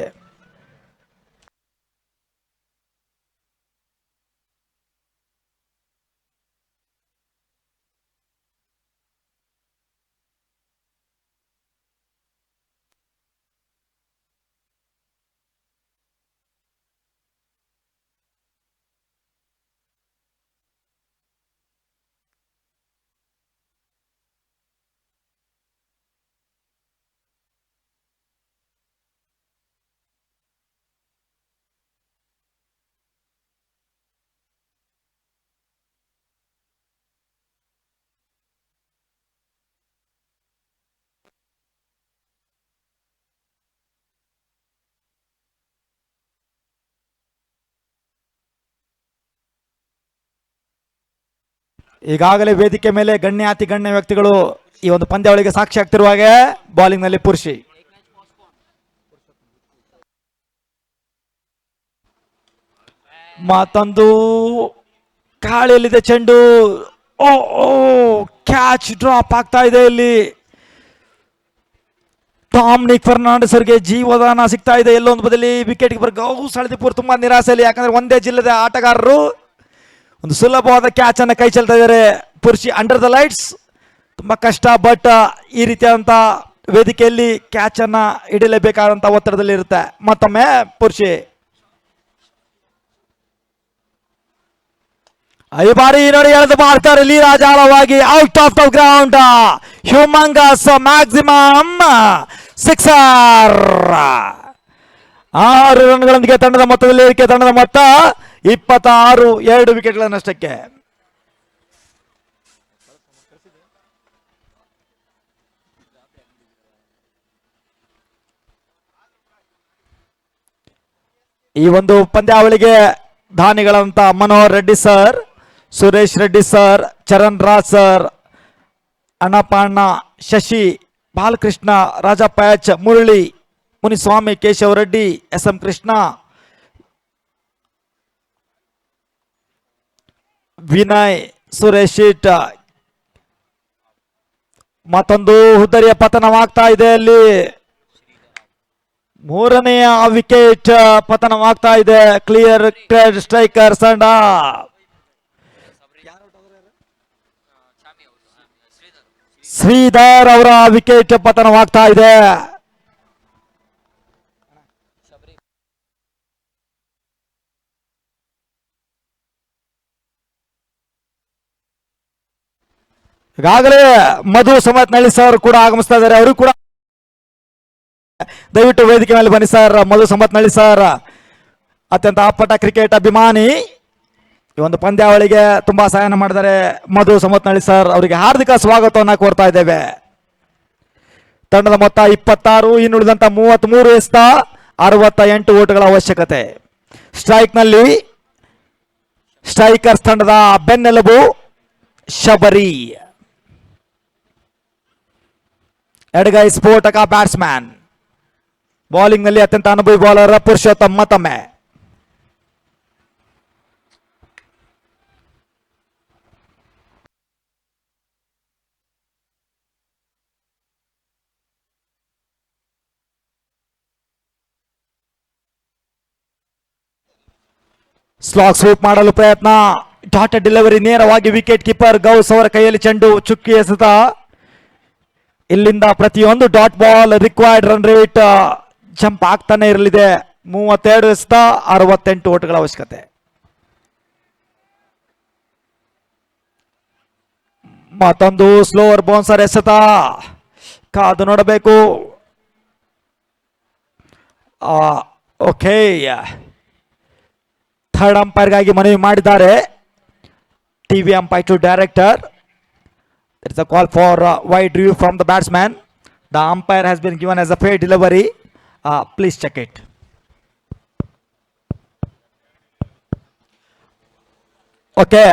ಈಗಾಗಲೇ ವೇದಿಕೆ ಮೇಲೆ ಗಣ್ಯಾತಿ ಗಣ್ಯ ವ್ಯಕ್ತಿಗಳು ಈ ಒಂದು ಪಂದ್ಯಾವಳಿಗೆ ಸಾಕ್ಷಿ ಆಗ್ತಿರುವಾಗೆ ಬೌಲಿಂಗ್ ನಲ್ಲಿ ಪುರುಷಿ. ಮತ್ತೊಂದು ಗಾಳಿಯಲ್ಲಿದೆ ಚೆಂಡು. ಓ ಓ ಕ್ಯಾಚ್ ಡ್ರಾಪ್ ಆಗ್ತಾ ಇದೆ ಇಲ್ಲಿ. ಡಾಮಿನಿಕ್ ಫರ್ನಾಂಡಿಸ್ ಅವರಿಗೆ ಜೀವದಾನ ಸಿಗ್ತಾ ಇದೆ. ಎಲ್ಲೊಂದು ಬದಲಿ ವಿಕೆಟ್ ಕೀಪರ್ ಗೌಸ್ ಹಳದಿಪುರ್ ತುಂಬಾ ನಿರಾಸೆಯಲ್ಲಿ, ಯಾಕಂದ್ರೆ ಒಂದೇ ಜಿಲ್ಲೆದ ಆಟಗಾರರು ಒಂದು ಸುಲಭವಾದ ಕ್ಯಾಚ್ ಅನ್ನ ಕೈ ಚೆಲ್ತಾ ಇದ್ದಾರೆ. ಪುರುಷಿ ಅಂಡರ್ ದ ಲೈಟ್ಸ್ ತುಂಬಾ ಕಷ್ಟ, ಬಟ್ ಈ ರೀತಿಯಾದಂತ ವೇದಿಕೆಯಲ್ಲಿ ಕ್ಯಾಚ್ ಅನ್ನ ಹಿಡಿಯಲೇಬೇಕಾದಂತ ಒತ್ತಡದಲ್ಲಿ ಇರುತ್ತೆ. ಮತ್ತೊಮ್ಮೆ ಪುರುಷಿ ಈ ಬಾರಿ ನೋಡಿ ಎಳೆದು ಮಾಡ್ತಾರೆ ಲೀಲಾಜಾಲವಾಗಿ out of the ground. Humongous maximum sixer. 6 ರನ್ಗಳೊಂದಿಗೆ ತಂಡದ ಮೊತ್ತದಲ್ಲಿ ಏರಿಕೆ. ತಂಡದ ಮೊತ್ತ 26, 2 ವಿಕೆಟ್ಗಳ ನಷ್ಟಕ್ಕೆ. ಈ ಒಂದು ಪಂದ್ಯಾವಳಿಗೆ ದಾನಿಗಳಂತ Manohar Reddy sir, Suresh Reddy sir, Charan Raj sir, Annappa ಅಣ್ಣ, Shashi, Balakrishna, Rajappa H, Murali, Muniswamy, Keshava Reddy, S M Krishna, Vinay, Suresh ಶೀಟ್. ಮತ್ತೊಂದು ಹುದ್ದರಿಯ ಪತನವಾಗ್ತಾ ಇದೆ ಅಲ್ಲಿ. 3ನೆಯ ವಿಕೆಟ್ ಪತನವಾಗ್ತಾ ಇದೆ. ಕ್ಲಿಯರ್ ಕ್ರೆಡ್ ಸ್ಟ್ರೈಕರ್ ತಂಡ. ಶ್ರೀಧರ್ ಅವರ ವಿಕೆಟ್ ಪತನವಾಗ್ತಾ ಇದೆ. ಈಗಾಗಲೇ ಮಧು ಸಮತ್ನಳ್ಳಿ ಸರ್ ಕೂಡ ಆಗಮಿಸ್ತಾ ಇದ್ದಾರೆ. ಅವರು ಕೂಡ ದಯವಿಟ್ಟು ವೇದಿಕೆ ಮೇಲೆ ಬನ್ನಿ ಸರ್. ಮಧು ಸಂಪತ್ನಳ್ಳಿ ಸರ್ ಅತ್ಯಂತ ಅಪ್ಪಟ ಕ್ರಿಕೆಟ್ ಅಭಿಮಾನಿ. ಈ ಒಂದು ಪಂದ್ಯಾವಳಿಗೆ ತುಂಬಾ ಸಹಾಯ ಮಾಡಿದ್ದಾರೆ ಮಧು ಸಂಪತ್ನಳ್ಳಿ ಸರ್. ಅವರಿಗೆ ಹಾರ್ದಿಕ ಸ್ವಾಗತವನ್ನು ಕೋರ್ತಾ ಇದ್ದೇವೆ. ತಂಡದ ಮೊತ್ತ 26, ಇನ್ನುಳಿದಂತ 33 ಎಸ್ತ 68 ಓಟುಗಳ ಅವಶ್ಯಕತೆ. ಸ್ಟ್ರೈಕ್ ನಲ್ಲಿ ಸ್ಟ್ರೈಕರ್ಸ್ ತಂಡದ ಬೆನ್ನೆಲುಬು ಶಬರಿ, ಎಡಗೈ ಸ್ಫೋಟಕ ಬ್ಯಾಟ್ಸ್ಮನ್. ಬೌಲಿಂಗ್ ನಲ್ಲಿ ಅತ್ಯಂತ ಅನುಭವಿ ಬೌಲರ್ ಪುರುಷೋತ್ತಮ್. ಮತ್ತೊಮ್ಮೆ ಸ್ಲಾಗ್ ಸ್ವೀಪ್ ಮಾಡಲು ಪ್ರಯತ್ನ. ಡಾಟೆಡ್ ಡೆಲಿವರಿ ನೇರವಾಗಿ ವಿಕೆಟ್ ಕೀಪರ್ ಗೌಸ್ ಅವರ ಕೈಯಲ್ಲಿ ಚೆಂಡು ಚುಕ್ಕಿ ಎಸೆತ. ಇಲ್ಲಿಂದ ಪ್ರತಿಯೊಂದು dot ball required run rate jump ಆಗ್ತಾನೆ ಇರಲಿದೆ. 32 ಎಸೆತ 68 ಓಟುಗಳ ಅವಶ್ಯಕತೆ. ಮತ್ತೊಂದು ಸ್ಲೋವರ್ ಬೌನ್ಸರ್ ಎಸೆತ. ಕಾದು ನೋಡಬೇಕು. ಓಕೆ, ಥರ್ಡ್ ಅಂಪೈರ್ಗಾಗಿ ಮನವಿ ಮಾಡಿದ್ದಾರೆ TV umpire to director. It's a call for wide review from the batsman. The umpire has been given as a fair delivery. Please check it. Okay,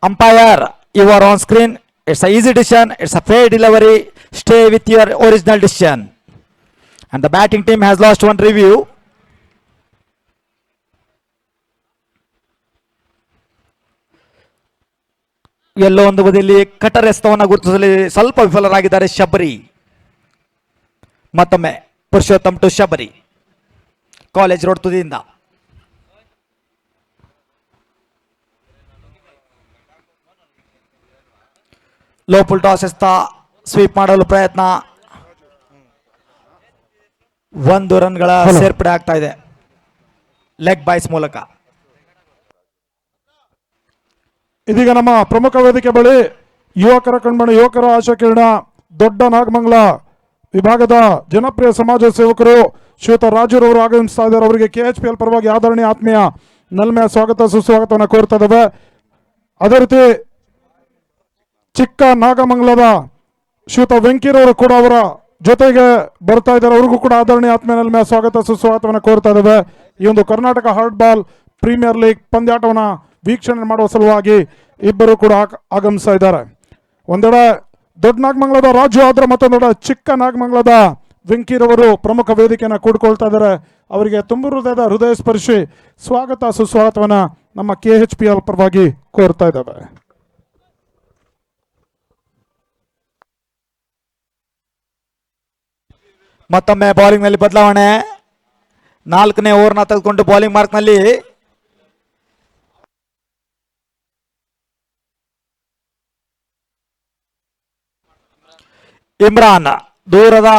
umpire, you are on screen. It's a easy decision. It's a fair delivery. Stay with your original decision. And the batting team has lost one review. ಎಲ್ಲೋ ಒಂದು ಬದಿಯಲ್ಲಿ cutter ಎಸ್ತವನ್ನು ಗುರುತಿಸಲು ಸ್ವಲ್ಪ ವಿಫಲರಾಗಿದ್ದಾರೆ ಶಬರಿ. ಮತ್ತೊಮ್ಮೆ Purushottam to Shabari, college road ತುದಿಯಿಂದ. Low full toss ಎಸ್ತಾ ಸ್ವೀಪ್ ಮಾಡಲು ಪ್ರಯತ್ನ. 1 ರನ್ಗಳ ಸೇರ್ಪಡೆ ಆಗ್ತಾ ಇದೆ ಲೆಗ್ ಬೈಸ್ ಮೂಲಕ. ಇದೀಗ ನಮ್ಮ ಪ್ರಮುಖ ವೇದಿಕೆ ಬಳಿ ಯುವಕರ ಕಣ್ಮಣಿ, ಯುವಕರ ಆಶಾಕಿರಣ, ದೊಡ್ಡ ನಾಗಮಂಗಲ ವಿಭಾಗದ ಜನಪ್ರಿಯ ಸಮಾಜ ಸೇವಕರು ಶ್ರೀಯುತ ರಾಜುರವರು ಆಗಮಿಸ್ತಾ ಇದ್ದಾರೆ. ಅವರಿಗೆ KHPL ಪರವಾಗಿ ಆದರಣೀಯ ಆತ್ಮೀಯ ನಲ್ಮೆಯ ಸ್ವಾಗತ ಸುಸ್ವಾಗತವನ್ನು ಕೋರ್ತಾ ಇದ್ದೇವೆ. ಅದೇ ರೀತಿ ಚಿಕ್ಕ ನಾಗಮಂಗಲದ ಶ್ರೀಯುತ ವೆಂಕಿರವರು ಕೂಡ ಅವರ ಜೊತೆಗೆ ಬರ್ತಾ ಇದ್ದಾರೆ. ಅವ್ರಿಗೂ ಕೂಡ ಆದರಣೀಯ ಆತ್ಮೀಯ ನಲ್ಮೆಯ ಸ್ವಾಗತ ಸುಸ್ವಾಗತವನ್ನು ಕೋರ್ತಾ ಇದ್ದೇವೆ. ಈ ಒಂದು Karnataka hard ball premier league ಪಂದ್ಯಾಟವನ್ನು ವೀಕ್ಷಣೆ ಮಾಡುವ ಸಲುವಾಗಿ ಇಬ್ಬರು ಕೂಡ ಆಗಮಿಸ್ತಾ ಇದ್ದಾರೆ. ಒಂದೆಡೆ ದೊಡ್ಡ ನಾಗಮಂಗಲದ ರಾಜು ಆದ್ರೆ ಮತ್ತೊಂದೆಡೆ ಚಿಕ್ಕ ನಾಗಮಂಗಲದ ವೆಂಕಿರವರು ಪ್ರಮುಖ ವೇದಿಕೆಯನ್ನು ಕೂಡ್ಕೊಳ್ತಾ ಇದ್ದಾರೆ. ಅವರಿಗೆ ತುಂಬು ಹೃದಯ ಸ್ಪರ್ಶಿ ಸ್ವಾಗತ ಸುಸ್ವಾಗತವನ್ನ ನಮ್ಮ KHPL ಪರವಾಗಿ ಕೋರ್ತಾ ಇದ್ದಾವೆ. ಮತ್ತೊಮ್ಮೆ ಬೌಲಿಂಗ್ ನಲ್ಲಿ ಬದಲಾವಣೆ. 4ನೇ ಓವರ್ನ ತೆಗೆದುಕೊಂಡು ಬೌಲಿಂಗ್ ಮಾರ್ಕ್ ನಲ್ಲಿ ಇಮ್ರಾನ್, ದೂರದ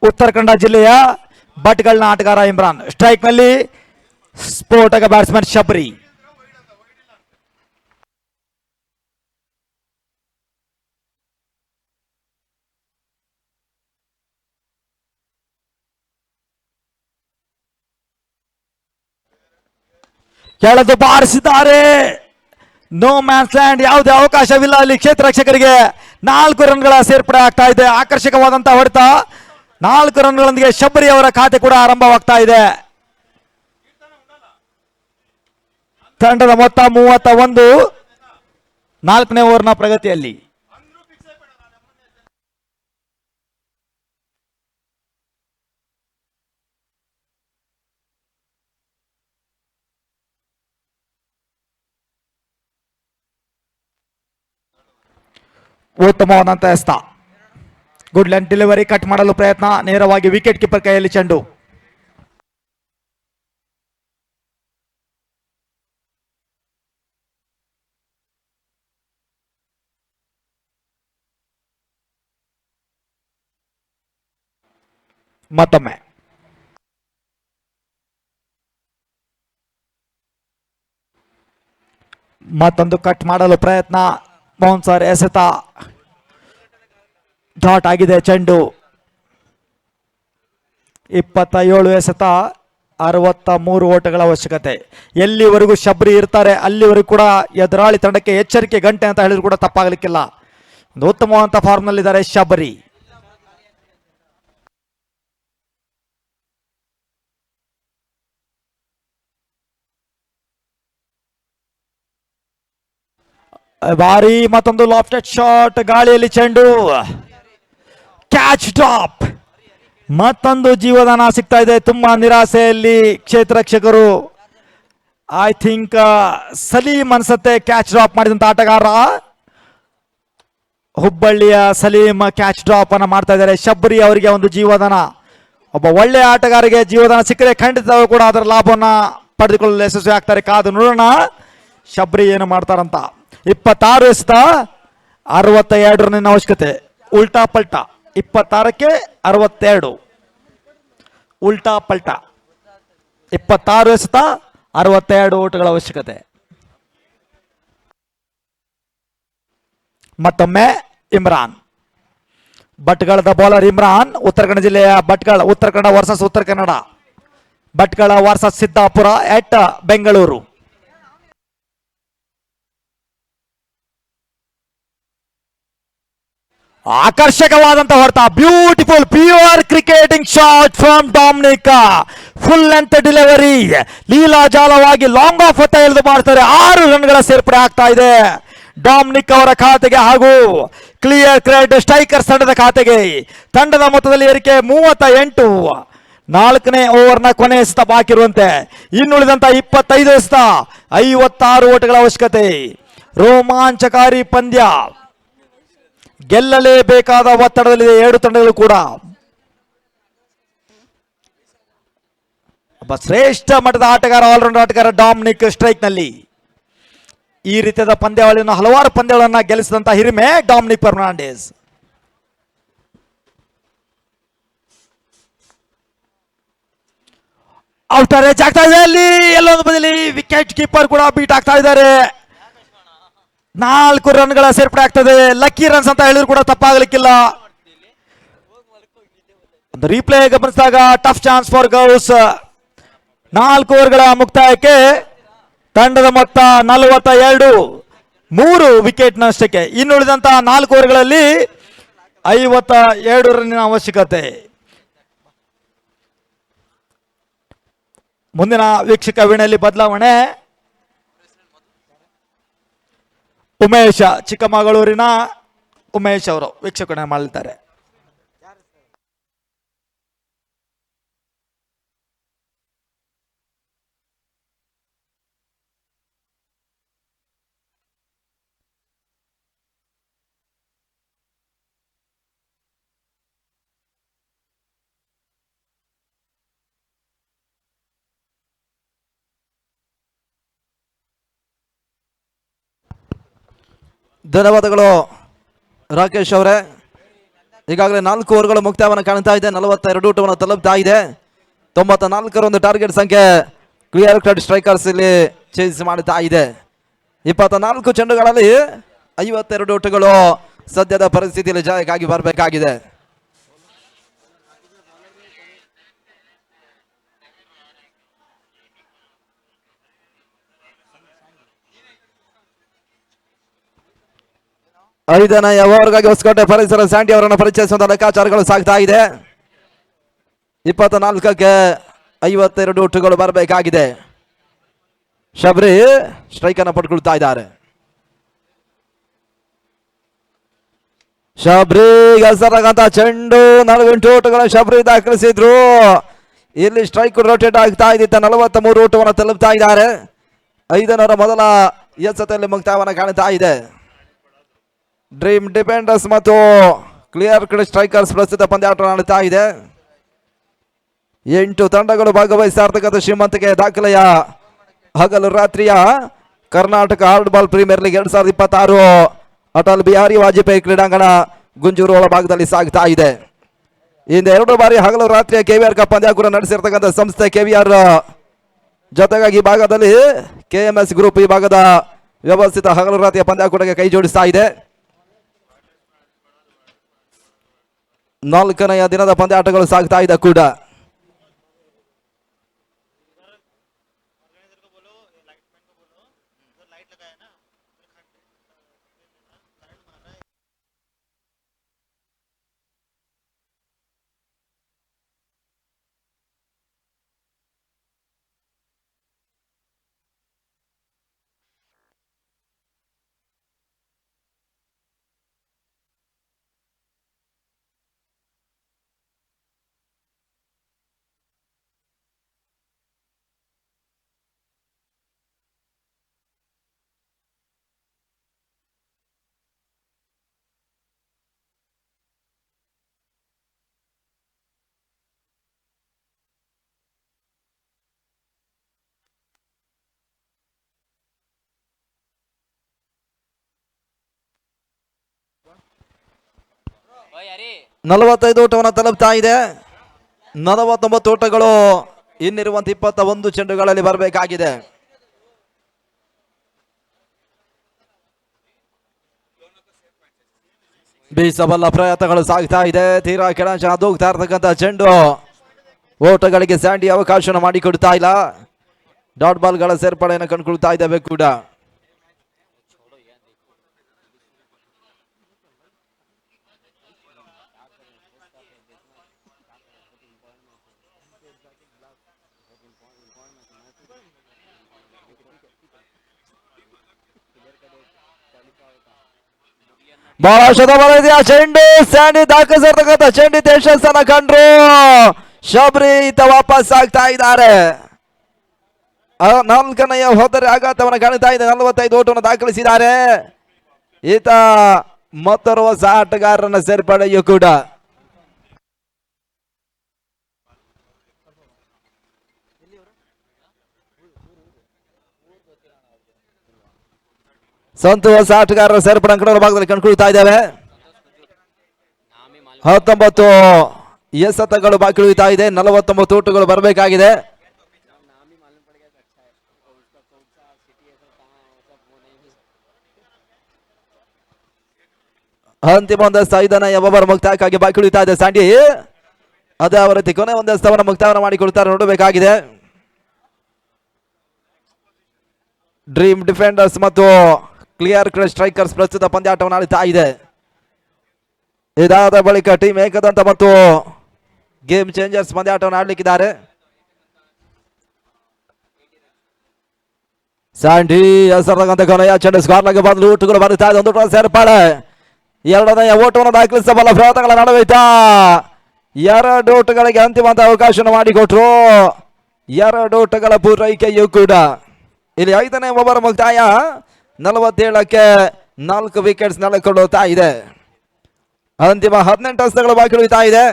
ಉತ್ತರ ಕನ್ನಡ ಜಿಲ್ಲೆಯ ಭಟ್ಗಳನ ಆಟಗಾರ ಇಮ್ರಾನ್. ಸ್ಟ್ರೈಕ್ ನಲ್ಲಿ ಸ್ಫೋಟಕ ಬ್ಯಾಟ್ಸ್ಮನ್ ಶಬರಿ. ಕೆಳದು ಬಾರಿಸಿದ್ದಾರೆ. ನೋ ಮ್ಯಾನ್ಸ್ ಲ್ಯಾಂಡ್, ಯಾವುದೇ ಅವಕಾಶವಿಲ್ಲ ಅಲ್ಲಿ ಕ್ಷೇತ್ರ ರಕ್ಷಕರಿಗೆ. 4 ರನ್ಗಳ ಸೇರ್ಪಡೆ ಆಗ್ತಾ ಇದೆ. ಆಕರ್ಷಕವಾದಂತಹ ಹೊಡೆತ. 4 ರನ್ಗಳೊಂದಿಗೆ ಶಬರಿ ಅವರ ಖಾತೆ ಕೂಡ ಆರಂಭವಾಗ್ತಾ ಇದೆ. ತಂಡದ ಮೊತ್ತ 31. 4ನೇ ಓವರ್ನ ಪ್ರಗತಿಯಲ್ಲಿ ಉತ್ತಮವಾದಂತಹ ಎಸ್ತ. ಗುಡ್ ಲೆಂತ್ ಡೆಲಿವರಿ, ಕಟ್ ಮಾಡಲು ಪ್ರಯತ್ನ, ನೇರವಾಗಿ ವಿಕೆಟ್ ಕೀಪರ್ ಕೈಯಲ್ಲಿ ಚೆಂಡು. ಮತ್ತೊಮ್ಮೆ ಮತ್ತೊಂದು ಕಟ್ ಮಾಡಲು ಪ್ರಯತ್ನ. ಬೌನ್ಸರ್ ಎಸೆತ ಡಾಟ್ ಆಗಿದೆ ಚೆಂಡು. 27 ಎಸೆತ, 63 ಓಟಗಳ ಅವಶ್ಯಕತೆ. ಎಲ್ಲಿವರೆಗೂ ಶಬರಿ ಇರ್ತಾರೆ ಅಲ್ಲಿವರೆಗೂ ಕೂಡ ಎದುರಾಳಿ ತಂಡಕ್ಕೆ ಎಚ್ಚರಿಕೆ ಗಂಟೆ ಅಂತ ಹೇಳಿದ್ರು ಕೂಡ ತಪ್ಪಾಗಲಿಕ್ಕಿಲ್ಲ. ಒಂದು ಉತ್ತಮವಾದಂತಹ ಫಾರ್ಮ್ ನಲ್ಲಿದ್ದಾರೆ ಶಬರಿ. ಬಾರಿ ಮತ್ತೊಂದು ಲಾಫ್ಟೆಡ್ ಶಾಟ್, ಗಾಳಿಯಲ್ಲಿ ಚೆಂಡು, ಕ್ಯಾಚ್ ಡ್ರಾಪ್. ಮತ್ತೊಂದು ಜೀವದಾನ ಸಿಗ್ತಾ ಇದೆ. ತುಂಬಾ ನಿರಾಸೆಯಲ್ಲಿ ಕ್ಷೇತ್ರ ರಕ್ಷಕರು. ಐ ಥಿಂಕ್ ಸಲೀಂ ಅನ್ಸತ್ತೆ ಕ್ಯಾಚ್ ಡ್ರಾಪ್ ಮಾಡಿದಂತ ಆಟಗಾರ. ಹುಬ್ಬಳ್ಳಿಯ ಸಲೀಂ ಕ್ಯಾಚ್ ಡ್ರಾಪ್ ಅನ್ನ ಮಾಡ್ತಾ ಇದ್ದಾರೆ. ಶಬರಿ ಅವರಿಗೆ ಒಂದು ಜೀವದಾನ. ಒಬ್ಬ ಒಳ್ಳೆಯ ಆಟಗಾರರಿಗೆ ಜೀವದಾನ ಸಿಕ್ಕರೆ ಖಂಡಿತ ಕೂಡ ಅದರ ಲಾಭವನ್ನ ಪಡೆದುಕೊಳ್ಳಲು ಯಶಸ್ವಿ ಆಗ್ತಾರೆ. ಕಾದು ನೋಡೋಣ ಶಬರಿ ಏನು ಮಾಡ್ತಾರಂತ. 26 ಎಸೆತ, 62 ರನ್ನಿನ ಅವಶ್ಯಕತೆ. ಉಲ್ಟಾ ಪಲ್ಟಾ 26ಕ್ಕೆ 62. ಉಲ್ಟಾ ಪಲ್ಟಾ 26 ಎಸೆತ, 62 ಓಟಗಳ ಅವಶ್ಯಕತೆ. ಮತ್ತೊಮ್ಮೆ ಇಮ್ರಾನ್, ಭಟ್ಗಳದ ಬೌಲರ್ ಇಮ್ರಾನ್. ಉತ್ತರ ಕನ್ನಡ ಜಿಲ್ಲೆಯ ಭಟ್ಗಳ, ಉತ್ತರ Kannada versus Uttara Kannada, Bhatkal versus Siddapura at Bengaluru. ಆಕರ್ಷಕವಾದಂತಹ ಹೊಡೆತ, beautiful pure cricketing shot from Dominic. Full length delivery, ಲೀಲಾಜಾಲವಾಗಿ ಲಾಂಗ್ ಆಫ್ ಹೊತ್ತ ಎಳೆದು ಮಾಡ್ತಾರೆ. 6 ರನ್ಗಳ ಸೇರ್ಪಡೆ ಆಗ್ತಾ ಇದೆ ಡಾಮಿನಿಕ್ ಅವರ ಖಾತೆಗೆ ಹಾಗೂ ಕ್ಲಿಯರ್ ಕ್ರೆಡ್ ಸ್ಟ್ರೈಕರ್ಸ್ ತಂಡದ ಖಾತೆಗೆ. ತಂಡದ ಮೊತ್ತದಲ್ಲಿ ಏರಿಕೆ 38. 4ನೇ ಓವರ್ನ ಕೊನೆ ಎಸೆತ ಬಾಕಿ ಇರುವಂತೆ. ಇನ್ನುಳಿದಂತ 25 ಎಸೆತ, 56 ಓಟಗಳ ಅವಶ್ಯಕತೆ. ರೋಮಾಂಚಕಾರಿ ಪಂದ್ಯ, ಗೆಲ್ಲಲೇಬೇಕಾದ ಒತ್ತಡದಲ್ಲಿದೆ 2 ತಂಡಗಳು ಕೂಡ. ಒಬ್ಬ ಶ್ರೇಷ್ಠ ಮಟ್ಟದ ಆಟಗಾರ, ಆಲ್ರೌಂಡರ್ ಆಟಗಾರ ಡಾಮಿನಿಕ್ ಸ್ಟ್ರೈಕ್ ನಲ್ಲಿ. ಈ ರೀತಿಯಾದ ಪಂದ್ಯಾವಳಿಯನ್ನು ಹಲವಾರು ಪಂದ್ಯಗಳನ್ನ ಗೆಲ್ಲಿಸಿದಂತಹ ಹಿರಿಮೆ ಡಾಮಿನಿಕ್ ಫರ್ನಾಂಡಿಸ್. ಔಟರ್ ಏಜ್ ಆಗ್ತಾ ಇದೆ. ಅಲ್ಲಿ ಎಲ್ಲೊಂದು ಬದಲಿ ವಿಕೆಟ್ ಕೀಪರ್ ಕೂಡ ಬೀಟ್ ಆಗ್ತಾ ಇದ್ದಾರೆ. 4 ರನ್ಗಳ ಸೇರ್ಪಡೆ ಆಗ್ತದೆ. ಲಕ್ಕಿ ರನ್ಸ್ ಅಂತ ಹೇಳಿದ್ರು ಕೂಡ ತಪ್ಪಾಗಲಿಕ್ಕಿಲ್ಲ. ಒಂದು ರೀಪ್ಲೇ ಗಮನಿಸಿದಾಗ ಟಫ್ ಚಾನ್ಸ್ ಫಾರ್ ಗೌಸ್. 4 ಓವರ್ಗಳ ಮುಕ್ತಾಯಕ್ಕೆ ತಂಡದ ಮೊತ್ತ 42, 3 ವಿಕೆಟ್ ನಷ್ಟಕ್ಕೆ. ಇನ್ನುಳಿದಂತ 4 ಓವರ್ಗಳಲ್ಲಿ 57 ರನ್ನಿನ ಅವಶ್ಯಕತೆ. ಮುಂದಿನ ವೀಕ್ಷಕ ವೀಣೆಯಲ್ಲಿ ಬದಲಾವಣೆ. ಉಮೇಶ್, ಚಿಕ್ಕಮಗಳೂರಿನ ಉಮೇಶ್ ಅವರು ವೀಕ್ಷಕರನ್ನ ಮಾಡಲಿದ್ದಾರೆ. ಧನ್ಯವಾದಗಳು ರಾಕೇಶ್ ಅವರೇ. ಈಗಾಗಲೇ 4 ಓವರ್ಗಳು ಮುಕ್ತಾಯವನ್ನು ಕಾಣ್ತಾ ಇದೆ. 42 ಊಟವನ್ನು ತಲುಪ್ತಾ ಇದೆ. 94 ಒಂದು ಟಾರ್ಗೆಟ್ ಸಂಖ್ಯೆ ಕ್ಲಿಯರ್ ಕಟ್ ಸ್ಟ್ರೈಕರ್ಸ್ ಇಲ್ಲಿ ಚೇಸ್ ಮಾಡ್ತಾ ಇದೆ. 24 ಚೆಂಡುಗಳಲ್ಲಿ 52 ಊಟಗಳು ಸದ್ಯದ ಪರಿಸ್ಥಿತಿಯಲ್ಲಿ ಜಯಕ್ಕಾಗಿ ಬರಬೇಕಾಗಿದೆ. ಐದನೆಯ ಓವರ್ಗಾಗಿ ಹೊಸಕೋಟೆ ಪರಿಸರ ಸ್ಯಾಂಡಿ ಅವರನ್ನು ಪರಿಚಯಿಸುವಂತ ಲೆಕ್ಕಾಚಾರಗಳು ಸಾಗ್ತಾ ಇದೆ. 24ಕ್ಕೆ 52 ಊಟಗಳು ಬರಬೇಕಾಗಿದೆ. ಶಬರಿ ಸ್ಟ್ರೈಕ್ ಅನ್ನು ಪಡ್ಕೊಳ್ತಾ ಇದ್ದಾರೆ. ಶಬರಿ ಹೆಸರಾಗಂತ ಚೆಂಡು 48 ಊಟಗಳ ಶಬರಿ ದಾಖಲಿಸಿದ್ರು. ಇಲ್ಲಿ ಸ್ಟ್ರೈಕ್ ರೊಟೇಟ್ ಆಗ್ತಾ ಇದ್ದ 43 ಊಟವನ್ನು ತಲುಪ್ತಾ ಇದ್ದಾರೆ. 5ರ ಮೊದಲ ಎಸೆತದಲ್ಲಿ ಮುಕ್ತಾಯವನ್ನು ಕಾಣ್ತಾ ಇದೆ. ಡ್ರೀಮ್ ಡಿಫೆಂಡರ್ಸ್ ಮತ್ತು ಕ್ಲಿಯರ್ ಕಟ್ ಸ್ಟ್ರೈಕರ್ಸ್ ಪ್ರಸ್ತುತ ಪಂದ್ಯಾಟ ಆಡ್ತಾ ಇದೆ. 8 ತಂಡಗಳು ಭಾಗವಹಿಸಿರ್ತಕ್ಕಂಥ ಶ್ರೀಮಂತಿಕೆ ದಾಖಲೆಯ ಹಗಲು ರಾತ್ರಿಯ Karnataka hard ball premier league 2026 Atal Bihari Vajpayee ಕ್ರೀಡಾಂಗಣ ಗುಂಜೂರು ಒಳಭಾಗದಲ್ಲಿ ಸಾಗ್ತಾ ಇದೆ. ಹಿಂದೆ 2 ಬಾರಿ ಹಗಲು ರಾತ್ರಿಯ ಕೆವಿಆರ್ ಕಪ್ ಪಂದ್ಯ ಕೂಡ ನಡೆಸಿರ್ತಕ್ಕಂಥ ಸಂಸ್ಥೆ ಕೆವಿಆರ್ ಜೊತೆಗಾಗಿ ಈ ಭಾಗದಲ್ಲಿ ಕೆಎಂಎಸ್ ಗ್ರೂಪ್ ಈ ಭಾಗದ ವ್ಯವಸ್ಥಿತ ಹಗಲು ರಾತ್ರಿಯ ಪಂದ್ಯಾಕೂಟಕ್ಕೆ ಕೈ ಜೋಡಿಸ್ತಾ ಇದೆ. 4ನೆಯ ದಿನದ ಪಂದ್ಯಾಟಗಳು ಸಾಗ್ತಾ ಇದೆ ಕೂಡ. ನಲವತ್ತೈದು ಊಟವನ್ನು ತಲುಪ್ತಾ ಇದೆ. 49 ಊಟಗಳು ಇನ್ನಿರುವಂತ 21 ಚೆಂಡುಗಳಲ್ಲಿ ಬರಬೇಕಾಗಿದೆ. ಬೀಸಬಲ್ಲ ಪ್ರಯತ್ನಗಳು ಸಾಗ್ತಾ ಇದೆ. ತೀರಾ ಕೆಳಂಚ ದೂಗ್ತಾ ಇರ್ತಕ್ಕಂಥ ಚೆಂಡು ಓಟಗಳಿಗೆ ಸ್ಯಾಂಡಿ ಅವಕಾಶವನ್ನು ಮಾಡಿಕೊಡ್ತಾ ಇಲ್ಲ. ಡಾಟ್ ಬಾಲ್ಗಳ ಸೇರ್ಪಡೆಯನ್ನು ಕಂಡುಕೊಳ್ತಾ ಇದ್ದೇವೆ ಕೂಡ. ಬಹಳ ಶತಮಾನ ಇದೆಯಾ ಚೆಂಡು ಸ್ಯಾಂಡಿ ದಾಖಲಿಸಿರ್ತಕ್ಕಂಥ ಚೆಂಡಿ ದೇಶಸ್ಥಾನ ಕಂಡ್ರು. ಶಬರಿ ಈತ ವಾಪಸ್ ಆಗ್ತಾ ಇದ್ದಾರೆ. 4ನೆಯ ಹೋದರೆ ಆಘಾತವನ್ನು ಕಾಣ್ತಾ ಇದೆ. 45 ಓಟವನ್ನು ದಾಖಲಿಸಿದ್ದಾರೆ. ಈತ ಮತ್ತೋರ್ವ ಹೊಸ ಆಟಗಾರರನ್ನ ಸೇರ್ಪಡೆಯೂ ಕೂಡ. ಸಂತು ಹೊಸ ಆಟಗಾರರ ಸೇರ್ಪಡೆ ಭಾಗದಲ್ಲಿ ಕಂಡುಕೊಳ್ತಾ ಇದ್ದೇವೆ. 19 ಎಸೆತಗಳು ಬಾಕಿ ಉಳಿತಾ ಇದೆ. 49 ಊಟಗಳು ಬರಬೇಕಾಗಿದೆ. ಅಂತಿಮ ಒಂದಷ್ಟು 5ನೇ ಓವರ್ ಮುಕ್ತಾಯಕ್ಕಾಗಿ ಬಾಕಿ ಉಳಿತಾ ಇದೆ. ಸ್ಯಾಂಡಿ ಅದೇ ಅವರ ರೀತಿ ಕೊನೆ ಒಂದಷ್ಟವನ್ನು ಮುಕ್ತಾಯವನ್ನು ಮಾಡಿಕೊಳ್ತಾರೆ, ನೋಡಬೇಕಾಗಿದೆ. ಡ್ರೀಮ್ ಡಿಫೆಂಡರ್ಸ್ ಮತ್ತು ಕ್ಲಿಯರ್ ಕಟ್ ಸ್ಟ್ರೈಕರ್ಸ್ ಪ್ರಸ್ತುತ ಪಂದ್ಯಾಟವನ್ನು ಆಡ್ತಾ ಇದೆ. ಇದಾದ ಬಳಿಕ ಟೀಮ್ ಏಕದಂತ ಮತ್ತು ಗೇಮ್ ಚೇಂಜರ್ಸ್ ಪಂದ್ಯಾಟವನ್ನು ಆಡ್ಲಿಕ್ಕಿದ್ದಾರೆ. ಸ್ಯಾಂಡಿ ಹೆಸರಾಗಂತ ಕೊನೆಯ ಚೆಂಡು ಸ್ಕಾರ್ಲಾಗೆ ಬದಲು ಊಟಗಳು ಬರುತ್ತಾ ಇದೆ. ಒಂದು ಟಾಸ್ ಏರ್ಪಾಡೆ. ಎರಡನೆಯ ಓಟವನ್ನು ದಾಖಲಿಸಬಲ್ಲ ಪ್ರಯತ್ನಗಳ ನಡುವೆತಾ ಎರಡು ಓಟಗಳಿಗೆ ಅಂತಿಮ ಅವಕಾಶ ಮಾಡಿಕೊಟ್ರು. ಎರಡು ಓಟಗಳ ಪೂರೈಕೆಯೂ ಕೂಡ ಇಲ್ಲಿ ಐದನೇ ಓವರ್ ಮುಕ್ತಾಯ. 47ಕ್ಕೆ 4 ವಿಕೆಟ್ಸ್ ನೆಲೆಗೊಳ್ಳುತ್ತಾ ಇದೆ. ಅಂತಿಮ 18 ಹಸ್ತಗಳು ಬಾಕಿ ಉಳಿತಾ ಇದೆ.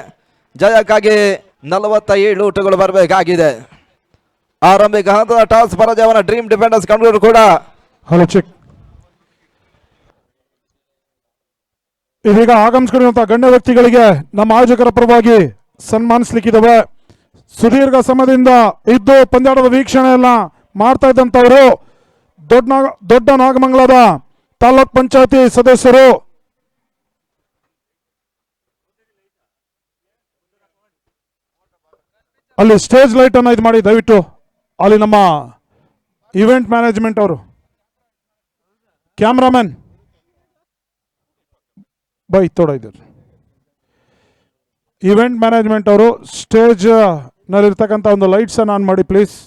ಜಯಕ್ಕಾಗಿ 47 ಓಟಗಳು ಬರಬೇಕಾಗಿದೆ. ಆರಂಭಿಕ ಹಂತದ ಟಾಸ್ ಪರಾಜಯವನ್ನ ಡ್ರೀಮ್ ಡಿಫೆಂಡರ್ಸ್ ಕಂಡುಗಳು ಕೂಡ ಹಲೋ ಚೆಕ್. ಇದೀಗ ಆಗಮಿಸಿರುವಂತಹ ಗಣ್ಯ ವ್ಯಕ್ತಿಗಳಿಗೆ ನಮ್ಮ ಆಯೋಜಕರ ಪರವಾಗಿ ಸನ್ಮಾನಿಸಲಿಕ್ಕಿದ್ದಾವೆ. ಸುದೀರ್ಘ ಸಮಯದಿಂದ ಇದ್ದು ಪಂದ್ಯಾಟದ ವೀಕ್ಷಣೆಯನ್ನ ಮಾಡ್ತಾ ಇದ್ದಂಥವರು ದೊಡ್ಡ ನಾಗಮಂಗಲದ ತಾಲೂಕ್ ಪಂಚಾಯತಿ ಸದಸ್ಯರು, ಅಲ್ಲಿ ಸ್ಟೇಜ್ ಲೈಟ್ ಅನ್ನ ಇದು ಮಾಡಿ ದಯವಿಟ್ಟು ಅಲ್ಲಿ ನಮ್ಮ ಇವೆಂಟ್ ಮ್ಯಾನೇಜ್ಮೆಂಟ್ ಅವರು, ಕ್ಯಾಮ್ರಾಮನ್ ಬೈ ತೋಡ ಇದ್ದಾರೆ, ಇವೆಂಟ್ ಮ್ಯಾನೇಜ್ಮೆಂಟ್ ಅವರು ಸ್ಟೇಜ್ ನಲ್ಲಿರ್ತಕ್ಕಂಥ ಒಂದು ಲೈಟ್ಸ್ ಅನ್ನು ಆನ್ ಮಾಡಿ ಪ್ಲೀಸ್.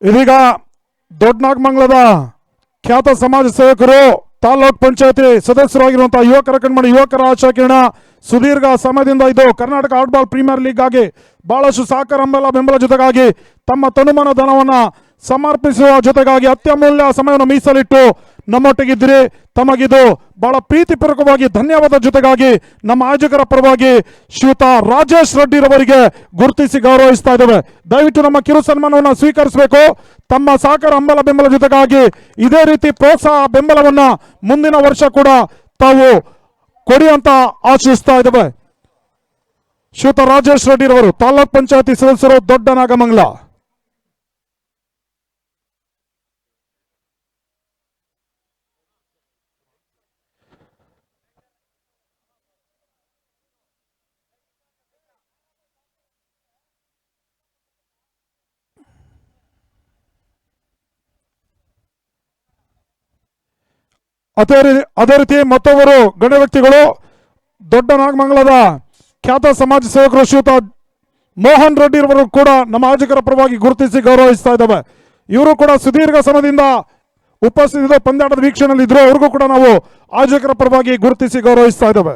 ಇದೀಗ ದೊಡ್ಡ ನಾಗಮಂಗಲದ ಖ್ಯಾತ ಸಮಾಜ ಸೇವಕರು, ತಾಲೂಕ್ ಪಂಚಾಯತಿ ಸದಸ್ಯರಾಗಿರುವಂತಹ ಯುವಕರ ಕಣ್ಮಣಿ ಯುವಕರ ಆಶಾಕಿರಣ ಸುದೀರ್ಘ ಸಮಯದಿಂದ ಇದು ಕರ್ನಾಟಕ ಫುಟ್ಬಾಲ್ ಪ್ರೀಮಿಯರ್ ಲೀಗ್ ಆಗಿ ಬಹಳಷ್ಟು ಸಹಕಾರ ಬೆಂಬಲ ಜೊತೆಗಾಗಿ ತಮ್ಮ ತನುಮನ ಧನವನ್ನ ಸಮರ್ಪಿಸುವ ಜೊತೆಗಾಗಿ ಅತ್ಯಮೂಲ್ಯ ಸಮಯವನ್ನು ಮೀಸಲಿಟ್ಟು ನಮ್ಮೊಟ್ಟಿಗಿದ್ದೀರಿ. ತಮಗಿದು ಬಹಳ ಪ್ರೀತಿಪೂರ್ವಕವಾಗಿ ಧನ್ಯವಾದ ಜೊತೆಗಾಗಿ ನಮ್ಮ ಆಯೋಜಕರ ಪರವಾಗಿ ಶ್ರೀಯುತ ರಾಜೇಶ್ ರೆಡ್ಡಿರವರಿಗೆ ಗುರುತಿಸಿ ಗೌರವಿಸ್ತಾ ಇದ್ದೇವೆ. ದಯವಿಟ್ಟು ನಮ್ಮ ಕಿರು ಸನ್ಮಾನವನ್ನು ಸ್ವೀಕರಿಸಬೇಕು. ತಮ್ಮ ಸಹಕಾರ ಬೆಂಬಲ ಜೊತೆಗಾಗಿ ಇದೇ ರೀತಿ ಪ್ರೋತ್ಸಾಹ ಬೆಂಬಲವನ್ನ ಮುಂದಿನ ವರ್ಷ ಕೂಡ ತಾವು ಕೊಡಿ ಅಂತ ಆಶಿಸ್ತಾ ಇದ್ದೇವೆ. ಶ್ರೀಯುತ ರಾಜೇಶ್ ರೆಡ್ಡಿರವರು, ತಾಲೂಕ್ ಪಂಚಾಯತಿ ಸದಸ್ಯರು, ದೊಡ್ಡ ನಾಗಮಂಗಲ. ಅದೇ ರೀತಿ ಮತ್ತೊಬ್ಬರು ಗಣ್ಯ ವ್ಯಕ್ತಿಗಳು, ದೊಡ್ಡ ನಾಗಮಂಗಲದ ಖ್ಯಾತ ಸಮಾಜ ಸೇವಕರು ಶ್ರೀಯುತ ಮೋಹನ್ ರೆಡ್ಡಿ ಅವರು ಕೂಡ ನಮ್ಮ ಆಯೋಜಕರ ಪರವಾಗಿ ಗುರುತಿಸಿ ಗೌರವಿಸ್ತಾ ಇದ್ದಾವೆ. ಇವರು ಕೂಡ ಸುದೀರ್ಘ ಸಮಯದಿಂದ ಉಪಸ್ಥಿತ ಪಂದ್ಯಾಟದ ವೀಕ್ಷಣೆಯಲ್ಲಿ ಇದ್ರು. ಅವ್ರಿಗೂ ಕೂಡ ನಾವು ಆಯೋಜಕರ ಪರವಾಗಿ ಗುರುತಿಸಿ ಗೌರವಿಸ್ತಾ ಇದ್ದೇವೆ.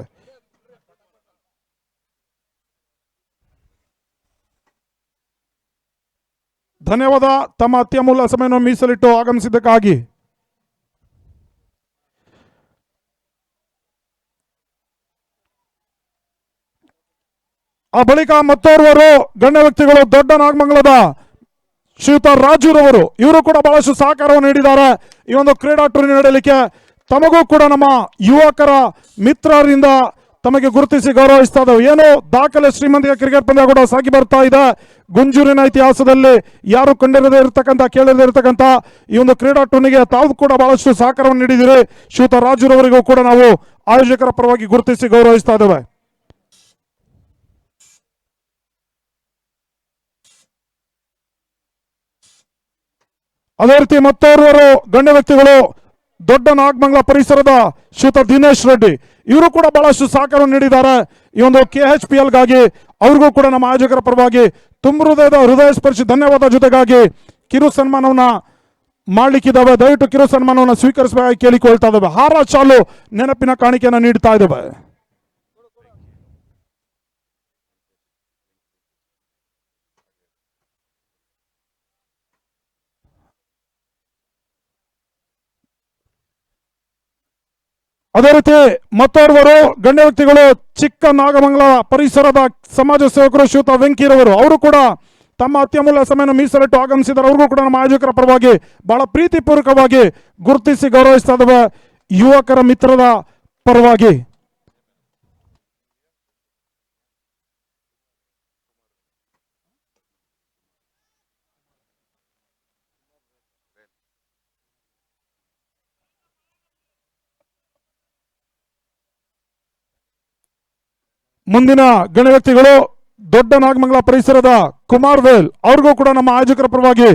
ಧನ್ಯವಾದ ತಮ್ಮ ಅತ್ಯಮೂಲ್ಯ ಸಮಯವನ್ನು ಮೀಸಲಿಟ್ಟು ಆಗಮಿಸಿದ್ದಕ್ಕಾಗಿ. ಆ ಬಳಿಕ ಮತ್ತೋರ್ವರು ಗಣ್ಯ ವ್ಯಕ್ತಿಗಳು, ದೊಡ್ಡ ನಾಗಮಂಗಲದ ಶ್ರೀಯುತ ರಾಜುರವರು, ಇವರು ಕೂಡ ಬಹಳಷ್ಟು ಸಹಕಾರವನ್ನು ನೀಡಿದ್ದಾರೆ ಈ ಒಂದು ಕ್ರೀಡಾ ಟೂರ್ನಿ ನಡೆಯಲಿಕ್ಕೆ. ತಮಗೂ ಕೂಡ ನಮ್ಮ ಯುವಕರ ಮಿತ್ರರಿಂದ ತಮಗೆ ಗುರುತಿಸಿ ಗೌರವಿಸ್ತಾ ಇದ್ದಾವೆ. ಏನು ದಾಖಲೆ ಶ್ರೀಮಂತಿಗೆ ಕ್ರಿಕೆಟ್ ಪಂದ್ಯ ಕೂಡ ಸಾಗಿ ಬರ್ತಾ ಇದೆ. ಗುಂಜೂರಿನ ಇತಿಹಾಸದಲ್ಲಿ ಯಾರು ಕಂಡಿರದೇ ಇರತಕ್ಕಂಥ, ಕೇಳದೇ ಇರತಕ್ಕಂಥ ಈ ಒಂದು ಕ್ರೀಡಾ ಟೂರ್ನಿಗೆ ತಾವು ಕೂಡ ಬಹಳಷ್ಟು ಸಹಕಾರವನ್ನು ನೀಡಿದಿರಿ. ಶ್ರೀಯುತ ರಾಜುರವರಿಗೂ ಕೂಡ ನಾವು ಆಯೋಜಕರ ಪರವಾಗಿ ಗುರುತಿಸಿ ಗೌರವಿಸ್ತಾ ಇದ್ದೇವೆ. ಅದೇ ರೀತಿ ಮತ್ತೋರ್ವರು ಗಣ್ಯ ವ್ಯಕ್ತಿಗಳು, ದೊಡ್ಡ ನಾಗಮಂಗಲ ಪರಿಸರದ ಶ್ರೀಯುತ ದಿನೇಶ್ ರೆಡ್ಡಿ, ಇವರು ಕೂಡ ಬಹಳಷ್ಟು ಸಹಕಾರವನ್ನು ನೀಡಿದ್ದಾರೆ ಈ ಒಂದು KHPL ಗಾಗಿ. ಅವ್ರಿಗೂ ಕೂಡ ನಮ್ಮ ಆಯೋಜಕರ ಪರವಾಗಿ ತುಂಬ ಹೃದಯ ಸ್ಪರ್ಶಿ ಧನ್ಯವಾದ ಜೊತೆಗಾಗಿ ಕಿರು ಸನ್ಮಾನವನ್ನ ಮಾಡ್ಲಿಕ್ಕಿದ್ದಾವೆ. ದಯವಿಟ್ಟು ಕಿರು ಸನ್ಮಾನವನ್ನು ಸ್ವೀಕರಿಸಬೇಕಾಗಿ ಕೇಳಿಕೊಳ್ತಾ ಇದ್ದಾವೆ. ಹಾರ ಶಾಲು ನೆನಪಿನ ಕಾಣಿಕೆಯನ್ನು ನೀಡ್ತಾ ಇದ್ದಾವೆ. ಅದೇ ರೀತಿ ಮತ್ತೋರ್ವರು ಗಣ್ಯ ವ್ಯಕ್ತಿಗಳು, ಚಿಕ್ಕ ನಾಗಮಂಗಲ ಪರಿಸರದ ಸಮಾಜ ಸೇವಕರು ಶ್ರೀಯುತ ವೆಂಕಿರವರು, ಅವರು ಕೂಡ ತಮ್ಮ ಅತ್ಯಮೂಲ್ಯ ಸಮಯವನ್ನು ಮೀಸಲಿಟ್ಟು ಆಗಮಿಸಿದ್ದಾರೆ. ಅವ್ರಿಗೂ ಕೂಡ ನಮ್ಮ ಆಯೋಜಕರ ಪರವಾಗಿ ಬಹಳ ಪ್ರೀತಿಪೂರ್ವಕವಾಗಿ ಗುರುತಿಸಿ ಗೌರವಿಸ್ತಾ ಇದ್ದಾವೆ ಯುವಕರ ಮಿತ್ರದ ಪರವಾಗಿ. ಮುಂದಿನ ಗಣ್ಯ ವ್ಯಕ್ತಿಗಳು ದೊಡ್ಡ ನಾಗಮಂಗಲ ಪರಿಸರದ ಕುಮಾರ್ ವೇಲ್ ಅವ್ರಿಗೂ ಕೂಡ ನಮ್ಮ ಆಯೋಜಕರ ಪರವಾಗಿ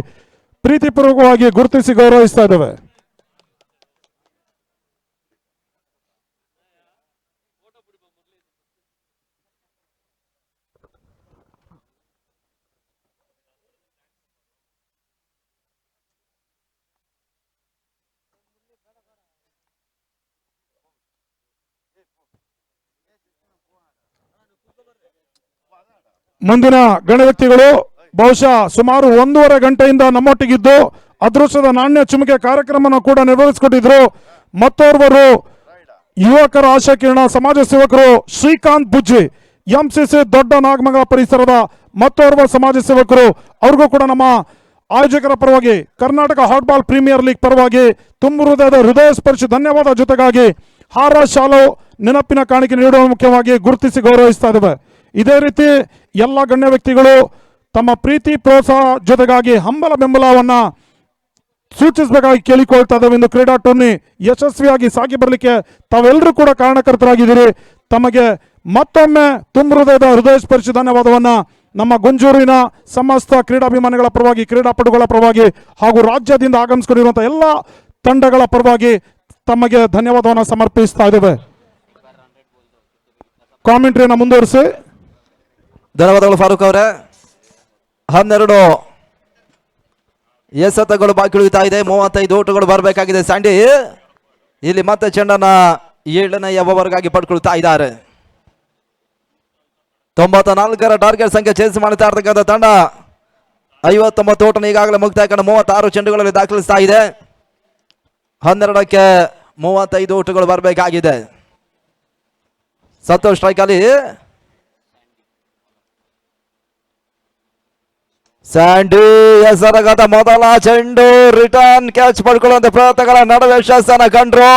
ಪ್ರೀತಿಪೂರ್ವಕವಾಗಿ ಗುರುತಿಸಿ ಗೌರವಿಸ್ತಾ ಇದ್ದೇವೆ. ಮುಂದಿನ ಗಣ್ಯ ವ್ಯಕ್ತಿಗಳು ಬಹುಶಃ ಸುಮಾರು 1.5 ಗಂಟೆಯಿಂದ ನಮ್ಮೊಟ್ಟಿಗಿದ್ದು ಅದೃಷ್ಟದ ನಾಣ್ಯ ಚುಮುಕೆ ಕಾರ್ಯಕ್ರಮವನ್ನು ಕೂಡ ನಿರ್ವಹಿಸಿಕೊಟ್ಟಿದ್ರು. ಮತ್ತೋರ್ವರು ಯುವಕರ ಆಶಾಕಿರಣ ಸಮಾಜ ಸೇವಕರು ಶ್ರೀಕಾಂತ್ ಬುಜ್ಜಿ ಎಂಸಿಸಿ ದೊಡ್ಡ ನಾಗಮಂಗಲ ಪರಿಸರದ ಮತ್ತೋರ್ವ ಸಮಾಜ ಸೇವಕರು, ಅವ್ರಿಗೂ ಕೂಡ ನಮ್ಮ ಆಯೋಜಕರ ಪರವಾಗಿ ಕರ್ನಾಟಕ ಹಾಟ್ಬಾಲ್ ಪ್ರೀಮಿಯರ್ ಲೀಗ್ ಪರವಾಗಿ ತುಂಬ ಹೃದಯ ಸ್ಪರ್ಶಿ ಧನ್ಯವಾದ ಜೊತೆಗಾಗಿ ಹಾರ ಶಾಲು ನೆನಪಿನ ಕಾಣಿಕೆ ನೀಡುವ ಮುಖ್ಯವಾಗಿ ಗುರುತಿಸಿ ಗೌರವಿಸ್ತಾ ಇದ್ದೇವೆ. ಇದೇ ರೀತಿ ಎಲ್ಲ ಗಣ್ಯ ವ್ಯಕ್ತಿಗಳು ತಮ್ಮ ಪ್ರೀತಿ ಪ್ರೋತ್ಸಾಹ ಜೊತೆಗಾಗಿ ಹಂಬಲ ಬೆಂಬಲವನ್ನ ಸೂಚಿಸಬೇಕಾಗಿ ಕೇಳಿಕೊಳ್ತಾ ಇದ್ದೇವೆ. ಇಂದು ಕ್ರೀಡಾ ಟೂರ್ನಿ ಯಶಸ್ವಿಯಾಗಿ ಸಾಗಿ ಬರಲಿಕ್ಕೆ ತಾವೆಲ್ಲರೂ ಕೂಡ ಕಾರಣಕರ್ತರಾಗಿದ್ದೀರಿ. ತಮಗೆ ಮತ್ತೊಮ್ಮೆ ತುಂಬ ಹೃದಯ ಸ್ಪರ್ಶಿ ಧನ್ಯವಾದವನ್ನ ನಮ್ಮ ಗುಂಜೂರಿನ ಸಮಸ್ತ ಕ್ರೀಡಾಭಿಮಾನಿಗಳ ಪರವಾಗಿ, ಕ್ರೀಡಾಪಟುಗಳ ಪರವಾಗಿ ಹಾಗೂ ರಾಜ್ಯದಿಂದ ಆಗಮಿಸಿಕೊಂಡಿರುವಂತಹ ಎಲ್ಲ ತಂಡಗಳ ಪರವಾಗಿ ತಮಗೆ ಧನ್ಯವಾದವನ್ನು ಸಮರ್ಪಿಸ್ತಾ ಇದ್ದೇವೆ. ಕಾಮೆಂಟ್ರಿಯನ್ನು ಮುಂದುವರಿಸಿ. ಧನ್ಯವಾದಗಳು ಫಾರೂಕ್ ಅವರೇ. 12 ಎಸೆತಗಳು ಬಾಕಿ ಉಳಿತಾ ಇದೆ. 35 ಓಟಗಳು ಬರಬೇಕಾಗಿದೆ. ಸ್ಯಾಂಡಿ ಇಲ್ಲಿ ಮತ್ತೆ ಚೆಂಡನ್ನ 7ನೇ ಓವರ್ಗಾಗಿ ಪಡ್ಕೊಳ್ತಾ ಇದ್ದಾರೆ. 94ರ ಟಾರ್ಗೆಟ್ ಸಂಖ್ಯೆ ಚೇಸ್ ಮಾಡ್ತಾ ಇರ್ತಕ್ಕಂಥ ತಂಡ 59 ಓಟನ ಈಗಾಗಲೇ ಮುಕ್ತಾಯ ಕಂಡು 36 ಚೆಂಡುಗಳಲ್ಲಿ ದಾಖಲಿಸ್ತಾ ಇದೆ. 12ಕ್ಕೆ 35 ಓಟಗಳು ಬರಬೇಕಾಗಿದೆ. ಸಂತೋಷ್ ಸ್ಟ್ರೈಕ್ ಅಲ್ಲಿ ಸ್ಯಾಂಡಿ ಎಸರಗದ ಮೊದಲ ಚೆಂಡು ರಿಟರ್ನ್ ಕ್ಯಾಚ್ ಪಡ್ಕೊಳ್ಳುವಂತ ಪ್ರಯತ್ನಗಳ ನಡುವೆ ಶಾಸನ ಕಂಡ್ರು.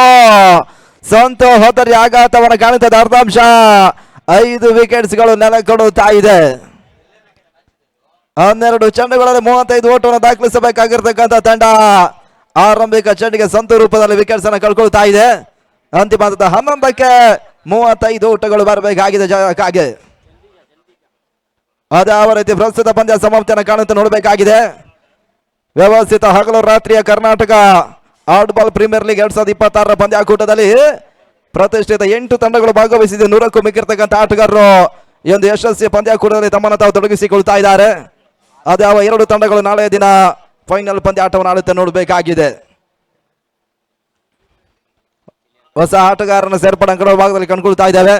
ಸಂತು ಹೋದರಿ ಆಘಾತವನ್ನು ಕಾಣುತ್ತದೆ. ಅರ್ಧಾಂಶ 5 ವಿಕೆಟ್ಸ್ಗಳು ನೆಲಕೊಡುತ್ತಾ ಇದೆ. 12 ಚೆಂಡುಗಳಲ್ಲಿ 35 ಓಟವನ್ನು ದಾಖಲಿಸಬೇಕಾಗಿರ್ತಕ್ಕಂಥ ತಂಡ ಆರಂಭಿಕ ಚೆಂಡಿಗೆ ಸಂತು ರೂಪದಲ್ಲಿ ವಿಕೆಟ್ಸ್ ಅನ್ನು ಕಳ್ಕೊಳ್ತಾ ಇದೆ. ಅಂತಿಮ ಹಂತದ 11ಕ್ಕೆ 35 ಓಟಗಳು ಬರಬೇಕಾಗಿದೆ. ಜಯಕ್ಕಾಗಿ ಅದಾವ ರೀತಿ ಪ್ರಸ್ತುತ ಪಂದ್ಯ ಸಮಾಪ್ತಿಯನ್ನು ಕಾಣುತ್ತಾ ನೋಡಬೇಕಾಗಿದೆ. ವ್ಯವಸ್ಥಿತ ಹಗಲು ರಾತ್ರಿಯ ಕರ್ನಾಟಕ ಹಾಟ್ಬಾಲ್ ಪ್ರೀಮಿಯರ್ ಲೀಗ್ 2026ರ ಪಂದ್ಯಾಕೂಟದಲ್ಲಿ ಪ್ರತಿಷ್ಠಿತ 8 ತಂಡಗಳು ಭಾಗವಹಿಸಿದೆ. 100ಕ್ಕೂ ಮಿಕ್ಕಿರ್ತಕ್ಕಂಥ ಆಟಗಾರರು ಈ ಒಂದು ಯಶಸ್ವಿ ಪಂದ್ಯಾಕೂಟದಲ್ಲಿ ತಮ್ಮನ್ನು ತಾವು ತೊಡಗಿಸಿಕೊಳ್ತಾ ಇದ್ದಾರೆ. ಅದಾವ 2 ತಂಡಗಳು ನಾಳೆ ದಿನ ಫೈನಲ್ ಪಂದ್ಯಾಟವನ್ನು ಆಡುತ್ತಾ ನೋಡಬೇಕಾಗಿದೆ. ಹೊಸ ಆಟಗಾರನ ಸೇರ್ಪಡೆ ಅಂಕಣ ಭಾಗದಲ್ಲಿ ಕಂಡುಕೊಳ್ತಾ ಇದ್ದೇವೆ.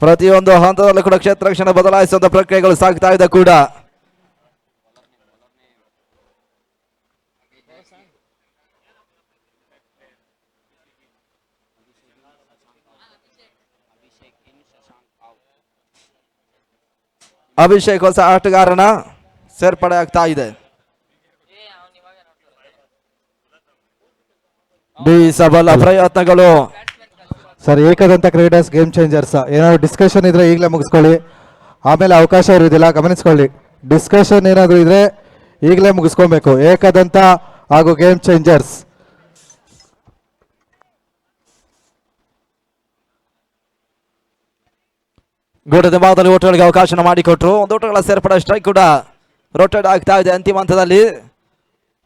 ಪ್ರತಿಯೊಂದು ಹಂತದಲ್ಲೂ ಕೂಡ ಕ್ಷೇತ್ರ ರಕ್ಷಣೆ ಬದಲಾಯಿಸುವಂತ ಪ್ರಕ್ರಿಯೆಗಳು ಸಾಗ್ತಾ ಇದೆ ಕೂಡ. ಅಭಿಷೇಕ್ ಹೊಸ ಆಟಗಾರನ ಸೇರ್ಪಡೆ ಆಗ್ತಾ ಇದೆ. ಬೀಸಬಲ ಪ್ರಯತ್ನಗಳು. ಸರ್, ಏಕದಂತ ಕ್ರೀಡಾಸ್ ಗೇಮ್ ಚೇಂಜರ್ಸ್. ಏನಾದ್ರು ಡಿಸ್ಕಷನ್ ಇದ್ರೆ ಈಗಲೇ ಮುಗಿಸ್ಕೊಳ್ಳಿ, ಆಮೇಲೆ ಅವಕಾಶ ಇರುವುದಿಲ್ಲ, ಗಮನಿಸ್ಕೊಳ್ಳಿ. ಡಿಸ್ಕಷನ್ ಏನಾದ್ರು ಇದ್ರೆ ಈಗಲೇ ಮುಗಿಸ್ಕೊಬೇಕು. ಏಕದಂತ ಹಾಗೂ ಗೇಮ್ ಚೇಂಜರ್ಸ್. ಗೋಟದ ಭಾಗದಲ್ಲಿ ಓಟಗಳಿಗೆ ಅವಕಾಶ ಮಾಡಿಕೊಟ್ರು. ಒಂದು ಓಟಗಳ ಸೇರ್ಪಡೆ ಸ್ಟ್ರೈಕ್ ಕೂಡ ರೊಟೇಟ್ ಆಗ್ತಾ ಇದೆ. ಅಂತಿಮ ಹಂತದಲ್ಲಿ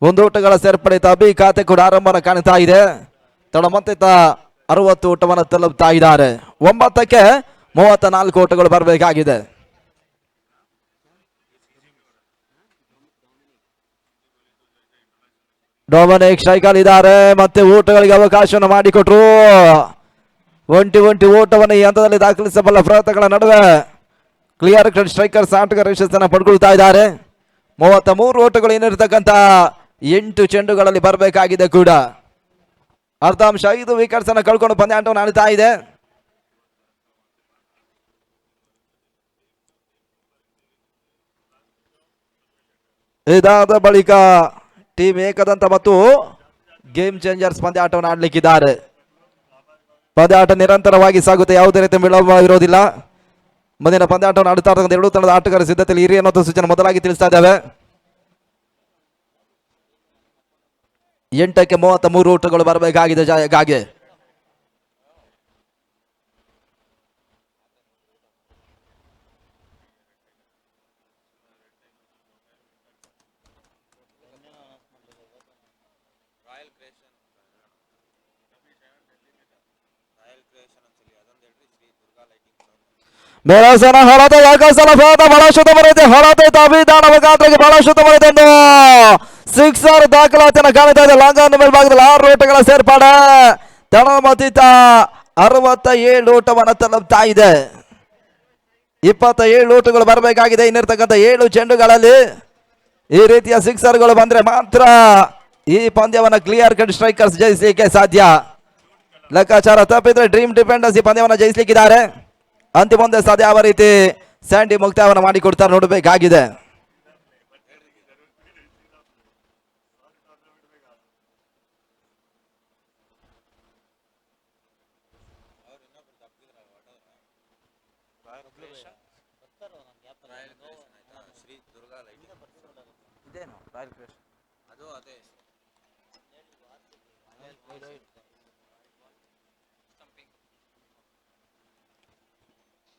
1 ಓಟಗಳ ಸೇರ್ಪಡೆ ಅಭಿ ಖಾತೆ ಕೂಡ ಆರಂಭನ ಕಾಣ್ತಾ ಇದೆ. ತಡ ಮತ್ತೆ 60 ಓಟವನ್ನು ತಲುಪ್ತಾ ಇದ್ದಾರೆ. 9ಕ್ಕೆ 34 ಓಟಗಳು ಬರಬೇಕಾಗಿದೆ. ಡೊಮಿನಿಕ್ ಸ್ಟ್ರೈಕಲ್ ಇದ್ದಾರೆ. ಮತ್ತೆ ಓಟಗಳಿಗೆ ಅವಕಾಶವನ್ನು ಮಾಡಿಕೊಟ್ರು. ಒಂಟಿ ಓಟವನ್ನು ಈ ಹಂತದಲ್ಲಿ ದಾಖಲಿಸಬಲ್ಲ ಪ್ರಯತ್ನಗಳ ನಡುವೆ ಕ್ಲಿಯರ್ ಕಟ್ ಸ್ಟ್ರೈಕರ್ಸ್ ಆಟಗಾರ ಯಶಸ್ಸನ್ನು ಪಡ್ಕೊಳ್ತಾ ಇದ್ದಾರೆ. 33 ಓಟಗಳು ಏನಿರ್ತಕ್ಕಂಥ 8 ಚೆಂಡುಗಳಲ್ಲಿ ಬರಬೇಕಾಗಿದೆ ಕೂಡ. ಅರ್ಧಾಂಶ 5 ವಿಕೆಟ್ಸ್ ಅನ್ನು ಕಳ್ಕೊಂಡು ಪಂದ್ಯಾಟವನ್ನು ಆಡ್ತಾ ಇದೆ. ಇದಾದ ಬಳಿಕ ಟೀಮ್ ಏಕದಂತ ಮತ್ತು ಗೇಮ್ ಚೇಂಜರ್ಸ್ ಪಂದ್ಯಾಟವನ್ನು ಆಡ್ಲಿಕ್ಕಿದ್ದಾರೆ. ಪಂದ್ಯಾಟ ನಿರಂತರವಾಗಿ ಸಾಗುತ್ತೆ, ಯಾವುದೇ ರೀತಿ ವಿಳಂಬ ಇರೋದಿಲ್ಲ. ಮುಂದಿನ ಪಂದ್ಯಾಟವನ್ನು ಆಡುತ್ತಾ ಇರ್ತಕ್ಕಂಥ 2 ತಂಡದ ಆಟಗಾರ ಸಿದ್ಧತೆಯಲ್ಲಿ ಹಿರಿಯ ಅನ್ನೋ ಸೂಚನೆ ಮೊದಲಾಗಿ ತಿಳಿಸ್ತಾ ಇದ್ದಾವೆ. 8ಕ್ಕೆ 33 ಓಟಗಳು ಬರಬೇಕಾಗಿದೆ ಜಯಕ್ಕಾಗಿ. ಮೇಲಸನ ಹೊಳತೆ ಯಾಕಸಲ ಫಲದ ಬಹಳ ಶುದ್ಧ ಬರುತ್ತೆ. ಹೊಳತೆ ಅಭಿದಾನ ಮುಖಾಂತರಕ್ಕೆ ಬಹಳ ಶುದ್ಧ ಬರುತ್ತೆ ಎಂದು ಸಿಕ್ಸರ್ ದಾಖಲಾತಿಯನ್ನು ಕಾಣ್ತಾ ಇದೆ. ಲಾಂಗನ್ ಮೇಲ್ಭಾಗದಲ್ಲಿ 6 ಓಟಗಳ ಸೇರ್ಪಾಡೆ. ತಳಮತಿತ 67 ಓಟವನ್ನು ತಲುಪ್ತಾ ಇದೆ. 27 ಓಟಗಳು ಬರಬೇಕಾಗಿದೆ. ಇನ್ನಿರ್ತಕ್ಕಂಥ 7 ಚೆಂಡುಗಳಲ್ಲಿ ಈ ರೀತಿಯ ಸಿಕ್ಸರ್ಗಳು ಬಂದ್ರೆ ಮಾತ್ರ ಈ ಪಂದ್ಯವನ್ನು ಕ್ಲಿಯರ್ ಕಟ್ ಸ್ಟ್ರೈಕರ್ಸ್ ಜಯಿಸಲಿಕ್ಕೆ ಸಾಧ್ಯ. ಲೆಕ್ಕಾಚಾರ ತಪ್ಪಿದ್ರೆ ಡ್ರೀಮ್ ಡಿಫೆಂಡರ್ಸ್ ಈ ಪಂದ್ಯವನ್ನು ಜಯಿಸಲಿಕ್ಕಿದ್ದಾರೆ. ಅಂತಿಮ ಒಂದೇ ಸಾಧ್ಯ ಯಾವ ರೀತಿ ಸ್ಯಾಂಡಿ ಮುಕ್ತಾಯವನ್ನು ಮಾಡಿಕೊಡ್ತಾರೆ ನೋಡಬೇಕಾಗಿದೆ.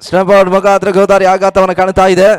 ಸ್ಟಂಪೌಟ್ ಮುಖಾಂತರ ಗೋದಾರಿ ಆಘಾತವನ್ನು ಕಾಣ್ತಾ ಇದೆ.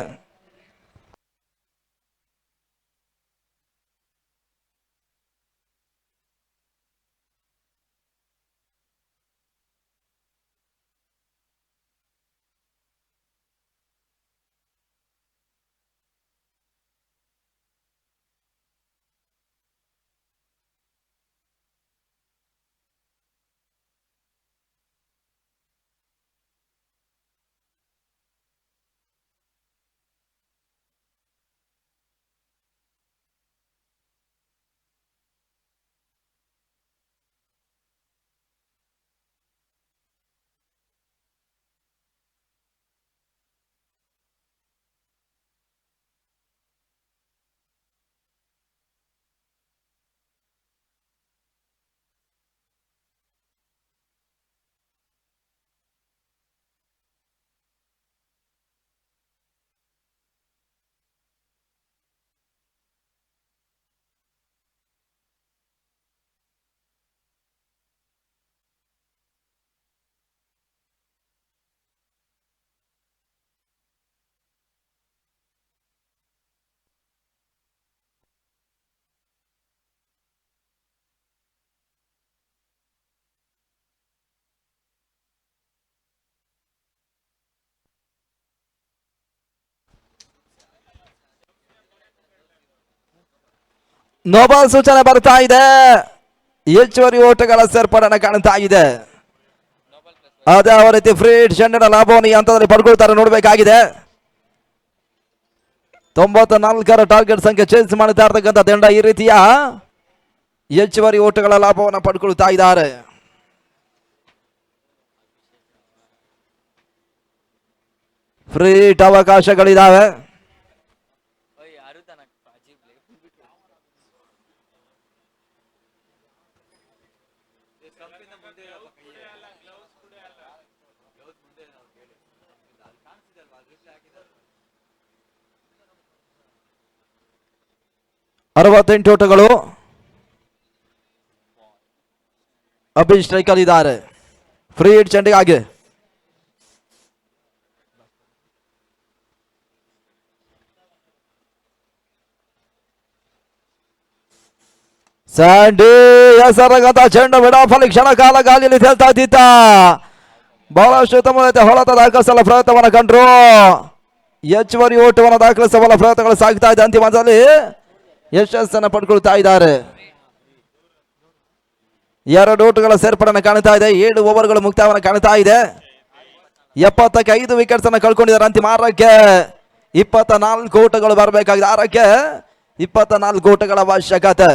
ನೋಬಲ್ ಸೂಚನೆ ಬರ್ತಾ ಇದೆ. ಹೆಚ್ಚುವರಿ ಓಟಗಳ ಸೇರ್ಪಡೆಯನ್ನು ಕಾಣ್ತಾ ಇದೆ. ಅದೇ ಯಾವ ರೀತಿ ಫ್ರೀ ಚೆಂಡಿನ ಲಾಭವನ್ನು ಈ ಹಂತದಲ್ಲಿ ಪಡ್ಕೊಳ್ತಾರೆ ನೋಡಬೇಕಾಗಿದೆ. 94ರ ಟಾರ್ಗೆಟ್ ಸಂಖ್ಯೆ ಚೇಂಜ್ ಮಾಡ್ತಾ ಇರ್ತಕ್ಕಂಥ ತಂಡ ಈ ರೀತಿಯ ಹೆಚ್ಚುವರಿ ಓಟಗಳ ಲಾಭವನ್ನು ಪಡ್ಕೊಳ್ತಾ ಇದ್ದಾರೆ. ಫ್ರೀ ಅವಕಾಶಗಳಿದ್ದಾವೆ. ಅರವತ್ತೆಂಟು ಓಟಗಳು ಅಭಿ ಸ್ಟ್ರೈಕರ್ ಇದ್ದಾರೆ. ಫ್ರೀ ಹಿಟ್ ಚೆಂಡಿಗಾಗಿ ಸ್ಯಾಂಡಿ ಹೆಸರಾಗಂತ ಚೆಂಡು ವಿಡಾಫಲಿ ಕ್ಷಣ ಕಾಲ ಗಾಳಿಯಲ್ಲಿ ತೇಲ್ತಾ ಇದ್ದಿದ್ದ. ಬಹಳಷ್ಟು ಉತ್ತಮವಾದ ಹೊಳತ ದಾಖಲಿಸಲು ಪ್ರಯತ್ನವನ್ನು ಕಂಡ್ರು. ಹೆಚ್ಚುವರಿ ಓಟವನ್ನು ದಾಖಲಿಸುವ ಪ್ರಯತ್ನಗಳು ಸಾಗ್ತಾ ಇದೆ. ಅಂತಿಮ ಹಂತದಲ್ಲಿ ಯಶಸ್ಸನ್ನು ಪಡ್ಕೊಳ್ತಾ ಇದ್ದಾರೆ. 2 ಓಟಗಳ ಸೇರ್ಪಡೆಯನ್ನು ಕಾಣ್ತಾ ಇದೆ. 7 ಓವರ್ಗಳು ಮುಕ್ತಾಯವನ್ನು ಕಾಣ್ತಾ ಇದೆ. 70ಕ್ಕೆ 5 ವಿಕೆಟ್ಸ್ ಅನ್ನು ಕಳ್ಕೊಂಡಿದ್ದಾರೆ. ಅಂತಿಮ 6ಕ್ಕೆ 24 ಓಟಗಳು ಬರಬೇಕಾಗಿದೆ. 6ಕ್ಕೆ 24 ಓಟಗಳ ಅವಶ್ಯಕತೆ.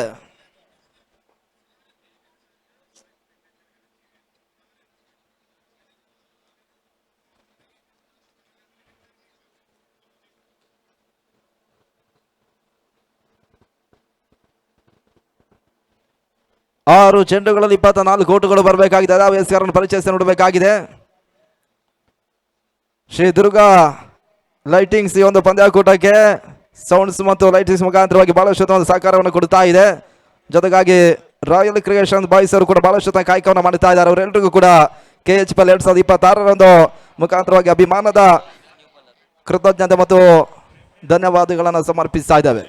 ಆರು ಚೆಂಡುಗಳಲ್ಲಿ 24 ಓಟಗಳು ಬರಬೇಕಾಗಿದೆ. ಅದಾವ ಪರಿಚಯಿಸಿ ನೋಡಬೇಕಾಗಿದೆ. ಶ್ರೀ ದುರ್ಗಾ ಲೈಟಿಂಗ್ಸ್ ಈ ಒಂದು ಪಂದ್ಯಾಕೂಟಕ್ಕೆ ಸೌಂಡ್ಸ್ ಮತ್ತು ಲೈಟಿಂಗ್ಸ್ ಮುಖಾಂತರವಾಗಿ ಬಹಳಷ್ಟು ಸಹಕಾರವನ್ನು ಕೊಡ್ತಾ ಇದೆ. ಜೊತೆಗಾಗಿ ರಾಯಲ್ ಕ್ರಿಯೇಷನ್ ಬಾಯ್ಸ್ ಅವರು ಕೂಡ ಬಹಳಷ್ಟು ತನಕ ಕಾಯ್ಕವನ್ನು ಮಾಡ್ತಾ ಇದ್ದಾರೆ. ಅವರೆಲ್ಲರಿಗೂ ಕೂಡ KHPL 2026 ಮುಖಾಂತರವಾಗಿ ಅಭಿಮಾನದ ಕೃತಜ್ಞತೆ ಮತ್ತು ಧನ್ಯವಾದಗಳನ್ನು ಸಮರ್ಪಿಸ್ತಾ ಇದ್ದಾವೆ.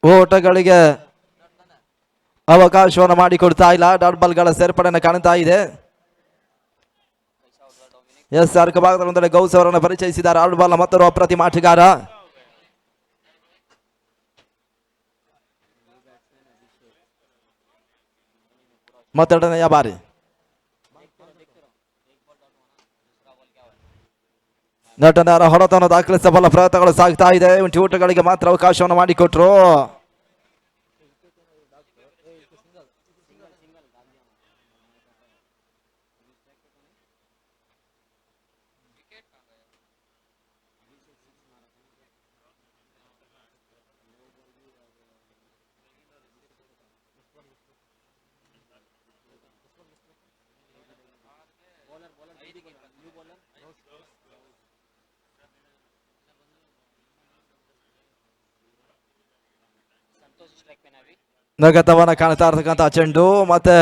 ಓಟಗಳಿಗೆ ಅವಕಾಶವನ್ನು ಮಾಡಿಕೊಡ್ತಾ ಇಲ್ಲ. ಡಾಟ್ ಬಾಲ್ಗಳ ಸೇರ್ಪಡೆಯನ್ನು ಕಾಣ್ತಾ ಇದೆ. SR ಭಾಗದಲ್ಲಿ ಗೌಸ್ ಅವರನ್ನು ಪರಿಚಯಿಸಿದ್ದಾರೆ. ಡಾಟ್ ಬಾಲ್ ಮತ್ತೊಬ್ಬ ಅಪ್ರತಿಮ ಆಟಗಾರ. ಮತ್ತೆರಡನೆಯ ಬಾರಿ ನಟನರ ಹೊಡೆತವನ್ನು ದಾಖಲಿಸಬಲ್ಲ ಪ್ರಯತ್ನಗಳು ಸಾಗ್ತಾ ಇದೆ. ಊಟಗಳಿಗೆ ಮಾತ್ರ ಅವಕಾಶವನ್ನು ಮಾಡಿಕೊಟ್ರು. ನಗತವನ್ನ ಕಾಣ್ತಾ ಇರ್ತಕ್ಕಂಥ ಚೆಂಡು ಮತ್ತೆ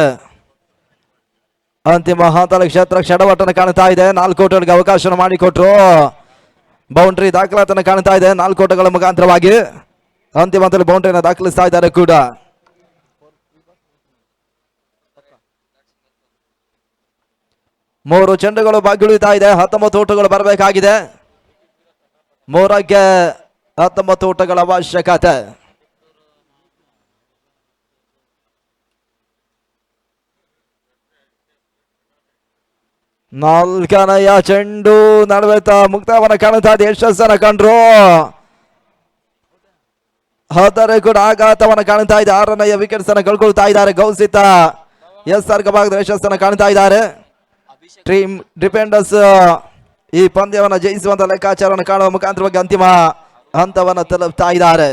ಅಂತಿಮ ಹಂತದ ಕ್ಷೇತ್ರ ಷಡವಟನ್ನು ಕಾಣ್ತಾ ಇದೆ. 4 ಓಟಗಳಿಗೆ ಅವಕಾಶ ಮಾಡಿಕೊಟ್ರು. ಬೌಂಡ್ರಿ ದಾಖಲಾತನ್ನು ಕಾಣ್ತಾ ಇದೆ. 4 ಓಟಗಳ ಮುಖಾಂತರವಾಗಿ ಅಂತಿಮ ಹಂತದಲ್ಲಿ ಬೌಂಡ್ರಿಯನ್ನು ದಾಖಲಿಸ್ತಾ ಇದ್ದಾರೆ ಕೂಡ. ಮೂರು ಚೆಂಡುಗಳು ಬಾಕಿ ಉಳಿತಾ ಇದೆ. 19 ಓಟಗಳು ಬರಬೇಕಾಗಿದೆ. 3ಕ್ಕೆ 19 ಓಟಗಳ ಅವಶ್ಯಕತೆ. ನಾಲ್ಕನೆಯ ಚೆಂಡು ನಡುವೆ ಮುಕ್ತವನ್ನ ಕಾಣ್ತಾ ಇದೆ. ಯಶಸ್ಸನ್ನ ಕಂಡ್ರು. ಆದರೆ ಕೂಡ ಆಘಾತವನ್ನ ಕಾಣ್ತಾ ಇದೆ. 6ನೆಯ ವಿಕೆಟ್ಸ್ ಅನ್ನ ಕಳ್ಕೊಳ್ತಾ ಇದ್ದಾರೆ ಗೌಸಿತ. SR ಭಾಗದ ಯಶಸ್ಸನ್ನ ಕಾಣ್ತಾ ಇದ್ದಾರೆ. ಟೀಮ್ ಡಿಫೆಂಡರ್ಸ್ ಈ ಪಂದ್ಯವನ್ನ ಜಯಿಸುವಂತ ಲೆಕ್ಕಾಚಾರವನ್ನು ಕಾಣುವ ಮುಖಾಂತರವಾಗಿ ಅಂತಿಮ ಹಂತವನ್ನು ತಲುಪ್ತಾ ಇದ್ದಾರೆ.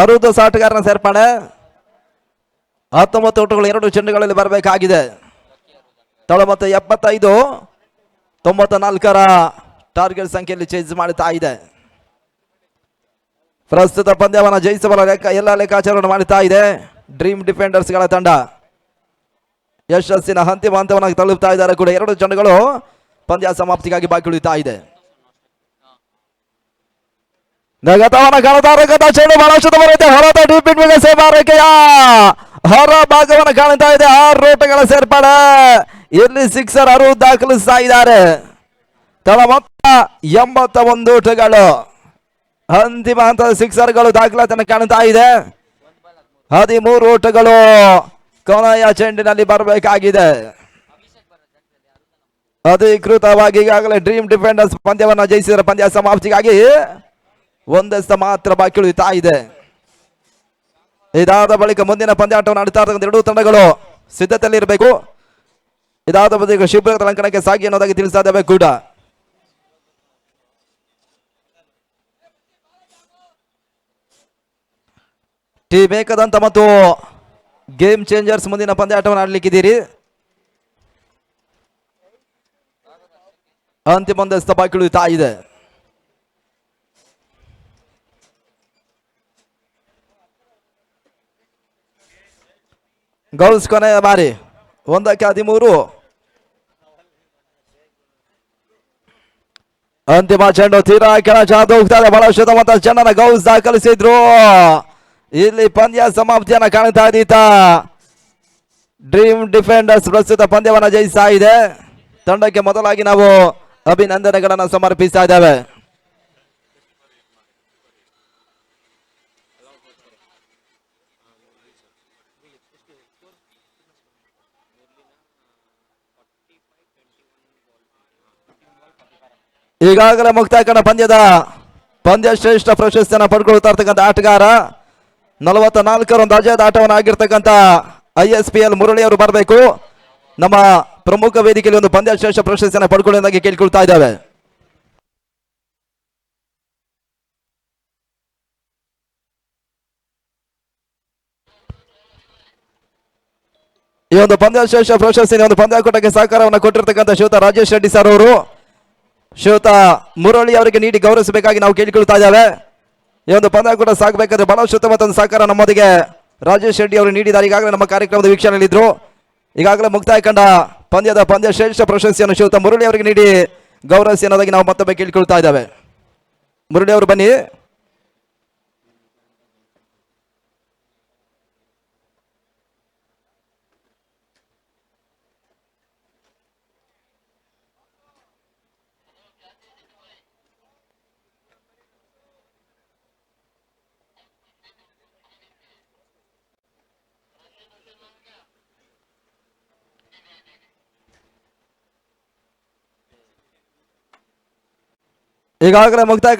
ಅರುದು ಸಾಟಗಾರನ ಸೇರ್ಪಡೆ. 19 ಓಟಗಳು 2 ಚೆಂಡುಗಳಲ್ಲಿ ಬರಬೇಕಾಗಿದೆ. ತಳ ಮತ್ತು 75 94ರ ಟಾರ್ಗೆಟ್ ಸಂಖ್ಯೆಯಲ್ಲಿ ಚೇಂಜ್ ಮಾಡ್ತಾ ಇದೆ. ಪ್ರಸ್ತುತ ಪಂದ್ಯವನ್ನು ಜಯಿಸಬಲ್ಲ ಎಲ್ಲ ಲೆಕ್ಕಾಚಾರವನ್ನು ಮಾಡ್ತಾ ಇದೆ ಡ್ರೀಮ್ ಡಿಫೆಂಡರ್ಸ್ಗಳ ತಂಡ. ಯಶಸ್ಸಿನ ಅಂತಿಮ ಹಂತವನ್ನು ತಲುಪ್ತಾ ಇದ್ದಾರೆ ಕೂಡ. 2 ಚೆಂಡುಗಳು ಪಂದ್ಯ ಸಮಾಪ್ತಿಗಾಗಿ ಬಾಕಿ ಉಳಿತಾ ಇದೆ. ನಗತವನ್ನ ಕಾಣುತ್ತಾ ಚೆಂಡು ಬಹಳಷ್ಟು ಬರುತ್ತೆ. ಹೊರತ ಡಿಪಿಟ್ ಸೇವಾರಕೆಯ ಹೊರ ಭಾಗವನ್ನು ಕಾಣ್ತಾ ಇದೆ. 6 ಓಟಗಳ ಸೇರ್ಪಡೆ. ಇಲ್ಲಿ 6 ದಾಖಲಿಸ್ತಾ ಇದ್ದಾರೆ. ತಳ ಮೊತ್ತ 81 ಓಟಗಳು. ಅಂತಿಮ ಹಂತದ 6ಗಳು ದಾಖಲಾತಿಯನ್ನು ಕಾಣ್ತಾ ಇದೆ. 13 ಓಟಗಳು ಕೊನೆಯ ಚೆಂಡಿನಲ್ಲಿ ಬರಬೇಕಾಗಿದೆ. ಅಧಿಕೃತವಾಗಿ ಈಗಾಗಲೇ ಡ್ರೀಮ್ ಡಿಫೆಂಡರ್ಸ್ ಪಂದ್ಯವನ್ನು ಜಯಿಸಿದರೆ ಪಂದ್ಯ ಸಮಾಪ್ತಿಗಾಗಿ ಒಂದಷ್ಟು ಮಾತ್ರ ಬಾಕಿ ಉಳಿತಾ ಇದೆ. ಇದಾದ ಬಳಿಕ ಮುಂದಿನ ಪಂದ್ಯಾಟವನ್ನು ಆಡ್ತಾ ಇರ್ತಕ್ಕಂಥ 2 ತಂಡಗಳು ಸಿದ್ಧತೆಯಲ್ಲಿ ಇರಬೇಕು. ಇದಾದ ಬಳಿಕ ಶಿಬಿರ ತಲಂಕಣಕ್ಕೆ ಸಾಗಿ ಅನ್ನೋದಾಗಿ ತಿಳಿಸ್ತಾ ಇದ್ದೇವೆ ಕೂಡ. ಟೀಮ್ ಏಕದಂತ ಮತ್ತು ಗೇಮ್ ಚೇಂಜರ್ಸ್ ಮುಂದಿನ ಪಂದ್ಯಾಟವನ್ನು ಆಡ್ಲಿಕ್ಕಿದ್ದೀರಿ. ಅಂತಿಮ ಒಂದಷ್ಟು ಬಾಕಿ ಉಳಿತಾ ಇದೆ. ಗೌಲ್ಸ್ ಕೊನೆಯ ಬಾರಿ 1ಕ್ಕೆ 13. ಅಂತಿಮ ಚೆಂಡು ತೀರಾ ಕೆಳ ಜಾದು ಹೋಗ್ತಾರೆ. ಬಹಳಷ್ಟು ಮತ್ತು ಚೆಂಡನ್ನ ಗೌಲ್ಸ್ ದಾಖಲಿಸಿದ್ರು. ಇಲ್ಲಿ ಪಂದ್ಯ ಸಮಾಪ್ತಿಯನ್ನ ಕಾಣ್ತಾ ಇದ್ದೀತ. ಡ್ರೀಮ್ ಡಿಫೆಂಡರ್ಸ್ ಪ್ರಸ್ತುತ ಪಂದ್ಯವನ್ನು ಜಯಿಸ್ತಾ ಇದೆ. ತಂಡಕ್ಕೆ ಮೊದಲಾಗಿ ನಾವು ಅಭಿನಂದನೆಗಳನ್ನು ಸಮರ್ಪಿಸ್ತಾ ಇದ್ದೇವೆ. ಈಗಾಗಲೇ ಮುಕ್ತಾಯ ಕಂಡ ಪಂದ್ಯ ಶ್ರೇಷ್ಠ ಪ್ರಶಸ್ತಿಯನ್ನು ಪಡ್ಕೊಳ್ತಾ ಇರ್ತಕ್ಕಂಥ ಆಟಗಾರ 44 ಅಂದಾಜಾದ ಆಟವನ್ನು ಆಗಿರ್ತಕ್ಕಂಥ ISPL ಮುರಳಿ ಅವರು ಬರಬೇಕು. ನಮ್ಮ ಪ್ರಮುಖ ವೇದಿಕೆಯಲ್ಲಿ ಒಂದು ಪಂದ್ಯ ಶ್ರೇಷ್ಠ ಪ್ರಶಸ್ತಿಯನ್ನು ಪಡ್ಕೊಳ್ಳೋದಾಗಿ ಕೇಳ್ಕೊಳ್ತಾ ಇದ್ದಾವೆ. ಈ ಒಂದು ಪಂದ್ಯ ಶ್ರೇಷ್ಠ ಪ್ರಶಸ್ತಿ ಒಂದು ಪಂದ್ಯಾಕೂಟಕ್ಕೆ ಸಹಕಾರವನ್ನು ಕೊಟ್ಟಿರ್ತಕ್ಕಂಥ ಶ್ರೀಯುತ ರಾಜೇಶ್ ರೆಡ್ಡಿ ಸರ್ ಅವರು ಶ್ರೀಯುತ ಮುರಳಿ ಅವರಿಗೆ ನೀಡಿ ಗೌರವಿಸಬೇಕಾಗಿ ನಾವು ಕೇಳಿಕೊಳ್ತಾ ಇದ್ದೇವೆ. ಈ ಒಂದು ಪಂದ್ಯಾಕೂಟ ಸಾಗಬೇಕಾದ್ರೆ ಬಹಳಷ್ಟು ಉತ್ತಮವಾದ ಸಹಕಾರ ನಮ್ಮೊಂದಿಗೆ ರಾಜೇಶ್ ರೆಡ್ಡಿ ಅವರು ನೀಡಿದ್ದಾರೆ. ಈಗಾಗಲೇ ನಮ್ಮ ಕಾರ್ಯಕ್ರಮದ ವೀಕ್ಷಣೆಯಲ್ಲಿದ್ದರು. ಈಗಾಗಲೇ ಮುಕ್ತಾಯ ಕಂಡ ಪಂದ್ಯ ಶ್ರೇಷ್ಠ ಪ್ರಶಸ್ತಿಯನ್ನು ಶ್ರೀಯುತ ಮುರಳಿ ಅವರಿಗೆ ನೀಡಿ ಗೌರವಿಸಿ ಅನ್ನೋದಾಗಿ ನಾವು ಮತ್ತೊಮ್ಮೆ ಕೇಳಿಕೊಳ್ತಾ ಇದ್ದೇವೆ. ಮುರಳಿ ಅವರು ಬನ್ನಿ. ಈಗಾಗಲೇ ಮುಕ್ತಾಯ